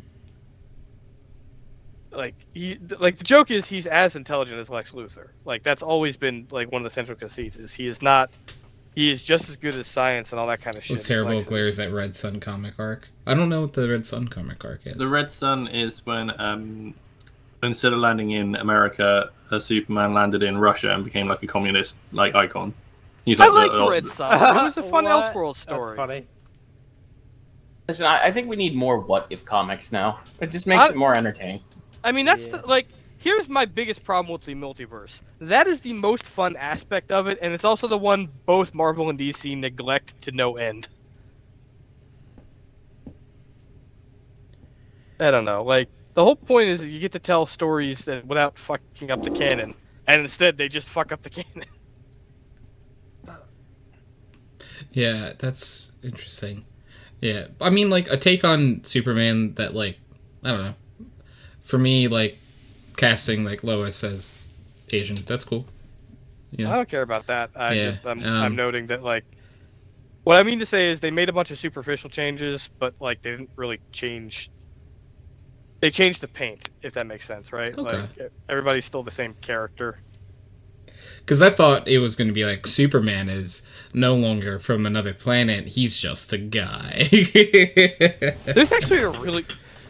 like the joke is he's as intelligent as Lex Luthor. Like that's always been like one of the central conceits is he is just as good at science and all that kind of shit. What's as terrible Lex Claire is. is that Red Sun comic arc. I don't know what the Red Sun comic arc is. The Red Sun is when instead of landing in America, Superman landed in Russia and became like a communist like icon. He's I like like the Red Sun. It was a fun What? Elseworld story. That's funny. Listen, I think we need more What If comics now. It just makes it more entertaining. I mean, that's here's my biggest problem with the multiverse. That is the most fun aspect of it, and it's also the one both Marvel and DC neglect to no end. I don't know, like, the whole point is that you get to tell stories that without fucking up the canon, and instead they just fuck up the canon. Yeah, that's interesting. Yeah, I mean, like, a take on Superman that, like, I don't know. For me, like, casting, like, Lois as Asian, that's cool. I don't care about that. Yeah, I'm noting that, like, what I mean to say is they made a bunch of superficial changes, but, like, they didn't really change. They changed the paint, if that makes sense, right? Okay. Like, everybody's still the same character. Because I thought it was going to be like Superman is no longer from another planet. He's just a guy. There's actually a really...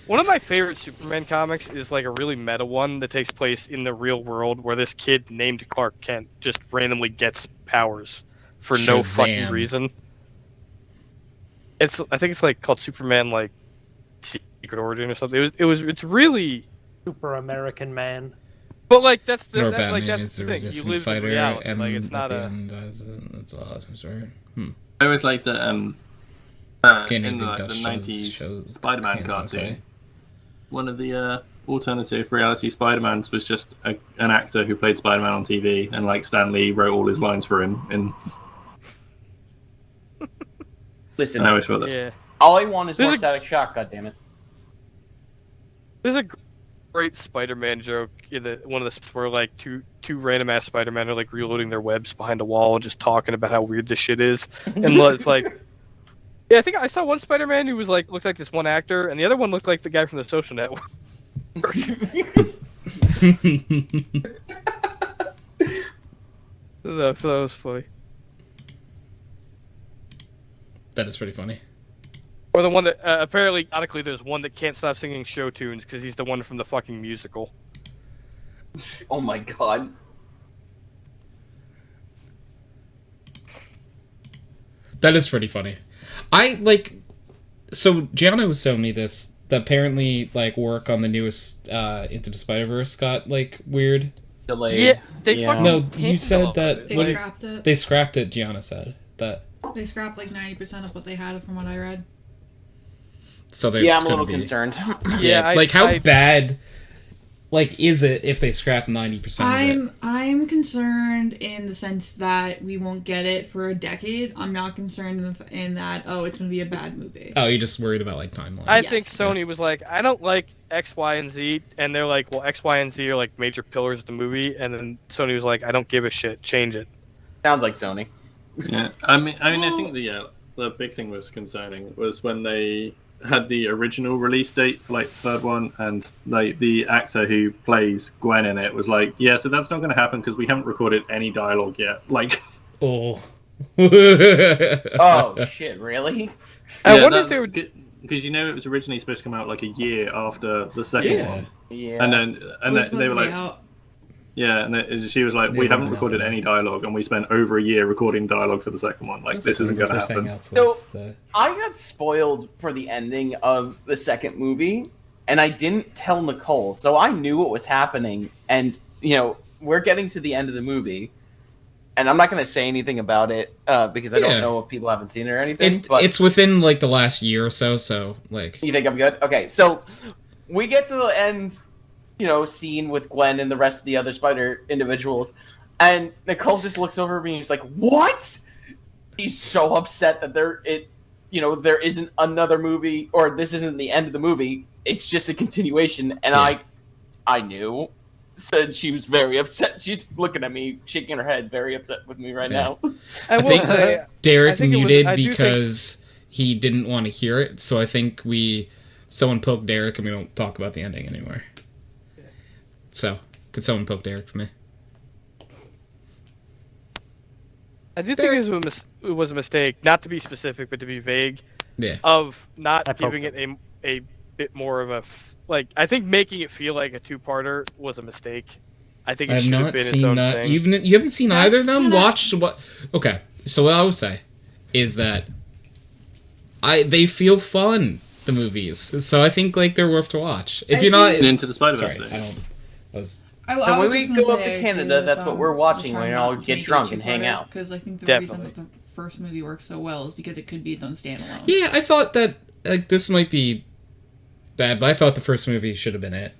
One of my favorite Superman comics is like a really meta one that takes place in the real world where this kid named Clark Kent just randomly gets powers for no fucking Shazam. reason. I think it's like called Superman like Secret Origin or something. It's really Super American Man. But like that's the Or that, Batman like that's is the a thing. You resistant live in fighter, reality. and Like it's at not the a. end that's awesome, right? I always like that in Scandinavian the Dutch 90s shows Spider-Man can cartoon. okay. One of the alternative reality Spider-Mans was just an actor who played Spider-Man on TV, and like Stan Lee wrote all his lines for him. Listen, And I always thought that. Yeah. all I want is There's more a- Static Shock. God damn it! There's a great Spider-Man joke in one of the where like two random ass Spider-Men are like reloading their webs behind a wall and just talking about how weird this shit is, and it's like, yeah, I think I saw one Spider-Man who was like looked like this one actor, and the other one looked like the guy from The Social Network. That was funny. That is pretty funny. Or the one that apparently, ironically, there's one that can't stop singing show tunes because he's the one from the fucking musical. Oh my god! That is pretty funny. I like. So Gianna was telling me this. That apparently, like, work on the newest Into the Spider-Verse got like weird. Delayed. Yeah, they fucking No, can't you said develop that it. They what did- scrapped it. they scrapped it. Gianna said that. They scrapped like 90% of what they had from what I read. So Yeah, it's I'm a gonna little be, concerned. Yeah, like how bad, like, is it if they scrap 90% of it? I'm concerned in the sense that we won't get it for a decade. I'm not concerned in that it's going to be a bad movie. Oh, you're just worried about like timeline. I think Sony was like, I don't like X, Y, and Z, and they're like, well, X, Y, and Z are like major pillars of the movie, and then Sony was like, I don't give a shit, change it. Sounds like Sony. Yeah, I mean, I think the big thing was concerning was when they had the original release date for like the third one, and like the actor who plays Gwen in it was like, yeah, so that's not going to happen because we haven't recorded any dialogue yet. Like, oh, Oh shit! Really? I wonder if they were. Because it was originally supposed to come out like a year after the second one. Yeah. And then supposed they were to be like, out. yeah, and she was like, They we haven't haven't been recorded out any dialogue, and we spent over a year recording dialogue for the second one. Like, this isn't going to happen. So I got spoiled for the ending of the second movie, and I didn't tell Nicole, so I knew what was happening. And we're getting to the end of the movie, and I'm not going to say anything about it because I don't know if people haven't seen it or anything. But It's within like the last year or so. So like, you think I'm good? Okay, so we get to the end. Scene with Gwen and the rest of the other spider individuals. And Nicole just looks over at me and she's like, what? She's so upset that there isn't another movie, or this isn't the end of the movie. It's just a continuation. And I knew. Said she was very upset. She's looking at me, shaking her head, very upset with me right now. I think Derrick muted I because he didn't want to hear it. So I think someone poked Derrick and we don't talk about the ending anymore. So, could someone poke Derrick for me? I do think it was a mistake, not to be specific, but to be vague. Yeah. Of not giving it a bit more of a I think making it feel like a two-parter was a mistake. I think it I've should have not been its seen own that. thing. You haven't seen either of them. Watched what? Okay, so what I would say is that they feel fun. The movies, so I think like they're worth to watch. If you're not Into the Spider-Verse. Sorry, I don't. I was. And when we go up to Canada, that's what we're watching when we all get drunk and hang out. Because I think the reason that the first movie works so well is because it could be its own standalone. Yeah, I thought that like this might be bad, but I thought the first movie should have been it.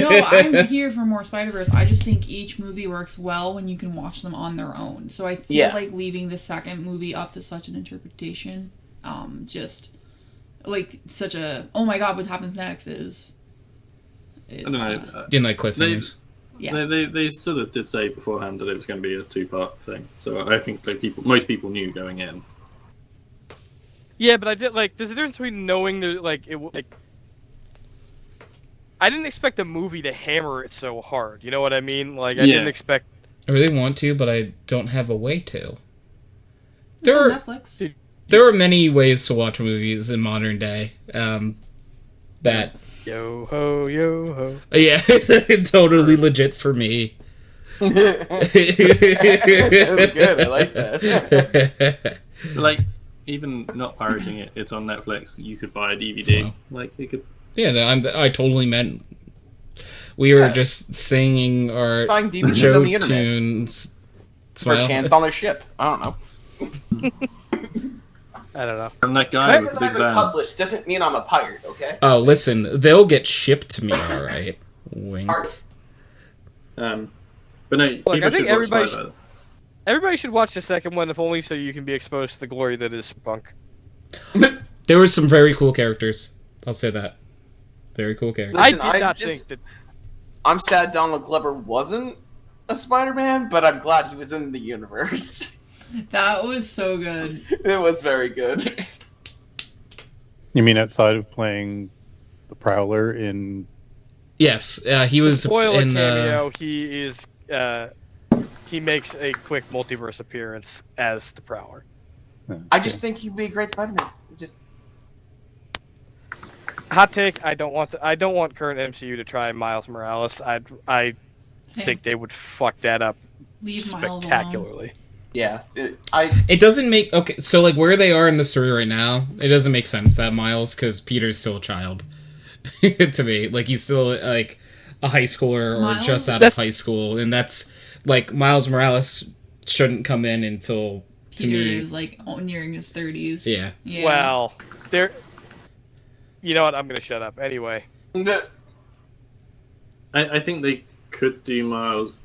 No, I'm here for more Spider-Verse. I just think each movie works well when you can watch them on their own. So I feel like leaving the second movie up to such an interpretation, just like such a oh my god, what happens next is I don't know. Didn't like cliffhangers. They sort of did say beforehand that it was going to be a two-part thing, so I think like most people knew going in. Yeah, but I did there's a difference between knowing I didn't expect a movie to hammer it so hard. You know what I mean? I didn't expect. I really want to, but I don't have a way to. There Netflix. There are many ways to watch movies in modern day, but That Yo ho, yo ho. yeah, totally legit for me. That was good. I like that. Like, even not pirating it, it's on Netflix. You could buy a DVD. So. Like, you could. Yeah, no, I totally meant we were just singing our Buying DVDs Joe on the internet. tunes. For a Smile. chance on a ship. I don't know. I don't know. And that guy with Because the I big have a van. cutlass doesn't mean I'm a pirate, okay? Oh, listen, they'll get shipped to me, all right. Wink. Pirate. But no, people I think should watch everybody Twilight. Everybody should watch the second one, if only so you can be exposed to the glory that is Spunk. There were some very cool characters. I'll say that. Very cool characters. Listen, I did not just- think that. I'm sad Donald Glover wasn't a Spider-Man, but I'm glad he was in the universe. That was so good. It was very good. You mean outside of playing the Prowler in? Yes, he was Spoiler in cameo. He is. He makes a quick multiverse appearance as the Prowler. I just think he'd be a great Spider-Man. Just Hot take. I don't want current MCU to try Miles Morales. I think they would fuck that up Leave Miles alone. spectacularally. yeah, It doesn't make okay. So like where they are in the story right now, it doesn't make sense that Miles because Peter's still a child to me. Like he's still like a high schooler or Miles? just out of high school, and that's like Miles Morales shouldn't come in until to Peter me. is like nearing his 30s. Yeah. Yeah. Well, there. You know what? I'm gonna shut up anyway. I think they could do Miles.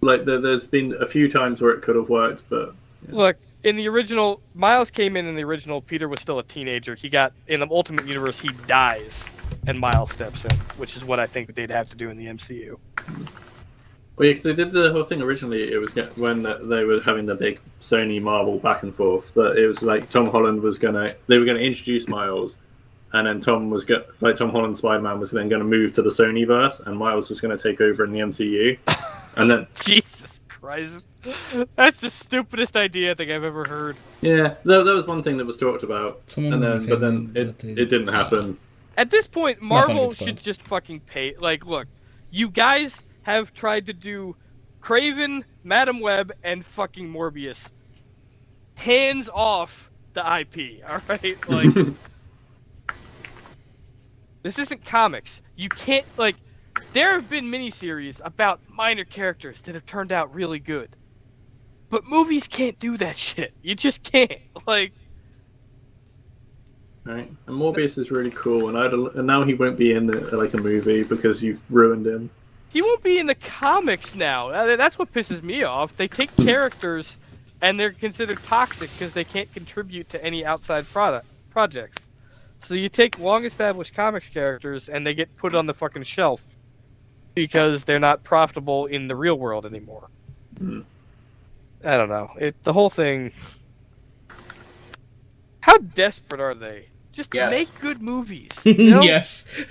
Like, there's been a few times where it could have worked, but Look, in the original, Miles came in the original. Peter was still a teenager. He got in the Ultimate Universe. He dies, and Miles steps in, which is what I think they'd have to do in the MCU. well, yeah, 'cause they did the whole thing originally. It was when they were having the big Sony Marvel back and forth. That it was like Tom Holland was they were gonna introduce Miles, and then Tom Holland Spider-Man was then gonna move to the Sony verse, and Miles was gonna take over in the MCU, and then Jesus Christ, that's the stupidest idea I think I've ever heard. yeah, that was one thing that was talked about, Someone and in my then but then family, but it didn't happen. At this point, Nothing Marvel gets should spoiled. just fucking pay. Like, look, you guys have tried to do Kraven, Madam Web, and fucking Morbius. Hands off the IP, alright? Like, this isn't comics. You can't, like, there have been miniseries about minor characters that have turned out really good. But movies can't do that shit. You just can't. Like, Right, and Morbius is really cool, and now he won't be in like a movie because you've ruined him. he won't be in the comics now. That's what pisses me off. They take characters and they're considered toxic because they can't contribute to any outside projects. So you take long-established comics characters and they get put on the fucking shelf because they're not profitable in the real world anymore. I don't know. The whole thing. How desperate are they? Just Yes. make good movies. You know? Yes.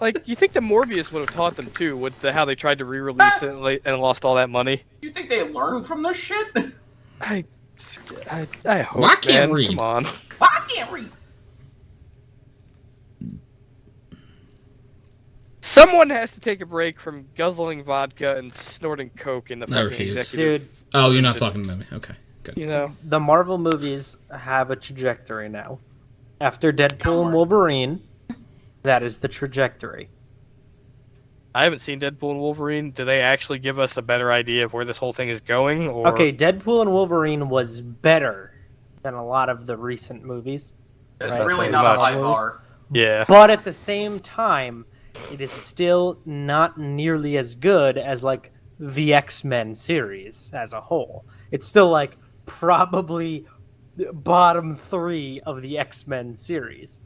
Like, you think that Morbius would have taught them too, with how they tried to re-release it and lost all that money? You think they learn from this shit? I hope. Well, I can't man. read. Come on. I can't read. Someone has to take a break from guzzling vodka and snorting coke in the I fucking refuse. executive. Dude, Oh, you're not talking about me. Okay, good. You know, the Marvel movies have a trajectory now. After Deadpool and Wolverine, that is the trajectory. I haven't seen Deadpool and Wolverine. Do they actually give us a better idea of where this whole thing is going? Or... Okay, Deadpool and Wolverine was better than a lot of the recent movies. It's Right, really so not much. a high bar. Yeah. But at the same time, it is still not nearly as good as like the X-Men series as a whole. It's still like probably bottom 3 of the X-Men series.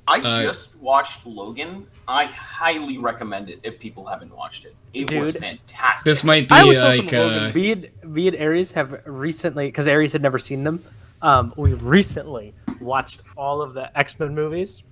I just watched Logan. I highly recommend it if people haven't watched it. It was Dude. fantastic. This might be I was like hoping Logan Me and Aries have recently, because Aries had never seen them, we recently watched all of the X-Men movies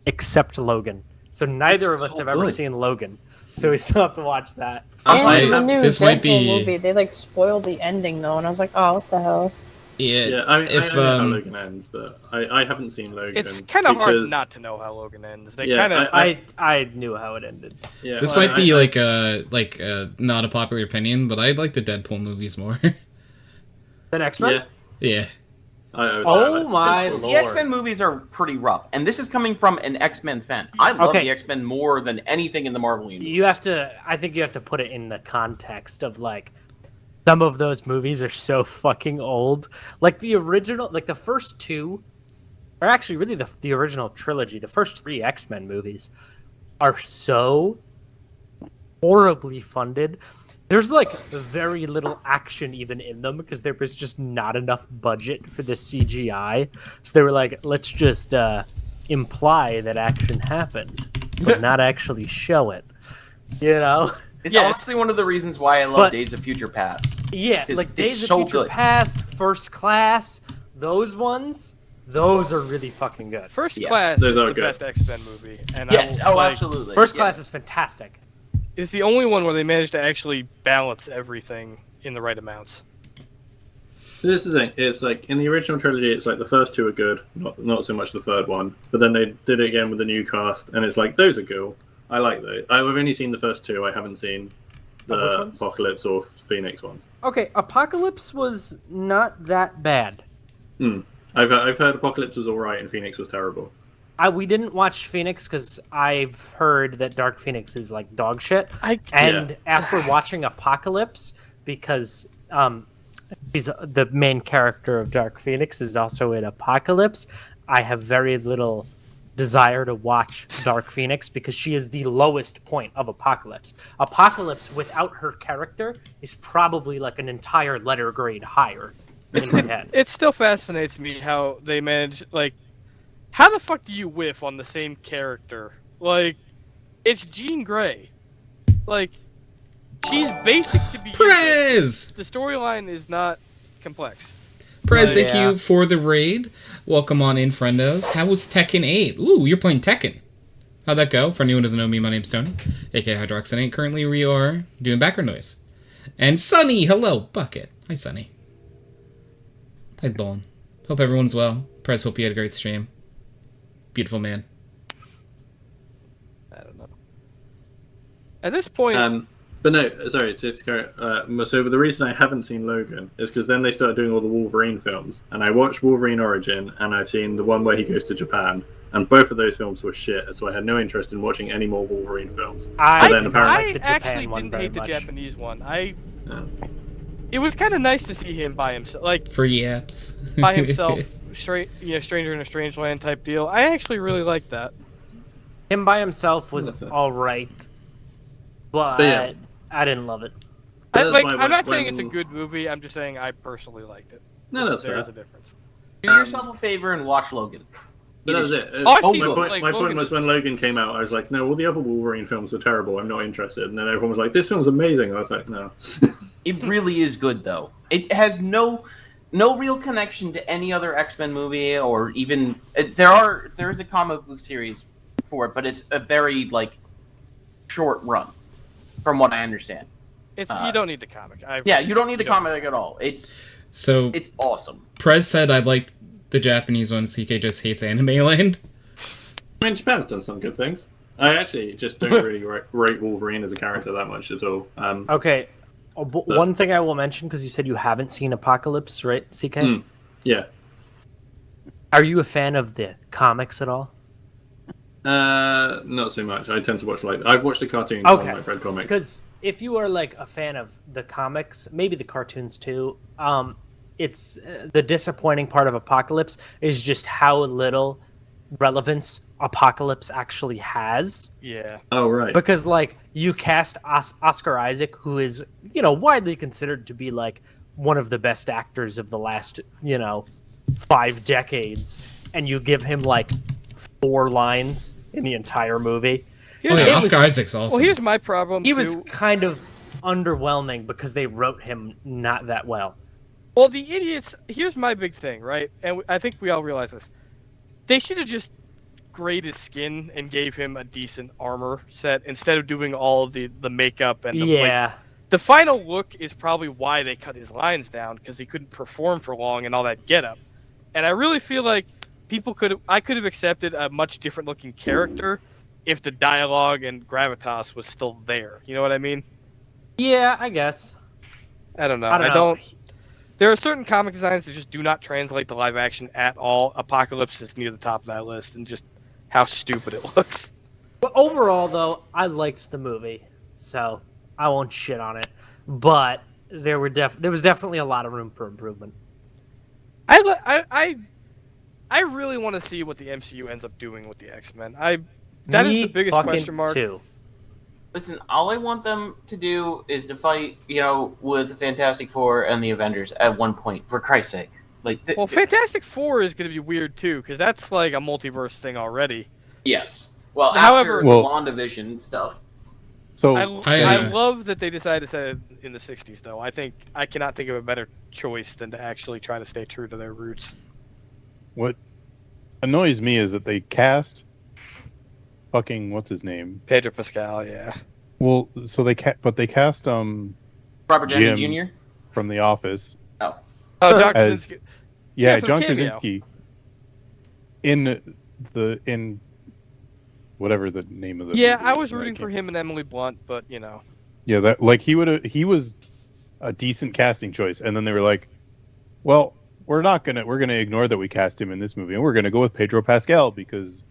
except Logan. So neither of us so have ever good. seen Logan. So we still have to watch that. And the new this Deadpool might be- movie, they like spoiled the ending though, and I was like, oh, what the hell? Yeah, I mean, if I know how Logan ends, but I haven't seen Logan. It's kind of hard because- not to know how Logan ends. They Yeah, kind of. I knew how it ended. Yeah, this well, might be like a not a popular opinion, but I like the Deadpool movies more. Then X-Men? Yeah. Yeah. Oh my lord. The X-Men movies are pretty rough, and this is coming from an X-Men fan. I love the X-Men more than anything in the Marvel universe. I think you have to put it in the context of like some of those movies are so fucking old. Like the original, like the first two, or actually really the original trilogy, the first three X-Men movies are so horribly funded. There's like very little action even in them because there was just not enough budget for the CGI. So they were like, let's just imply that action happened, but not actually show it. You know? It's honestly one of the reasons why I love Days of Future Past. Yeah, like Days of Future Past, First Class, those ones, those are really fucking good. First Class is the best X-Men movie. And absolutely. First Class is fantastic. It's the only one where they managed to actually balance everything in the right amounts. This is the thing. It's like in the original trilogy, it's like the first two are good, not so much the third one. But then they did it again with the new cast, and it's like those are cool. I like those. I've only seen the first two. I haven't seen the Apocalypse or Phoenix ones. Okay, Apocalypse was not that bad. I've heard Apocalypse was alright and Phoenix was terrible. We didn't watch Phoenix because I've heard that Dark Phoenix is like dog shit. After watching Apocalypse, because he's the main character of Dark Phoenix is also in Apocalypse, I have very little desire to watch Dark Phoenix because she is the lowest point of Apocalypse. Apocalypse without her character is probably like an entire letter grade higher in my head. It still fascinates me how they manage, like, how the fuck do you whiff on the same character? Like, it's Jean Grey. Like, she's basic to be Prez! The storyline is not complex. Prez, thank you for the raid. Welcome on in, friendos. How was Tekken 8? Ooh, you're playing Tekken. How'd that go? For anyone who doesn't know me, my name's Tony, aka HydroxideAnt. Currently, we are doing background noise. And Sunny, hello, Bucket. Hi, Sunny. Hi, Bone. Hope everyone's well. Prez, hope you had a great stream. Beautiful man. I don't know. At this point... But no, sorry, just go. So the reason I haven't seen Logan is because then they started doing all the Wolverine films, and I watched Wolverine Origin, and I've seen the one where he goes to Japan, and both of those films were shit. So I had no interest in watching any more Wolverine films. I actually didn't hate the Japanese one. It was kind of nice to see him by himself, like for yaps, by himself, stranger in a strange land type deal. I actually really liked that. Him by himself was all right, but yeah. I didn't love it. I'm not saying it's a good movie. I'm just saying I personally liked it. No, that's fair. There's a difference. Do yourself a favor and watch Logan. But that was it. My point was when Logan came out, I was like, no, all the other Wolverine films are terrible. I'm not interested. And then everyone was like, this film's amazing. I was like, no. It really is good, though. It has no real connection to any other X-Men movie, or even there is a comic book series for it, but it's a very short run, from what I understand. You don't need the comic. You don't need the comic at all. It's awesome. Prez said I liked the Japanese one. CK just hates Anime Land. I mean, Japan's done some good things. I actually just don't really rate Wolverine as a character that much at all. Okay. One thing I will mention, because you said you haven't seen Apocalypse, right, CK? Yeah. Are you a fan of the comics at all? Not so much. I tend to watch I've watched the cartoons. Okay. I've read comics. Because if you are a fan of the comics, maybe the cartoons too, it's the disappointing part of Apocalypse is just how little relevance Apocalypse actually has. Yeah. Oh right. Because you cast Oscar Isaac, who is widely considered to be one of the best actors of the last 5 decades, and you give him 4 lines in the entire movie. Oscar Isaac's awesome. Well, here's my problem. He was kind of underwhelming because they wrote him not that well. Well, the idiots. Here's my big thing, right? And I think we all realize this. They should have just grayed his skin and gave him a decent armor set instead of doing all of the makeup and the the final look is probably why they cut his lines down, because he couldn't perform for long and all that getup. And I really feel like I could have accepted a much different looking character if the dialogue and gravitas was still there. You know what I mean? Yeah, I guess. I don't know. I don't know. There are certain comic designs that just do not translate to live action at all. Apocalypse is near the top of that list, and just how stupid it looks. But overall, though, I liked the movie, so I won't shit on it. But there was definitely a lot of room for improvement. I really want to see what the MCU ends up doing with the X-Men. That is the biggest question mark. Too. Listen, all I want them to do is to fight, with the Fantastic Four and the Avengers at one point, for Christ's sake. Well, Fantastic Four is going to be weird, too, because that's like a multiverse thing already. Yes. Well, However, after the WandaVision stuff. So I love that they decided to set it in the 60s, though. I cannot think of a better choice than to actually try to stay true to their roots. What annoys me is that they cast fucking what's his name? Pedro Pascal, yeah. Well, so they cast Robert Downey Jr. from The Office. Oh, John Krasinski. Yeah, for John cameo. Krasinski. In whatever the name of the Yeah, movie I is, was right? rooting for him and Emily Blunt, but Yeah, that he was a decent casting choice, and then they were like, well, we're gonna ignore that we cast him in this movie, and we're gonna go with Pedro Pascal because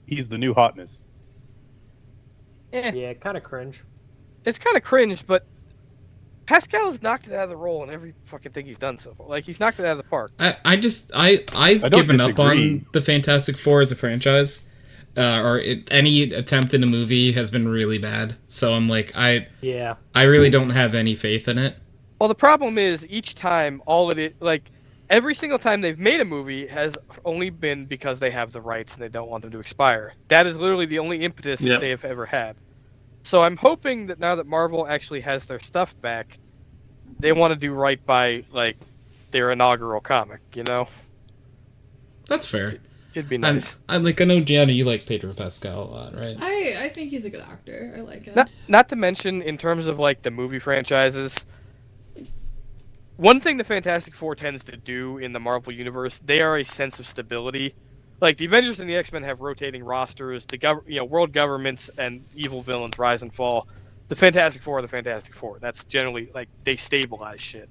he's the new hotness. Yeah, kind of cringe. It's kind of cringe, but Pascal has knocked it out of the role in every fucking thing he's done so far. Like, he's knocked it out of the park. I've given up on the Fantastic Four as a franchise. Any attempt in a movie has been really bad. So I'm like, I really don't have any faith in it. Well, the problem is each time, every single time they've made a movie has only been because they have the rights and they don't want them to expire. That is literally the only impetus that they have ever had. So I'm hoping that now that Marvel actually has their stuff back, they want to do right by, their inaugural comic, That's fair. It'd be nice. I know, Gianna, you like Pedro Pascal a lot, right? I think he's a good actor. I like him. Not to mention, in terms of, the movie franchises, one thing the Fantastic Four tends to do in the Marvel Universe, they are a sense of stability. Like, the Avengers and the X-Men have rotating rosters, world governments and evil villains rise and fall. The Fantastic Four are the Fantastic Four. That's generally, they stabilize shit.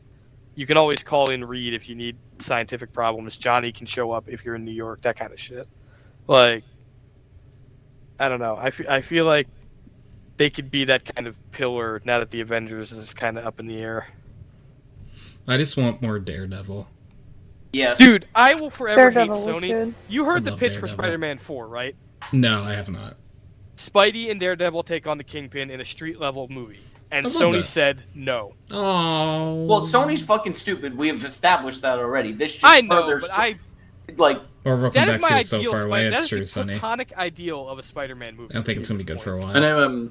You can always call in Reed if you need scientific problems. Johnny can show up if you're in New York, that kind of shit. I don't know. I feel like they could be that kind of pillar now that the Avengers is kind of up in the air. I just want more Daredevil. Yes. Dude, I will forever Daredevil hate was Sony. good. You heard the pitch Daredevil. for Spider-Man 4, right? No, I have not. Spidey and Daredevil take on the Kingpin in a street-level movie. And I love Sony that. said no. Oh. Well, Sony's fucking stupid. We have established that already. This just I know, further but Marvel that is Comeback my feels so ideal far away. That It's is true, the Sonny. platonic ideal of a Spider-Man movie. I don't think it's gonna be good for a while. I know.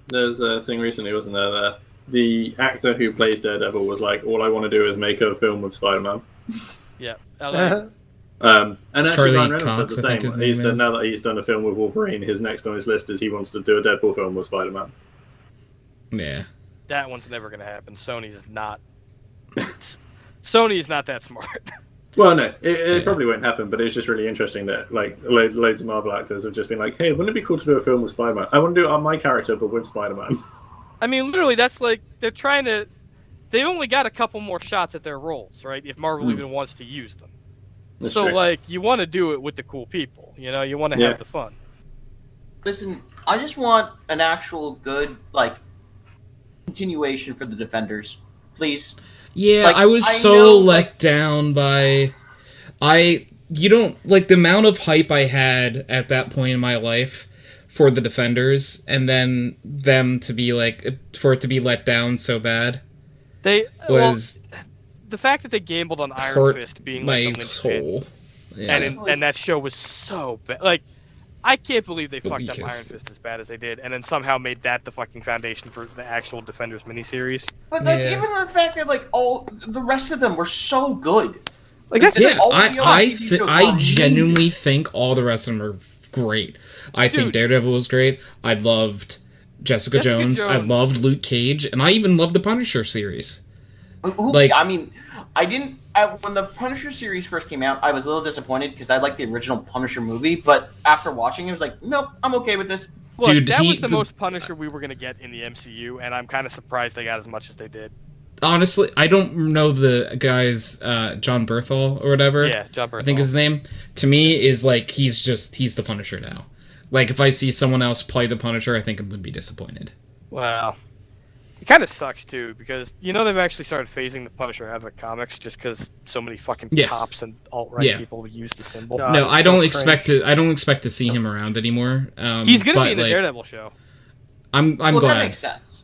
There's a thing recently, wasn't there? That the actor who plays Daredevil was like, "All I want to do is make a film with Spider-Man." Yeah. And actually, Charlie Ryan Reynolds Cox, said I the think same. his He name said is. now that he's done a film with Wolverine, his next on his list is he wants to do a Deadpool film with Spider-Man. Yeah. That one's never going to happen. Sony is not that smart. Well, no, it probably won't happen, but it's just really interesting that loads of Marvel actors have just been like, "Hey, wouldn't it be cool to do a film with Spider-Man? I want to do it on my character, but with Spider-Man." I mean, literally, that's they're trying to. They've only got a couple more shots at their roles, right? If Marvel even wants to use them. That's so, true. you want to do it with the cool people. You want to have the fun. Listen, I just want an actual good, continuation for the Defenders. Please. Yeah, I was so let down by... You don't... the amount of hype I had at that point in my life for the Defenders, and then them to be, for it to be let down so bad. The fact that they gambled on Iron Fist being my the linchpin, yeah. and that show was so bad. I can't believe they fucked up Iron weakest. Fist as bad as they did, and then somehow made that the fucking foundation for the actual Defenders miniseries. But even the fact that all the rest of them were so good. I genuinely think all the rest of them are great. I think Daredevil was great. I loved Jessica Jones. I loved Luke Cage, and I even loved the Punisher series. I mean, I didn't. When the Punisher series first came out, I was a little disappointed because I liked the original Punisher movie. But after watching it, I was like, nope, I'm okay with this. Look, dude, that was the most Punisher we were gonna get in the MCU, and I'm kind of surprised they got as much as they did. Honestly, I don't know the guy's John Berthal or whatever. Yeah, John Berthal. I think his name. To me, is like he's the Punisher now. Like if I see someone else play the Punisher, I think I'm gonna be disappointed. Well, it kind of sucks too because they've actually started phasing the Punisher out of the comics just because so many fucking cops and alt-right people use the symbol. No, I don't expect to. I don't expect to see him around anymore. He's gonna be in the Daredevil show. I'm glad. That makes sense.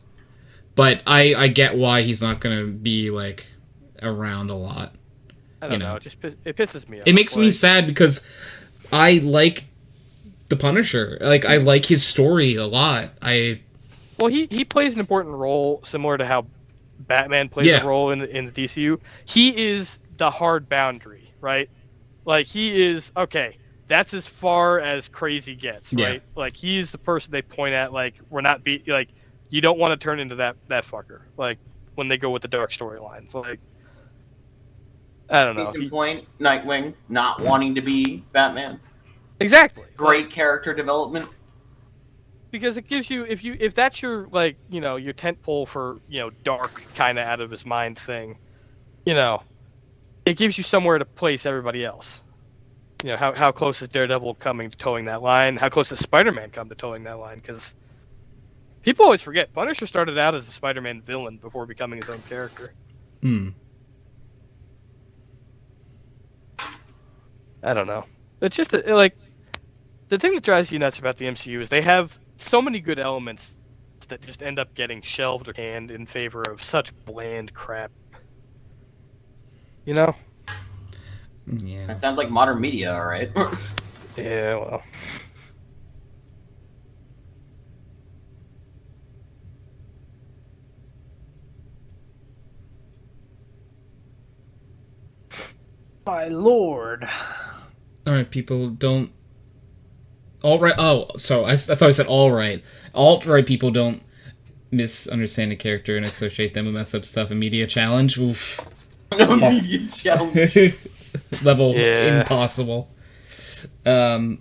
But I get why he's not gonna be like around a lot. I don't know. It pisses me off. It makes me sad because I like the Punisher. Like I like his story a lot. Well, he plays an important role similar to how Batman plays a role in the DCU. He is the hard boundary, right? Like he is okay. That's as far as crazy gets, right? Like he's the person they point at. Like we're not like. You don't want to turn into that fucker. Like when they go with the dark storylines. Like I don't know. Case in point, Nightwing not wanting to be Batman. Exactly. Great character development. Because it gives you if that's your your tent pole for dark kind of out of his mind thing, it gives you somewhere to place everybody else. How close is Daredevil coming to towing that line? How close does Spider-Man come to towing that line? Because people always forget Punisher started out as a Spider-Man villain before becoming his own character. I don't know. It's just like the thing that drives you nuts about the MCU is they have so many good elements that just end up getting shelved or canned in favor of such bland crap. Yeah. That sounds like modern media, all right? Yeah, well. My lord. All right, people, don't. All right. Oh, so I thought I said all right. Alt-right people don't misunderstand a character and associate them with mess up stuff. A media challenge. Oof. Media challenge. Level impossible. I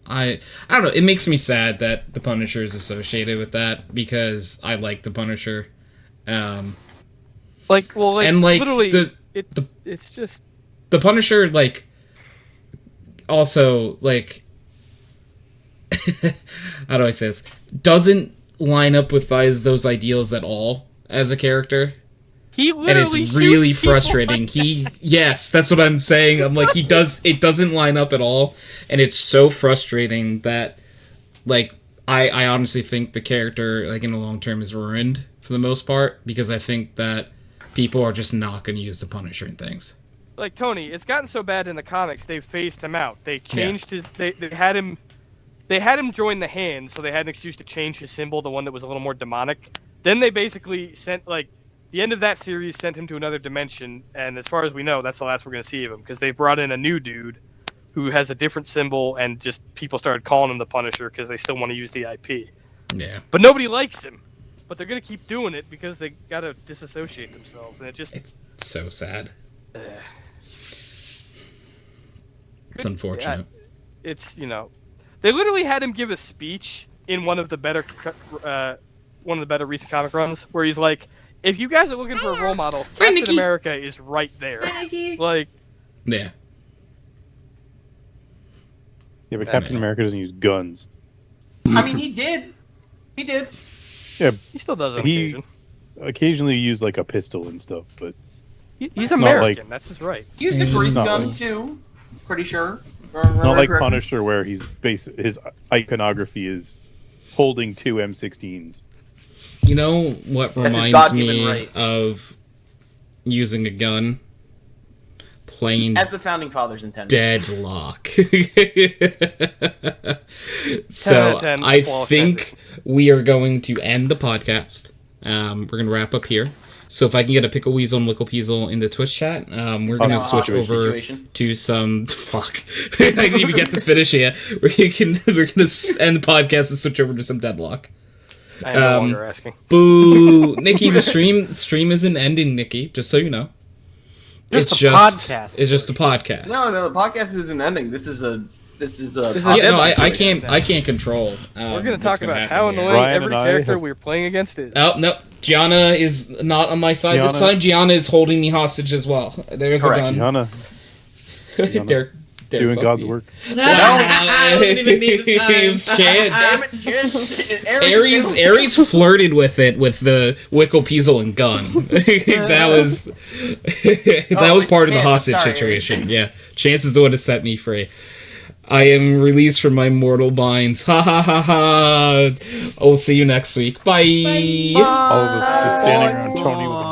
don't know. It makes me sad that the Punisher is associated with that because I like the Punisher. Literally, it's just the Punisher, like, also, like, how do I say this? Doesn't line up with those ideals at all as a character. He literally and it's really shoots people. frustrating. Yes, that's what I'm saying. I'm like, it doesn't line up at all, and it's so frustrating that, like, I honestly think the character, like, in the long term is ruined for the most part, because I think that people are just not going to use the Punisher and things. Like, Tony, it's gotten so bad in the comics, they've phased him out. They changed his... They had him join the Hand, so they had an excuse to change his symbol to one that was a little more demonic. Then they basically sent, like... The end of that series sent him to another dimension, and as far as we know, that's the last we're going to see of him, because they brought in a new dude who has a different symbol, and just people started calling him the Punisher because they still want to use the IP. Yeah. But nobody likes him. But they're going to keep doing it because they got to disassociate themselves, and it's so sad. It's unfortunate. It's, they literally had him give a speech in one of the better recent comic runs where he's like, if you guys are looking for a role model, Captain America is right there. Like, yeah. Yeah, but Captain America doesn't use guns. I mean, he did. Yeah. He still does on occasion. Occasionally use, like, a pistol and stuff, but... He's American, that's his right. He used a grease gun, too. Pretty sure. It's not like Punisher, where his iconography is holding two M16s. You know what reminds me of using a gun? Playing as the founding fathers intended. Deadlock. So I think we are going to end the podcast. We're going to wrap up here. So if I can get a Pickle Weasel and Wickle Peasel in the Twitch chat, we're going to switch over to some... Fuck. I didn't even get to finish it yet. We're going to end the podcast and switch over to some Deadlock. I am no longer asking. Boo! Nikki, the stream isn't ending, Nikki, just so you know. It's just a podcast. No, the podcast isn't ending. This is a I can't control. We're going to talk about how annoying every character we're playing against is. Oh, no. Gianna is not on my side. This time Gianna is holding me hostage as well. There's a gun. Gianna. Derrick doing God's work. No, I wasn't even need this time. Aries flirted with it with the Wickle Peasel and gun. that was part of the hostage situation. Yeah, Chance is the one to set me free. I am released from my mortal binds. Ha ha ha ha. I'll see you next week. Bye. All of us just standing around Tony with a